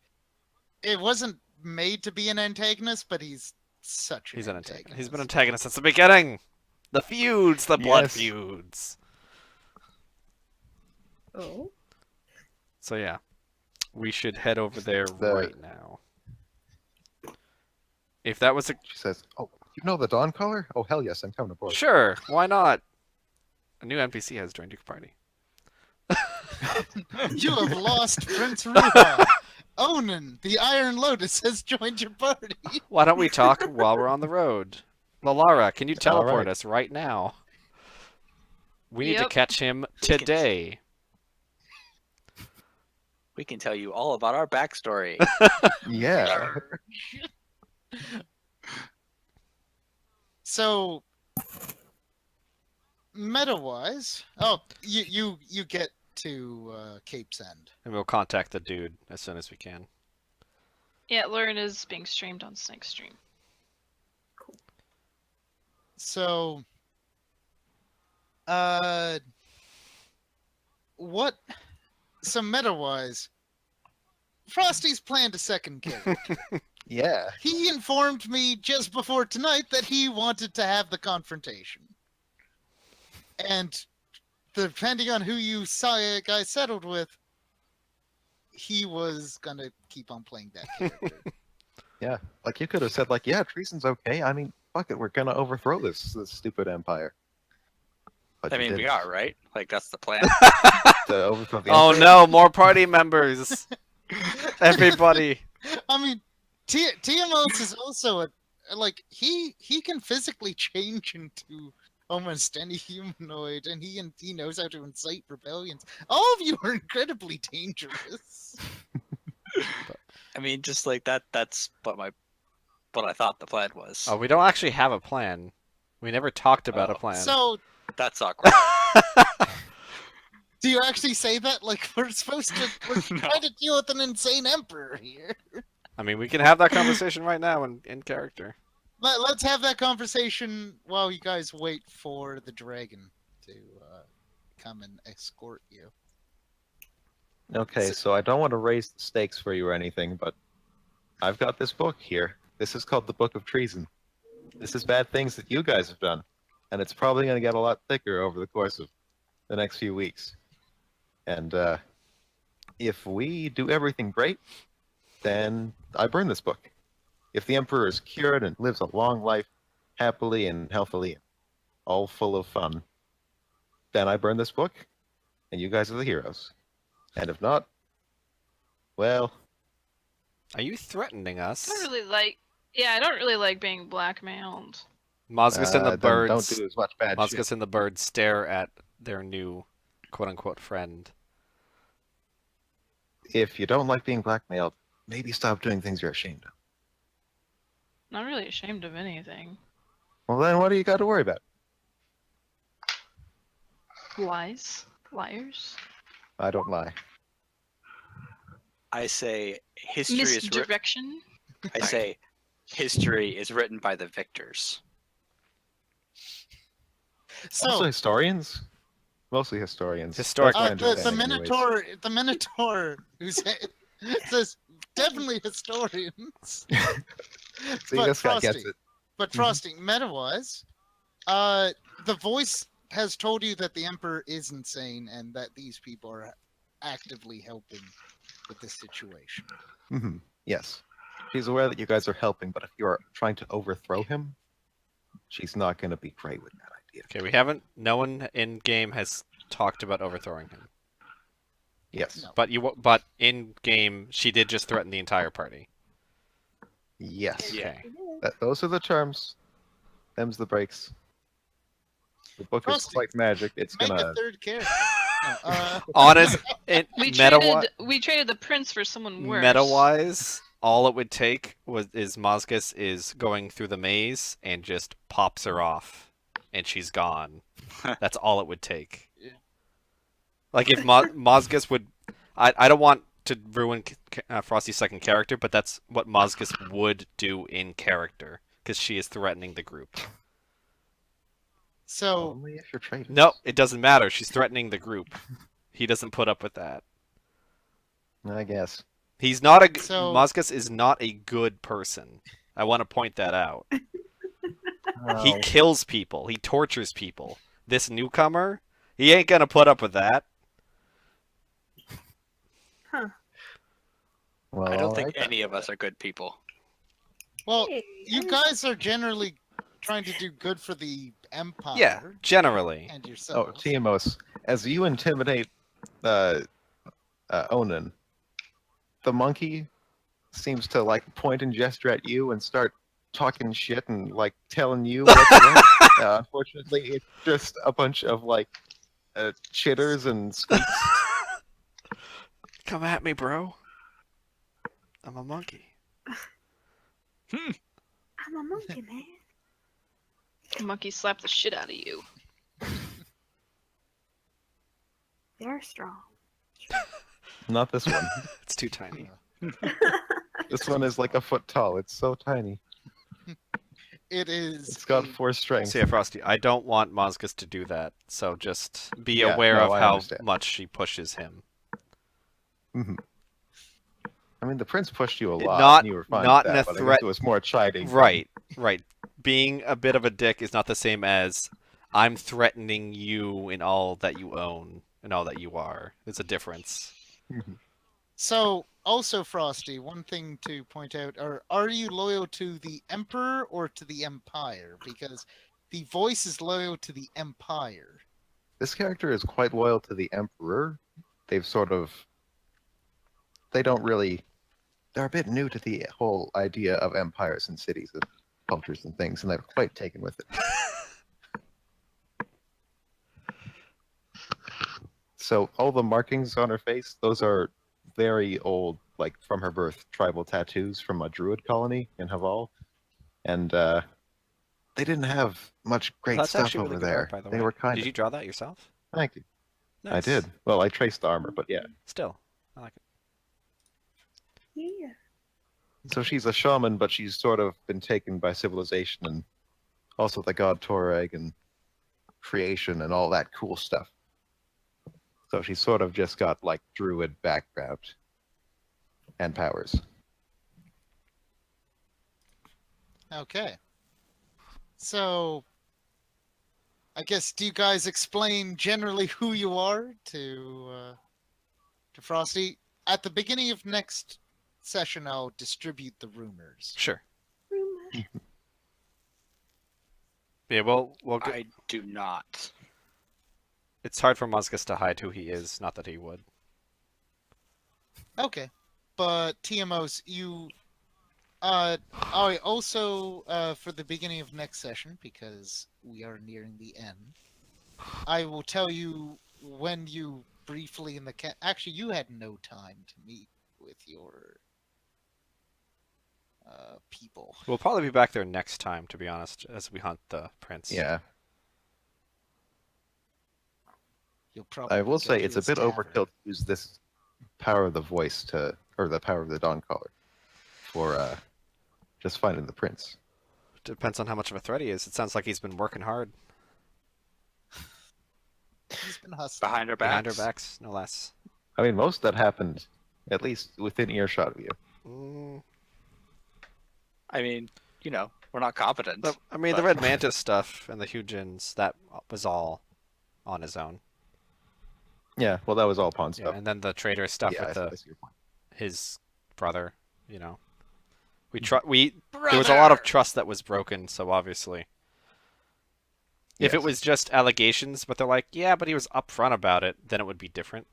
It wasn't made to be an antagonist, but he's such an He's an antagonist. antagonist. He's been an antagonist since the beginning. The feuds, the blood Yes. feuds. Oh. So yeah, we should head over there right now. If that was a She says, "Oh, you know the Dawn Caller? Oh hell yes, I'm coming aboard." sure, why not? A new NPC has joined your party. You have lost Prince Ruha. Onan, the Iron Lotus, has joined your party. Why don't we talk while we're on the road? Lalara, can you teleport Alright. us right now? We need to Yep. catch him today. We can tell you all about our backstory. Yeah. So, meta-wise, you get to Cape's End. And we'll contact the dude as soon as we can. Yeah, Lauren is being streamed on Snake Stream. So, what? So meta-wise, Frosty's planned a second kill. Yeah. He informed me just before tonight that he wanted to have the confrontation. And depending on who you guys settled with, he was gonna keep on playing that character. Yeah. Like you could have said, like, yeah, treason's okay. I mean, fuck it, we're gonna overthrow this stupid empire. But I you mean, we didn't. are, right? Like, that's the plan. To overthrow the Oh emperor. no, more party members! Everybody! I mean, Tiamos is also like he can physically change into almost any humanoid, and he knows how to incite rebellions. All of you are incredibly dangerous. I mean, just like that. That's what I thought the plan was. Oh, we don't actually have a plan. We never talked about a Oh. plan. So, That's awkward. do you actually say that? Like we're No. trying to deal with an insane emperor here. I mean, we can have that conversation right now in character. Let's have that conversation while you guys wait for the dragon to come and escort you. Okay, so I don't want to raise the stakes for you or anything, but I've got this book here. This is called the Book of Treason. This is bad things that you guys have done, and it's probably going to get a lot thicker over the course of the next few weeks. And if we do everything great, then I burn this book. If the Emperor is cured and lives a long life, happily and healthily, all full of fun, then I burn this book, and you guys are the heroes. And if not, well, Are you threatening us? I don't really like. Yeah, I don't really like being blackmailed. Mozgus and the then birds. don't do as much bad shit. Mozgus and the birds stare at their new quote-unquote friend. If you don't like being blackmailed, maybe stop doing things you're ashamed of. Not really ashamed of anything. Well, then what do you got to worry about? Lies, liars, I don't lie. I say history is misdirection. I say history is written by the victors. So, Also historians? Mostly historians. Historic That's my the understanding anyways. Minotaur, who's says definitely historians. See, But this guy gets Frosty. it. But Mhm. Frosty, meta-wise, the voice has told you that the Emperor is insane and that these people are actively helping with this situation. Hmm. Yes. She's aware that you guys are helping, but if you're trying to overthrow him, she's not going to be great with that idea. Okay, we haven't. No one in game has talked about overthrowing him. Yes. No. But in game, she did just threaten the entire party. Yes. Yeah. Okay. Those are the terms. Them's the breaks. The book is Frosty, quite magic. It's Make gonna. a third character. No, Honest, We meta traded the prince for someone worse. meta-wise, all it would take is Mozgus is going through the maze and just pops her off, and she's gone. That's all it would take. Like if Mozgus would, I don't want to ruin Frosty's second character, but that's what Mozgus would do in character because she is threatening the group. so Only if you're traitors. No, it doesn't matter. She's threatening the group. He doesn't put up with that. I guess. He's not a So- Mozgus is not a good person. I want to point that out. He Oh, kills people. He tortures people. This newcomer, he ain't gonna put up with that. well, I don't all think right then. any of us are good people. well, Hey, you guys are generally trying to do good for the Empire. Yeah, generally. And Oh, yourselves. Tiamos, as you intimidate Onan, the monkey seems to like point and gesture at you and start talking shit and like telling you what to do. Unfortunately, it's just a bunch of like chitters and squeaks. Come at me, bro. I'm a monkey. I'm a monkey, man. The monkey slapped the shit out of you. They're strong. Not this one. It's too tiny. This one is like a foot tall. It's so tiny. It is. It's got a- 4 strength. See, Frosty, I don't want Mozgus to do that, so just be Yeah, aware no, of I how understand. much she pushes him. Mhm. I mean, the prince pushed you a lot. Not- and you were fine not with in that, a but I threat- guess it was more chiding. than- Right, right. Being a bit of a dick is not the same as I'm threatening you in all that you own and all that you are. There's a difference. So, also, Frosty, one thing to point out: are you loyal to the Emperor or to the Empire? Because the voice is loyal to the Empire. This character is quite loyal to the Emperor. They've sort of. They don't really. They're a bit new to the whole idea of empires and cities and cultures and things, and they're quite taken with it. So all the markings on her face, those are very old, like from her birth, tribal tattoos from a druid colony in Haval, and they didn't have much great That's stuff actually over really good there. art, by the They way. were kind Did of. you draw that yourself? Thank you. I Nice. did. Well, I traced the armor, but yeah. Still, I like it. Yeah. So she's a shaman, but she's sort of been taken by civilization and also the god Toreg and creation and all that cool stuff. So she's sort of just got like druid background and powers. Okay. So, I guess do you guys explain generally who you are to Frosty? At the beginning of next session, I'll distribute the rumors. Sure. Rumor. Yeah, we'll go. I do not. It's hard for Mozgus to hide who he is. Not that he would. Okay, but TMOs, you. I also for the beginning of next session, because we are nearing the end, I will tell you when you briefly in the actually you had no time to meet with your people. We'll probably be back there next time, to be honest, as we hunt the prince. Yeah, You'll probably I will go say to it's a his bit tavern. overkill to use this power of the voice to, or the power of the Dawn Caller, for just finding the prince. Depends on how much of a threat he is. It sounds like he's been working hard. He's been hustling. Behind our Behind backs. our backs, no less. I mean, most of that happened at least within earshot of you. Mm, I mean, we're not competent. I mean, the but- Red Mantis stuff and the Hugins, that was all on his own. Yeah, well, that was all pawn Yeah, stuff. and then the traitor stuff Yeah, with I see your point. his brother, there was a lot of trust that was broken, so obviously. If it Yes. was just allegations, but they're like, yeah, but he was upfront about it, then it would be different.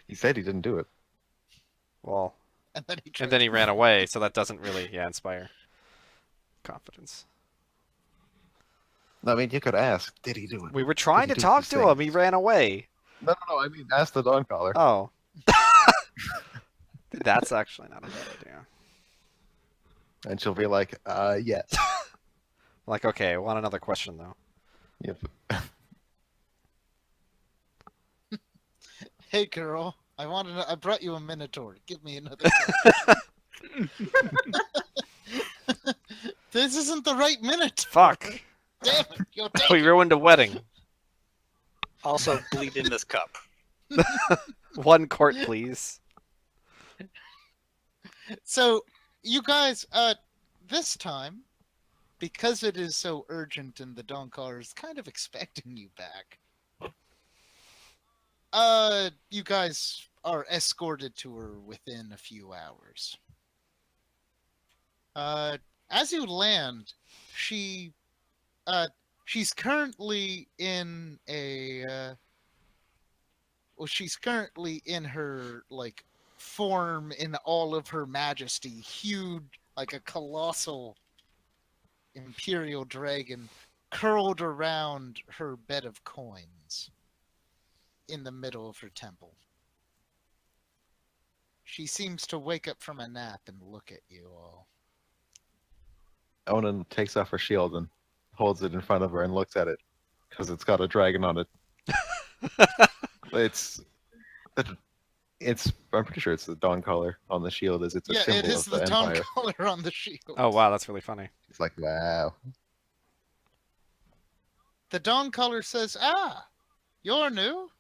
He said he didn't do it. Well, And then he And then he ran away, so that doesn't really, inspire confidence. No, I mean, you could ask, did he do it? We were trying Did to he do talk these to him. He things? ran away. No, I mean, ask the Dawn Caller. Oh. That's actually not a bad idea. And she'll be like, yes. Like, okay, I want another question, though. Yep. Hey girl, I brought you a minotaur. Give me another question. This isn't the right minute. Fuck. Damn it, you'll take We it. ruined a wedding. Also, bleed in this cup. 1 quart, please. So, you guys, this time, because it is so urgent and the Dawncaller is kind of expecting you back, you guys are escorted to her within a few hours. As you land, she's currently in she's currently in her, like, form in all of her majesty, huge, like a colossal imperial dragon curled around her bed of coins in the middle of her temple. She seems to wake up from a nap and look at you all. Onan takes off her shield and holds it in front of her and looks at it because it's got a dragon on it. it's I'm pretty sure it's the Dawn Caller on the shield. It's a Yeah, symbol it is of the the Empire. Dawncaller on the shield. Oh, wow, that's really funny. It's like, wow. The Dawncaller says, "Ah, you're new?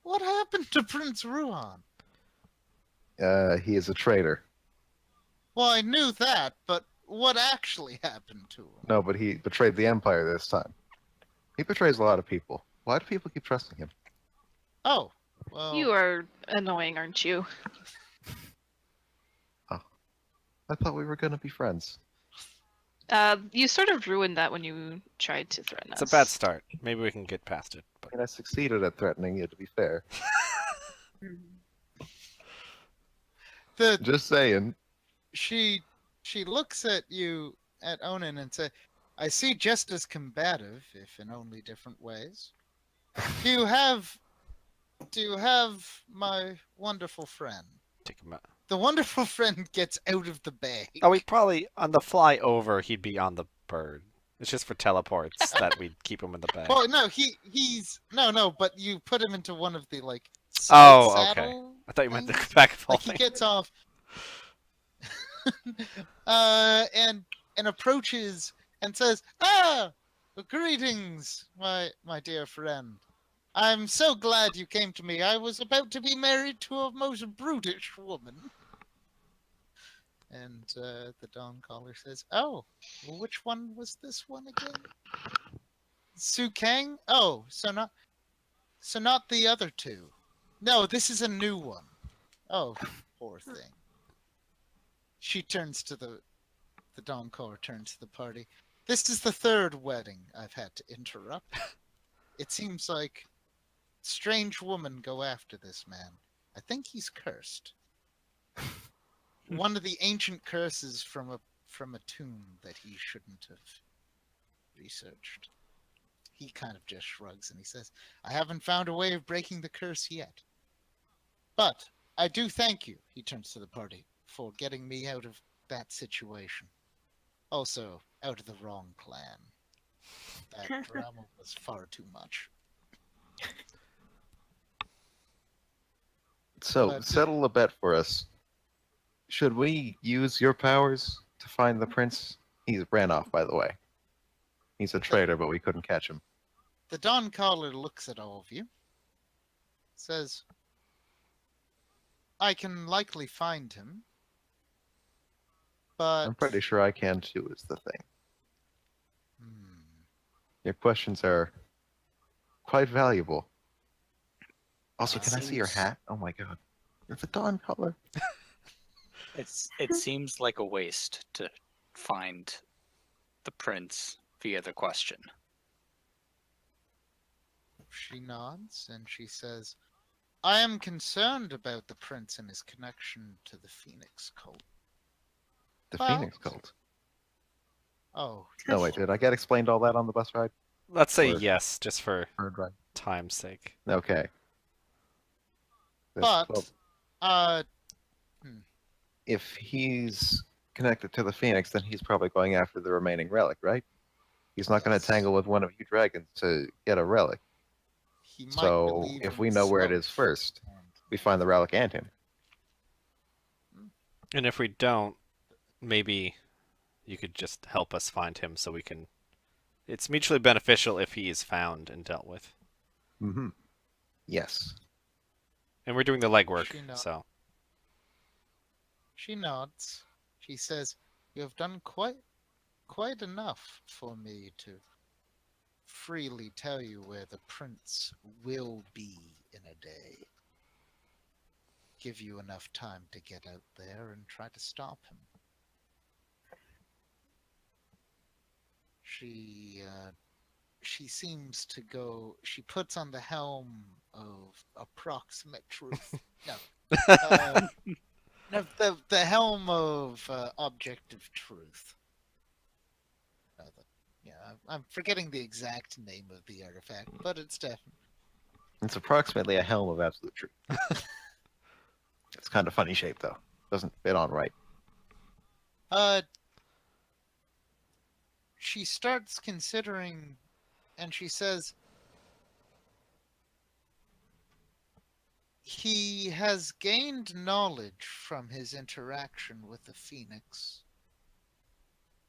What happened to Prince Ruhan?" He is a traitor. Well, I knew that, but what actually happened to him? No, but he betrayed the Empire this time. He betrays a lot of people. Why do people keep trusting him? Oh, well, You are annoying, aren't you? I thought we were going to be friends. You sort of ruined that when you tried to threaten us. It's a bad start. Maybe we can get past it. But I mean, I succeeded at threatening you, to be fair. the Just saying. she looks at you, at Onan, and says, "I see just as combative, if in only different ways. Do you have my wonderful friend?" take him out. The wonderful friend gets out of the bag. Oh, he probably, on the fly over, he'd be on the bird. It's just for teleports that we'd keep him in the bag. Well, no, he's no, but you put him into one of the, like, Oh, side okay. saddle I thought you meant the things. back of Like, he holding. gets off, and approaches and says, "Ah, greetings, my dear friend. I'm so glad you came to me. I was about to be married to a most brutish woman." And the Dawncaller says, "Oh, well, which one was this one again? Su Kang? Oh, so not the other two. No, this is a new one. Oh, poor thing." She turns to the Dawncaller turns to the party. "This is the third wedding I've had to interrupt. It seems like strange women go after this man. I think he's cursed. One of the ancient curses from a tomb that he shouldn't have researched." He kind of just shrugs and he says, "I haven't found a way of breaking the curse yet. But I do thank you," he turns to the party, "for getting me out of that situation. Also, out of the wrong clan. That drama was far too much." So, But- settle a bet for us. Should we use your powers to find the prince? He ran off, by the way. He's a traitor, but we couldn't catch him. The Dawncaller looks at all of you, says, "I can likely find him, but I'm pretty sure I can too, is the thing. Hmm. Your questions are quite valuable. Also, It can I see your seems- hat? Oh my god. It's a Dawn Caller. It seems like a waste to find the prince via the question. She nods and she says, I am concerned about the prince and his connection to the Phoenix cult. The Well- Phoenix cult. Oh, No, wait, did I get explained all that on the bus ride? Let's say Or- yes, just for Bird ride. time's sake. Okay. but Well, uh, if he's connected to the Phoenix, then he's probably going after the remaining relic, right? He's not going Yes. to tangle with one of you dragons to get a relic. he might So believe if in we know where it is smoke. first, we find the relic and him. And if we don't, maybe you could just help us find him so we can... It's mutually beneficial if he is found and dealt with. Mm-hmm. Yes. And we're doing the legwork, She knows. so... She nods. She says, "You have done quite enough for me to freely tell you where the prince will be in a day. Give you enough time to get out there and try to stop him." She seems to go. She puts on the helm of approximate truth. No, no, the helm of objective truth. Yeah, I'm forgetting the exact name of the artifact, but it's definitely. It's approximately a helm of absolute truth. It's kind of funny shape, though. Doesn't fit on right. She starts considering, and she says, he has gained knowledge from his interaction with the Phoenix.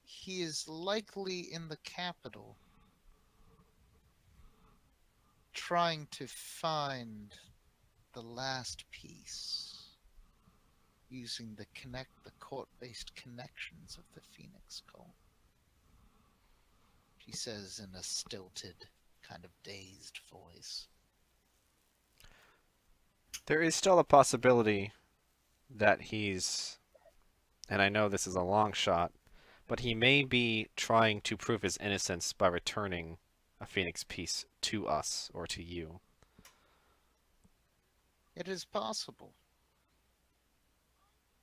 He is likely in the capital, trying to find the last piece, using the court-based connections of the Phoenix cult. She says in a stilted, kind of dazed voice. There is still a possibility that he's... And I know this is a long shot, but he may be trying to prove his innocence by returning a Phoenix piece to us or to you. It is possible.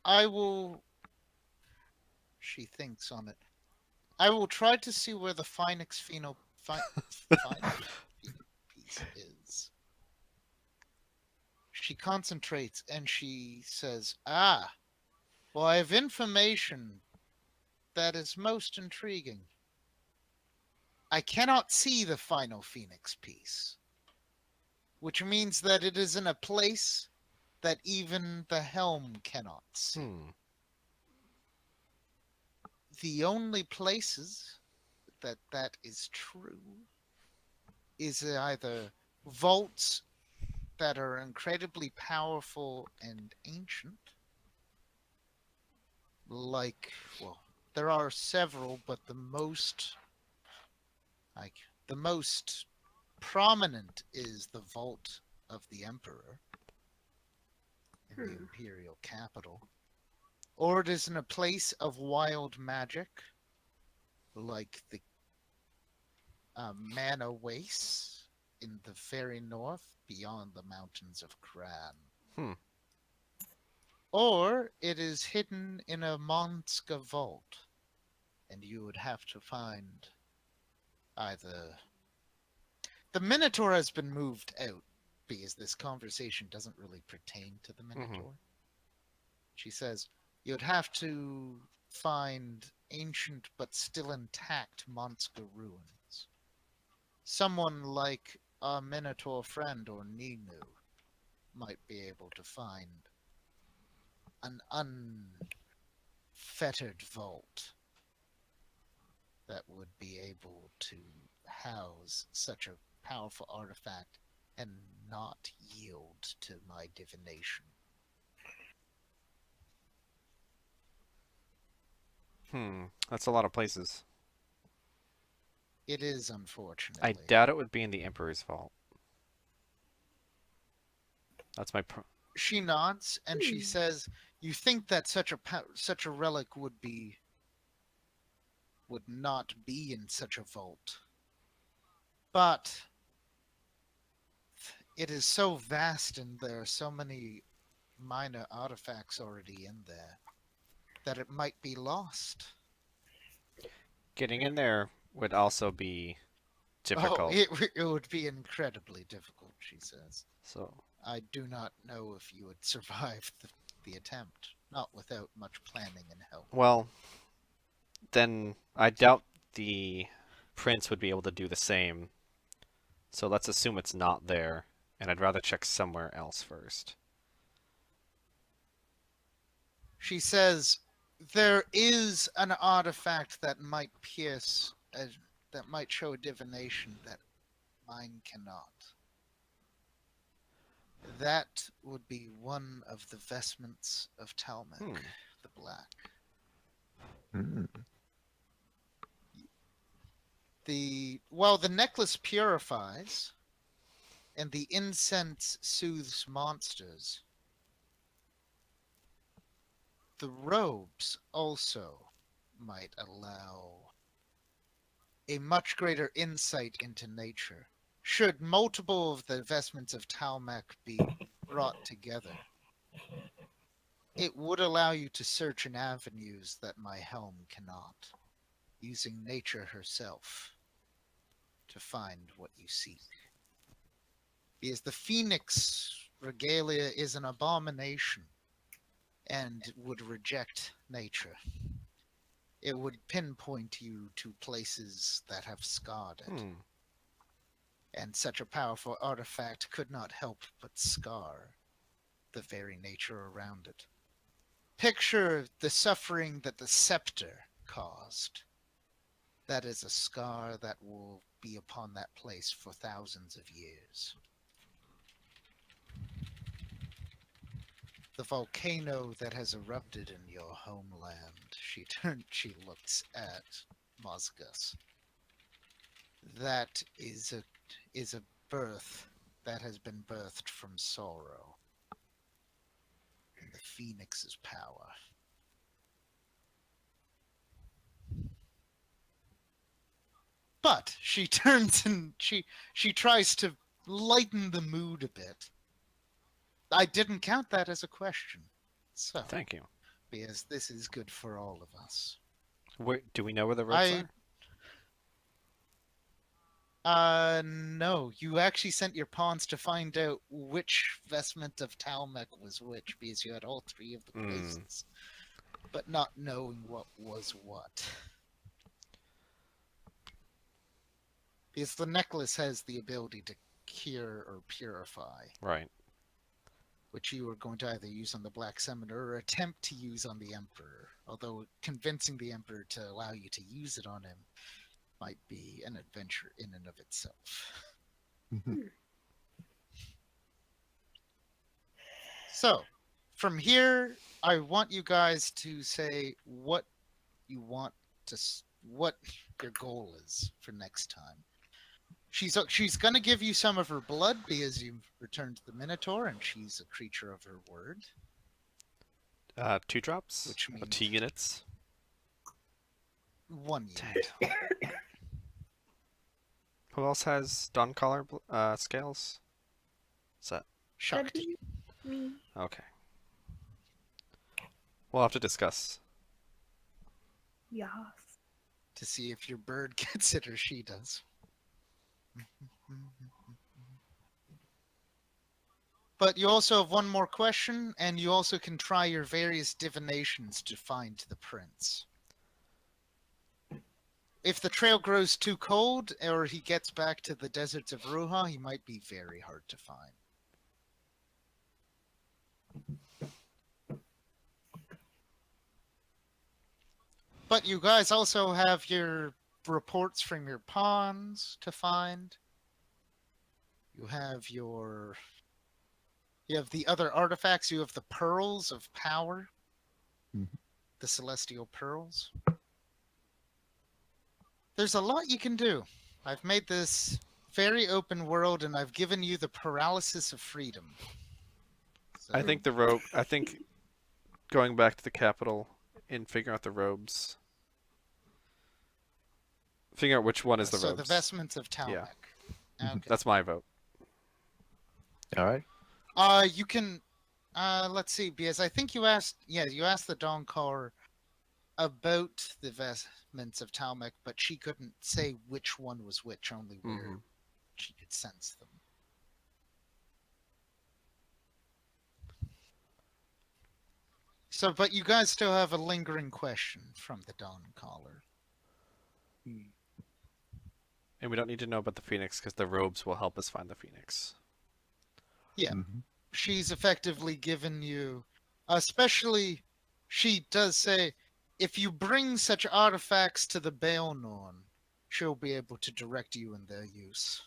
I will... She thinks on it. I will try to see where the Phoenix piece is. She concentrates and she says, well, I have information that is most intriguing. I cannot see the final Phoenix piece, which means that it is in a place that even the helm cannot see. The only places that is true is either vaults that are incredibly powerful and ancient, like, well, there are several, but the most prominent is the Vault of the Emperor in the Imperial capital. Or it is in a place of wild magic, like the Mana Wastes in the very north, beyond the mountains of Kran. Or it is hidden in a Monska vault, and you would have to find either... The Minotaur has been moved out, because this conversation doesn't really pertain to the Minotaur. She says, you'd have to find ancient but still intact Monska ruins. Someone like a Minotaur friend or Ninu might be able to find an unfettered vault that would be able to house such a powerful artifact and not yield to my divination. That's a lot of places. It is, unfortunately. I doubt it would be in the Emperor's vault. That's my... She nods and she says, "You think that such a relic would not be in such a vault, but it is so vast and there are so many minor artifacts already in there that it might be lost. Getting in there would also be Oh, difficult. it would be incredibly difficult, she says. So I do not know if you would survive the attempt, not without much planning and help. well, then I doubt the prince would be able to do the same. So let's assume it's not there, and I'd rather check somewhere else first. She says there is an artifact that might pierce, that might show a divination that mine cannot. That would be one of the vestments of Talmec, the Black. Mm. The necklace purifies, and the incense soothes monsters. The robes also might allow a much greater insight into nature. Should multiple of the vestments of Talmec be brought together, it would allow you to search in avenues that my helm cannot, using nature herself to find what you seek. Because the phoenix regalia is an abomination and would reject nature. It would pinpoint you to places that have scarred it. And such a powerful artifact could not help but scar the very nature around it. Picture the suffering that the scepter caused. That is a scar that will be upon that place for thousands of years. The volcano that has erupted in your homeland. She looks at Mosgus. That is a birth that has been birthed from sorrow. And the phoenix's power. But she turns and she tries to lighten the mood a bit. I didn't count that as a question. So, Thank you. because this is good for all of us. Do we know where the ropes are? No. You actually sent your pawns to find out which vestment of Talmec was which, because you had all three of the places. But not knowing what was what. Because the necklace has the ability to cure or purify. Right. Which you were going to either use on the Black Summoner or attempt to use on the Emperor. Although convincing the Emperor to allow you to use it on him might be an adventure in and of itself. So, from here, I want you guys to say what you want to, what your goal is for next time. She's going to give you some of her blood because you've returned to the Minotaur and she's a creature of her word. 2 drops? Which means 2 units? 1 unit. Who else has Dawn Collar scales? What's that? Shakti. Me. Okay. We'll have to discuss. Yes. To see if your bird gets it or she does. But you also have one more question, and you also can try your various divinations to find the prince. If the trail grows too cold, or he gets back to the deserts of Ruha, he might be very hard to find. But you guys also have your reports from your pawns to find. You have the other artifacts. You have the pearls of power. The celestial pearls. There's a lot you can do. I've made this very open world and I've given you the paralysis of freedom. So, I think going back to the capital and figuring out the robes. Figuring out which one is the robes. the vestments of Talmec. Yeah. Okay. That's my vote. All right. You can. Let's see, because I think you asked. Yeah, you asked the Dawncaller about the vestments of Talmec, but she couldn't say which one was which. Only where Mhm. she could sense them. So, but you guys still have a lingering question from the Dawncaller. Hmm. And we don't need to know about the Phoenix because the robes will help us find the Phoenix. Yeah. Mhm. She's effectively given you, especially, she does say, if you bring such artifacts to the Baelnorn, she'll be able to direct you in their use.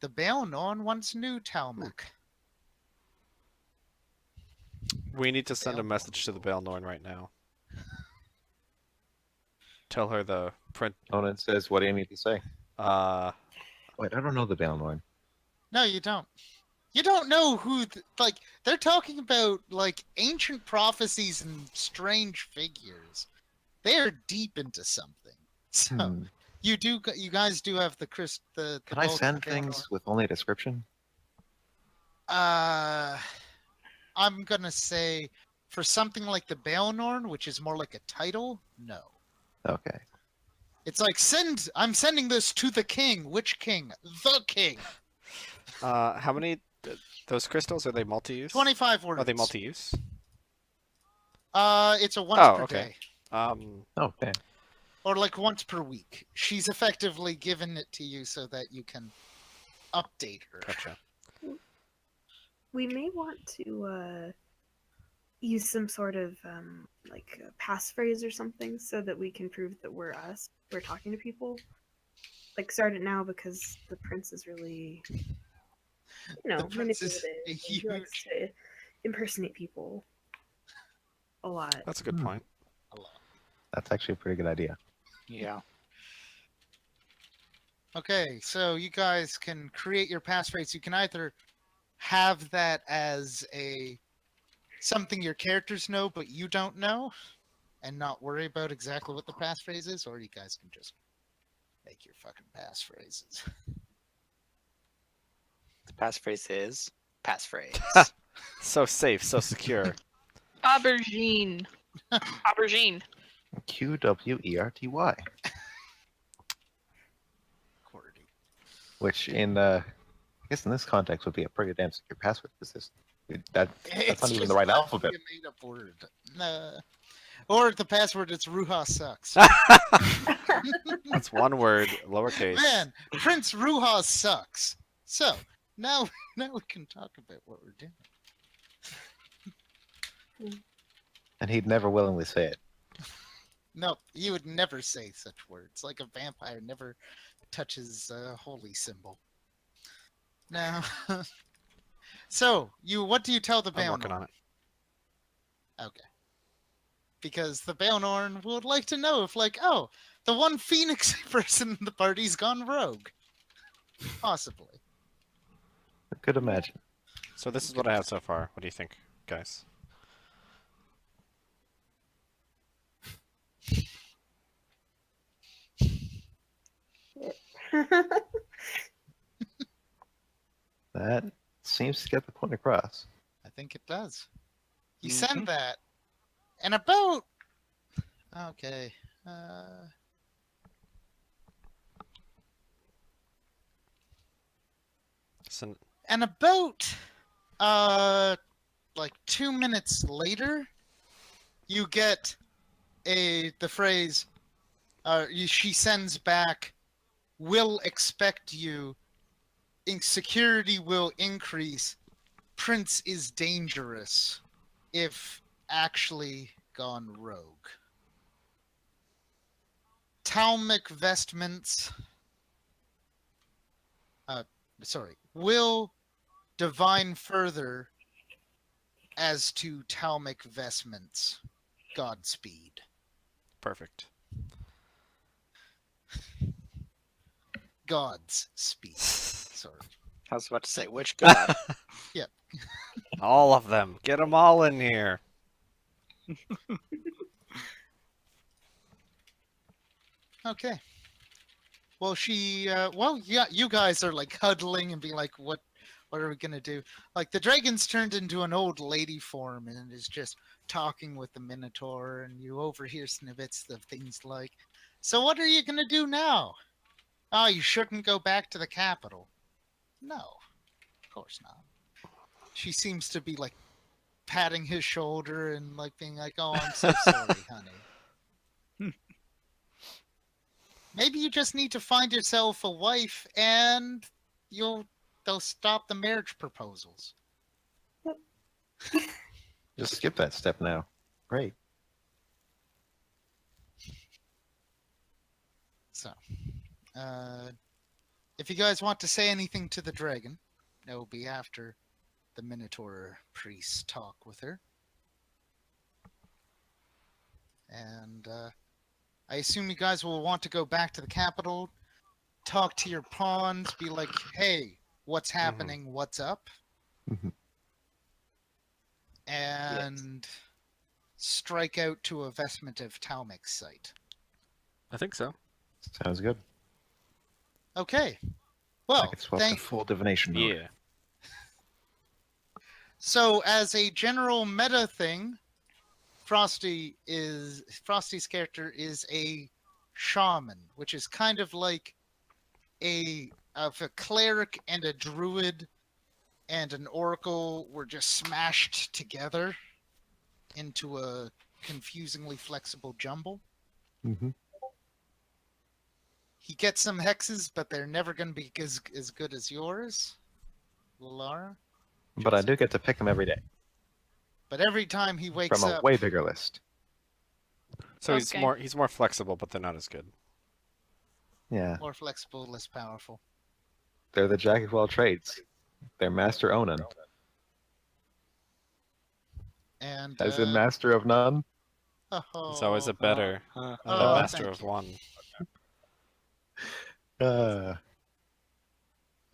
The Baelnorn once knew Talmec. We need to send a Baelnorn message to the will- Baelnorn right now. Tell her the print. Onan says, "What do you need to say?" Uh, Wait, I don't know the Balnorn. No, you don't. You don't know who, like, they're talking about, like, ancient prophecies and strange figures. They're deep into something. So, Hmm. you guys do have the Can I bulk of send the Baelnorn. things with only a description? I'm gonna say for something like the Baelnorn, which is more like a title, no. Okay. It's like I'm sending this to the king. Which king? The king. how many? Those crystals, are they multi-use? 25 words. Are they multi-use? It's a once per okay. day. Okay. Or like once per week. She's effectively given it to you so that you can update her. Gotcha. We may want to use some sort of like a passphrase or something so that we can prove that we're us. We're talking to people. Like start it now because the prince is really, The prince is manipulative. a And he likes huge. to impersonate people a lot. That's a good Hmm. point. That's actually a pretty good idea. Yeah. Okay, so you guys can create your passphrase. You can either have that as something your characters know but you don't know, and not worry about exactly what the passphrase is, or you guys can just make your fucking passphrases. The passphrase is passphrase. So safe, so secure. Aubergine. Aubergine. QWERTY, Cordy. which I guess in this context would be a pretty damn secure password. Because that's not even the right alphabet. A made-up word. Or the password is Ruha sucks. That's one word, lowercase. Man, Prince Ruha sucks. So now we can talk about what we're doing. And he'd never willingly say it. No, he would never say such words. Like a vampire never touches a holy symbol. Now, so what do you tell the I'm working Baelnorn? on it. Okay. Because the Baelnorn would like to know if, like, oh, the one Phoenix person in the party's gone rogue. Possibly. I could imagine. So this is what I have so far. What do you think, guys? That seems to get the point across. I think it does. You Mhm. send that. And about... Okay. So, And about... like 2 minutes later, you get the phrase, she sends back, will expect you, security will increase, Prince is dangerous, if actually gone rogue. Talmec vestments, will divine further as to Talmec vestments. Godspeed. perfect. God's speed. Sorry. I was about to say, which god? All of them. Get them all in here. Okay. Well, yeah, you guys are like huddling and being like, what What are we gonna do? Like, the dragon's turned into an old lady form and is just talking with the Minotaur, and you overhear snippets of things like, "So what are you gonna do now? Oh, you shouldn't go back to the capital." No, of course not. She seems to be like patting his shoulder and like being like, "Oh, I'm so sorry, honey. Maybe you just need to find yourself a wife, and they'll stop the marriage proposals." Just skip that step now. Great. So, if you guys want to say anything to the dragon, it will be after the Minotaur priests talk with her. And I assume you guys will want to go back to the capital, talk to your pawns, be like, "Hey, what's happening? What's up?" Mhm. And strike out to a vestment of Talmic's site. I think so. Sounds good. Okay. I Well, could swap to full divination mode. Yeah. So as a general meta thing, Frosty's character is a shaman, which is kind of like a cleric and a druid and an oracle were just smashed together into a confusingly flexible jumble. Mm-hmm. He gets some hexes, but they're never going to be as good as yours, Laura. But I do get to pick them every day But every time he wakes from a up, way bigger list. So Okay. he's more flexible, but they're not as good. Yeah, more flexible, less powerful. they're the jack of all trades. They're Master Onan, And as in Master of None. It's always a better Oh, than Master thank of you. One.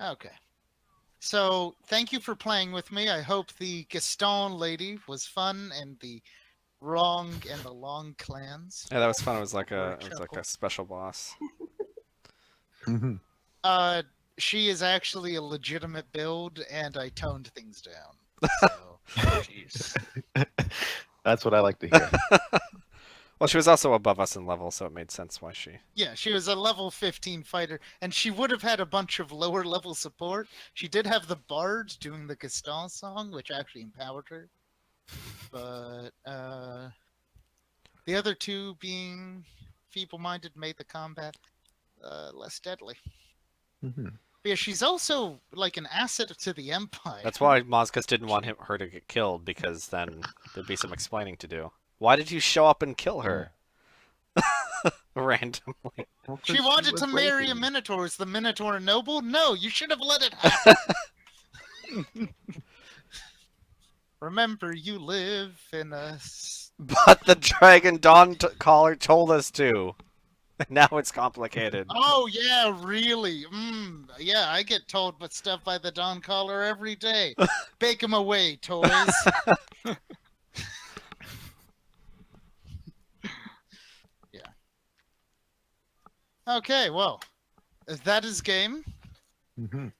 Okay. So thank you for playing with me. I hope the Gaston lady was fun, and the Wrong and the Long clans. Yeah, that was fun. It was like Or a chuckle. special boss. Mhm. She is actually a legitimate build, and I toned things down. So Jeez. That's what I like to hear. Well, she was also above us in level, so it made sense why she. yeah, she was a level 15 fighter, and she would have had a bunch of lower level support. She did have the bard doing the Gaston song, which actually empowered her. But the other two being feeble-minded made the combat less deadly. Mhm. But yeah, she's also like an asset to the Empire. That's why Mozgus didn't want her to get killed, because then there'd be some explaining to do. Why did you show up and kill her? Randomly. Well, She 'cause wanted was to marry a rapey. Minotaur. Is the Minotaur noble? No, you should have let it happen. Remember, you live in a... But the Dragon Dawn caller told us to. Now it's complicated. Oh, yeah, really? Yeah, I get told but stuff by the Dawn Caller every day. Bake 'em away, toys. Yeah. Okay, well, that is game. Mhm.